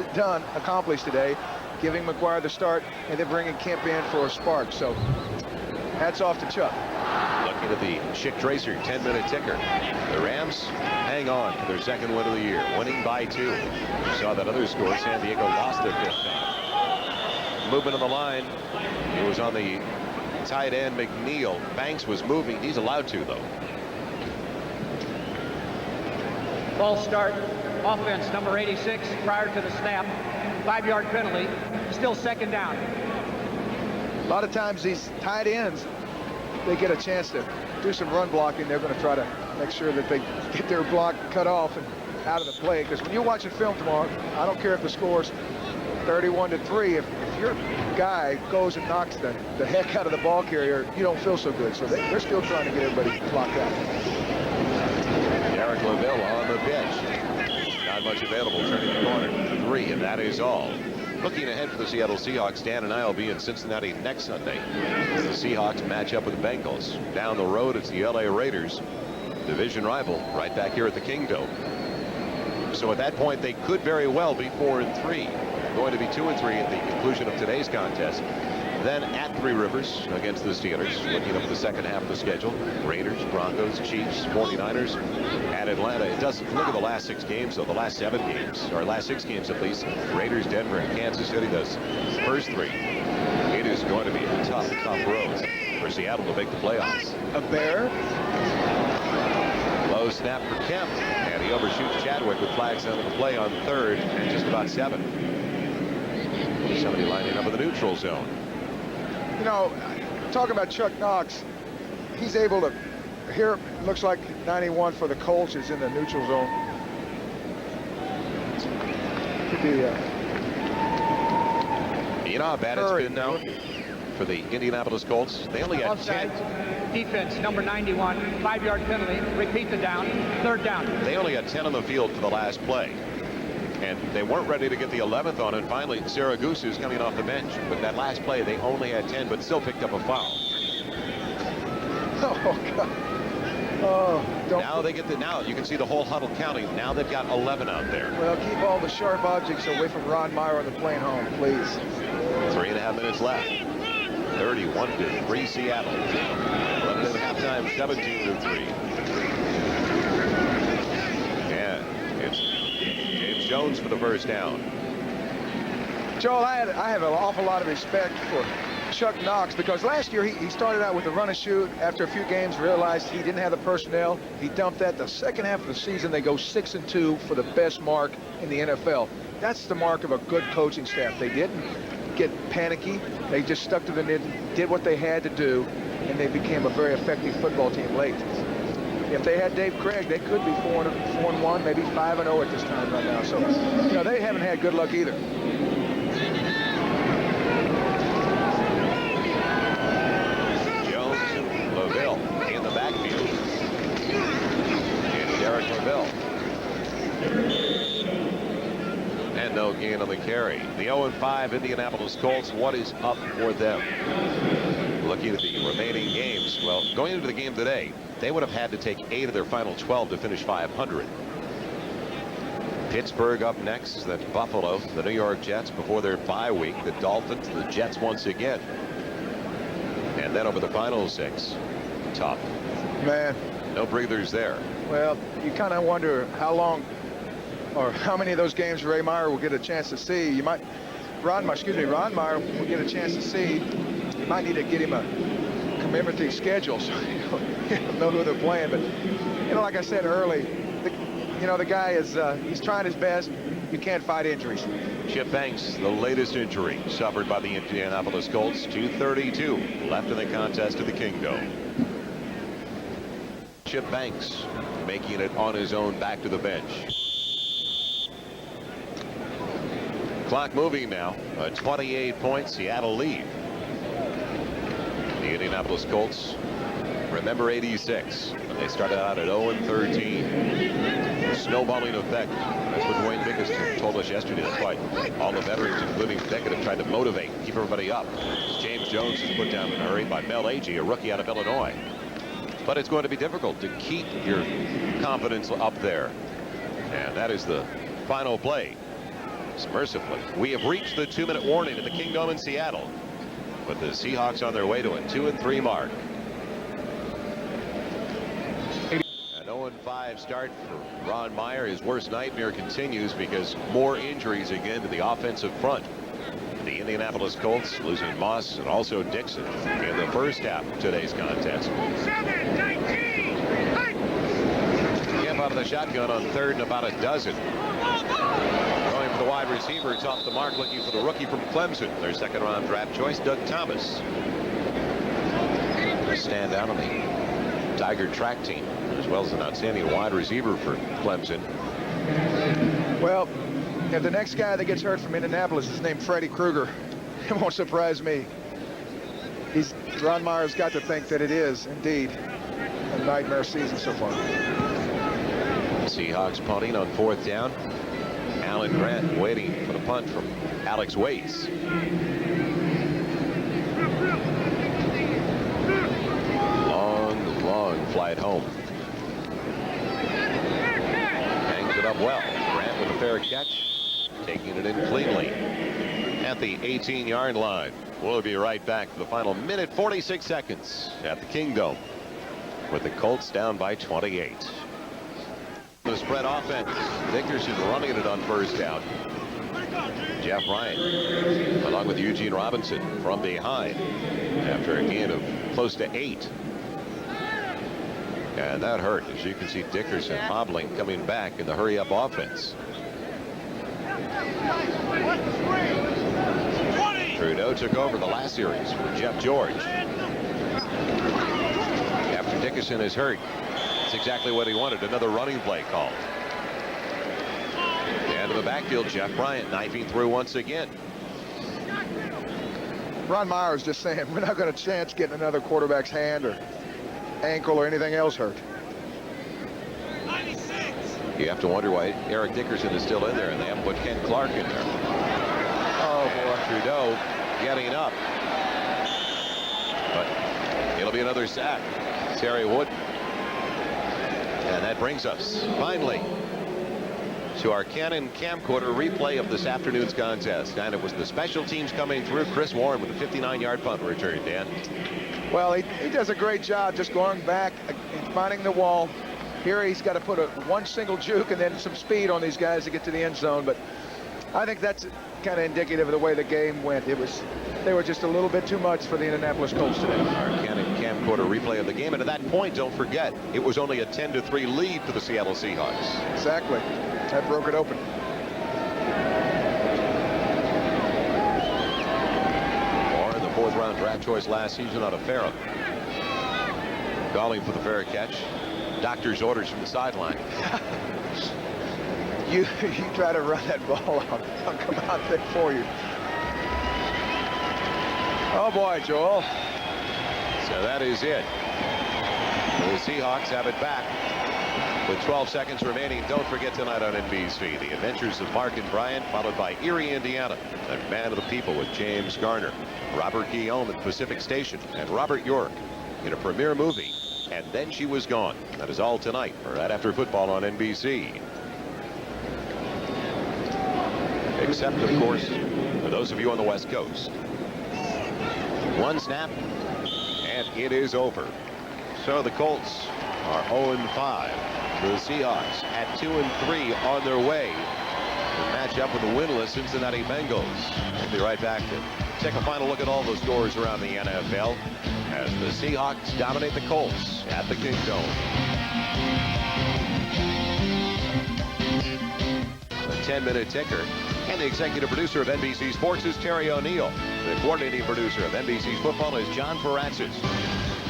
S3: accomplished today, giving McGuire the start and then bringing Kemp in for a spark. So hats off to Chuck.
S2: Looking at the Schick Tracer 10-minute ticker. The Rams hang on to their 2nd win of the year, winning by 2. You saw that other score. San Diego lost their 5th time. Movement on the line. It was on the tight end, McNeil. Banks was moving. He's allowed to, though.
S4: False start. Offense, number 86, prior to the snap. 5-yard penalty. Still 2nd down.
S3: A lot of times these tight ends, they get a chance to do some run blocking. They're going to try to make sure that they get their block cut off and out of the play. Because when you're watching film tomorrow, I don't care if the score's 31-3. If your guy goes and knocks the heck out of the ball carrier, you don't feel so good. So they're still trying to get everybody blocked out.
S2: Derek LaVille on the pitch. Not much available, turning the corner. 3, and that is all. Looking ahead for the Seattle Seahawks, Dan and I will be in Cincinnati next Sunday. The Seahawks match up with the Bengals. Down the road, it's the LA Raiders, division rival, right back here at the Kingdome. So at that point, they could very well be 4-3. Going to be 2-3 at the conclusion of today's contest. Then at Three Rivers against the Steelers. Looking up at the second half of the schedule. Raiders, Broncos, Chiefs, 49ers at Atlanta. It doesn't look at the last 6 games, though. The last 7 games, or last 6 games at least. Raiders, Denver, and Kansas City. Those first 3. It is going to be a tough road for Seattle to make the playoffs.
S3: A bear.
S2: Low snap for Kemp, and he overshoots Chadwick with flags on the play on 3rd and just about 7. Somebody lining up in the neutral zone.
S3: You know, talking about Chuck Knox, he's able to, here it looks like 91 for the Colts is in the neutral zone. Could be
S2: You know how bad it's been now for the Indianapolis Colts? They only had 10.
S4: Defense, number 91, 5-yard penalty. Repeat the down, 3rd down.
S2: They only had 10 on the field for the last play. And they weren't ready to get the 11th on it. Finally, Saragusa is coming off the bench. But that last play, they only had 10, but still picked up a foul.
S3: Oh, God. Oh, don't.
S2: Now they get now you can see the whole huddle counting. Now they've got 11 out there.
S3: Well, keep all the sharp objects away from Ron Meyer on the plane home, please.
S2: 3.5 minutes left. 31-3 Seattle. 11 at halftime, 17-3. Yeah, it's James Jones for the first down.
S3: Joel, I have an awful lot of respect for Chuck Knox, because last year he started out with a run and shoot. After a few games, realized he didn't have the personnel. He dumped that. The second half of the season, they go 6-2 for the best mark in the NFL. That's the mark of a good coaching staff. They didn't get panicky. They just stuck to the knit, did what they had to do, and they became a very effective football team late. If they had Dave Craig, they could be 4-1, maybe 5-0 at this time right now. So, you know, they haven't had good luck either.
S2: In the backfield. And Derek LaVille. And no gain on the carry. The 0-5 Indianapolis Colts, what is up for them? Looking at the remaining games, well, going into the game today, they would have had to take 8 of their final 12 to finish 500. Pittsburgh up next, then Buffalo, the New York Jets before their bye week, the Dolphins, the Jets once again. And then over the final 6. Tough.
S3: Man.
S2: No breathers there.
S3: Well, you kind of wonder how long or how many of those games Ray Meyer will get a chance to see. Ron Meyer will get a chance to see. You might need to get him a commemorative schedule so you know who they're playing. But, you know, like I said early, the guy is he's trying his best. You can't fight injuries.
S2: Chip Banks, the latest injury suffered by the Indianapolis Colts. 2:32 left in the contest of the Kingdom. Chip Banks making it on his own back to the bench. Clock moving now. A 28-point Seattle lead. The Indianapolis Colts, remember 86. When they started out at 0-13. Snowballing effect. That's what Dwayne Biggins told us yesterday. That's why all the veterans, including Beckett, have tried to motivate, keep everybody up. James Jones is put down in a hurry by Mel Agee, a rookie out of Illinois. But it's going to be difficult to keep your confidence up there. And that is the final play. Mercifully, we have reached the 2-minute warning at the Kingdom in Seattle. But the Seahawks on their way to a 2-3 mark. An 0-5 start for Ron Meyer. His worst nightmare continues because more injuries again to the offensive front. The Indianapolis Colts losing Moss and also Dixon in the first half of today's contest. Camp out of the shotgun on 3rd and about a dozen. Going for the wide receiver. It's off the mark, looking for the rookie from Clemson. Their second-round draft choice, Doug Thomas. Stand out on the Tiger track team, as well as an outstanding wide receiver for Clemson.
S3: Well, if the next guy that gets hurt from Indianapolis is named Freddy Krueger, it won't surprise me. Ron Meyer's got to think that it is indeed a nightmare season so far.
S2: Seahawks punting on 4th down. Alan Grant waiting for the punt from Alex Waze. Long flight home. Hangs it up well. Grant with a fair catch. Taking it in cleanly at the 18-yard line. We'll be right back for the final minute, 46 seconds at the Kingdom with the Colts down by 28. The spread offense. Dickerson running it on 1st down. Jeff Bryant along with Eugene Robinson from behind after a gain of close to 8. And that hurt, as you can see Dickerson hobbling, coming back in the hurry-up offense. Trudeau took over the last series for Jeff George. After Dickerson is hurt, that's exactly what he wanted, another running play called. And to the backfield, Jeff Bryant knifing through once again.
S3: Ron Meyer is just saying, we're not going to chance getting another quarterback's hand or ankle or anything else hurt.
S2: You have to wonder why Eric Dickerson is still in there, and they haven't put Ken Clark in there.
S3: Oh, boy.
S2: Trudeau getting up. But it'll be another sack. Terry Wood. And that brings us, finally, to our Canon camcorder replay of this afternoon's contest. And it was the special teams coming through. Chris Warren with a 59-yard punt return, Dan.
S3: Well, he does a great job just going back and finding the wall. Here he's got to put one single juke and then some speed on these guys to get to the end zone. But I think that's kind of indicative of the way the game went. They were just a little bit too much for the Indianapolis Colts today.
S2: Our Canon camcorder replay of the game. And at that point, don't forget, it was only a 10-3 lead for the Seattle Seahawks.
S3: Exactly. That broke it open.
S2: Warren, the 4th-round draft choice last season out of Farrah. Calling for the fair catch. Doctor's orders from the sideline.
S3: You try to run that ball out. I'll come out there for you. Oh, boy, Joel.
S2: So that is it. The Seahawks have it back with 12 seconds remaining. Don't forget tonight on NBC, The Adventures of Mark and Brian, followed by Erie, Indiana, and Man of the People with James Garner, Robert Guillaume at Pacific Station, and Robert York in a premiere movie. And Then She Was Gone. That is all tonight, right after football on NBC. Except, of course, for those of you on the West Coast. One snap, and it is over. So the Colts are 0-5. The Seahawks at 2-3 on their way to match up with the winless Cincinnati Bengals. We'll be right back to take a final look at all the scores around the NFL as the Seahawks dominate the Colts at the Kingdome. The 10-minute ticker. And the executive producer of NBC Sports is Terry O'Neill. The coordinating producer of NBC's football is John Feratsis.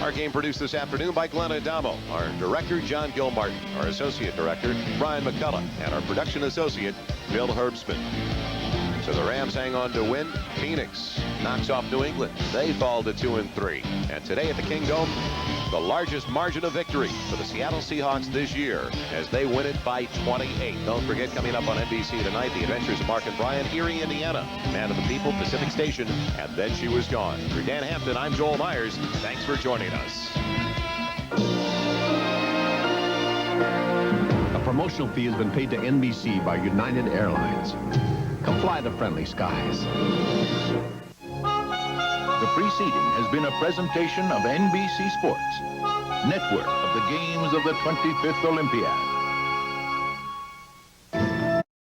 S2: Our game produced this afternoon by Glenn Adamo. Our director, John Gilmartin. Our associate director, Brian McCullough. And our production associate, Bill Herbstman. So the Rams hang on to win. Phoenix knocks off New England. They fall to 2-3. And today at the Kingdome, the largest margin of victory for the Seattle Seahawks this year as they win it by 28. Don't forget, coming up on NBC tonight, The Adventures of Mark and Brian, Erie, Indiana, Man of the People, Pacific Station, and Then She Was Gone. For Dan Hampton, I'm Joel Myers. Thanks for joining us.
S1: A promotional fee has been paid to NBC by United Airlines. Come fly the friendly skies.
S6: The preceding has been a presentation of NBC Sports, network of the games of the 25th Olympiad.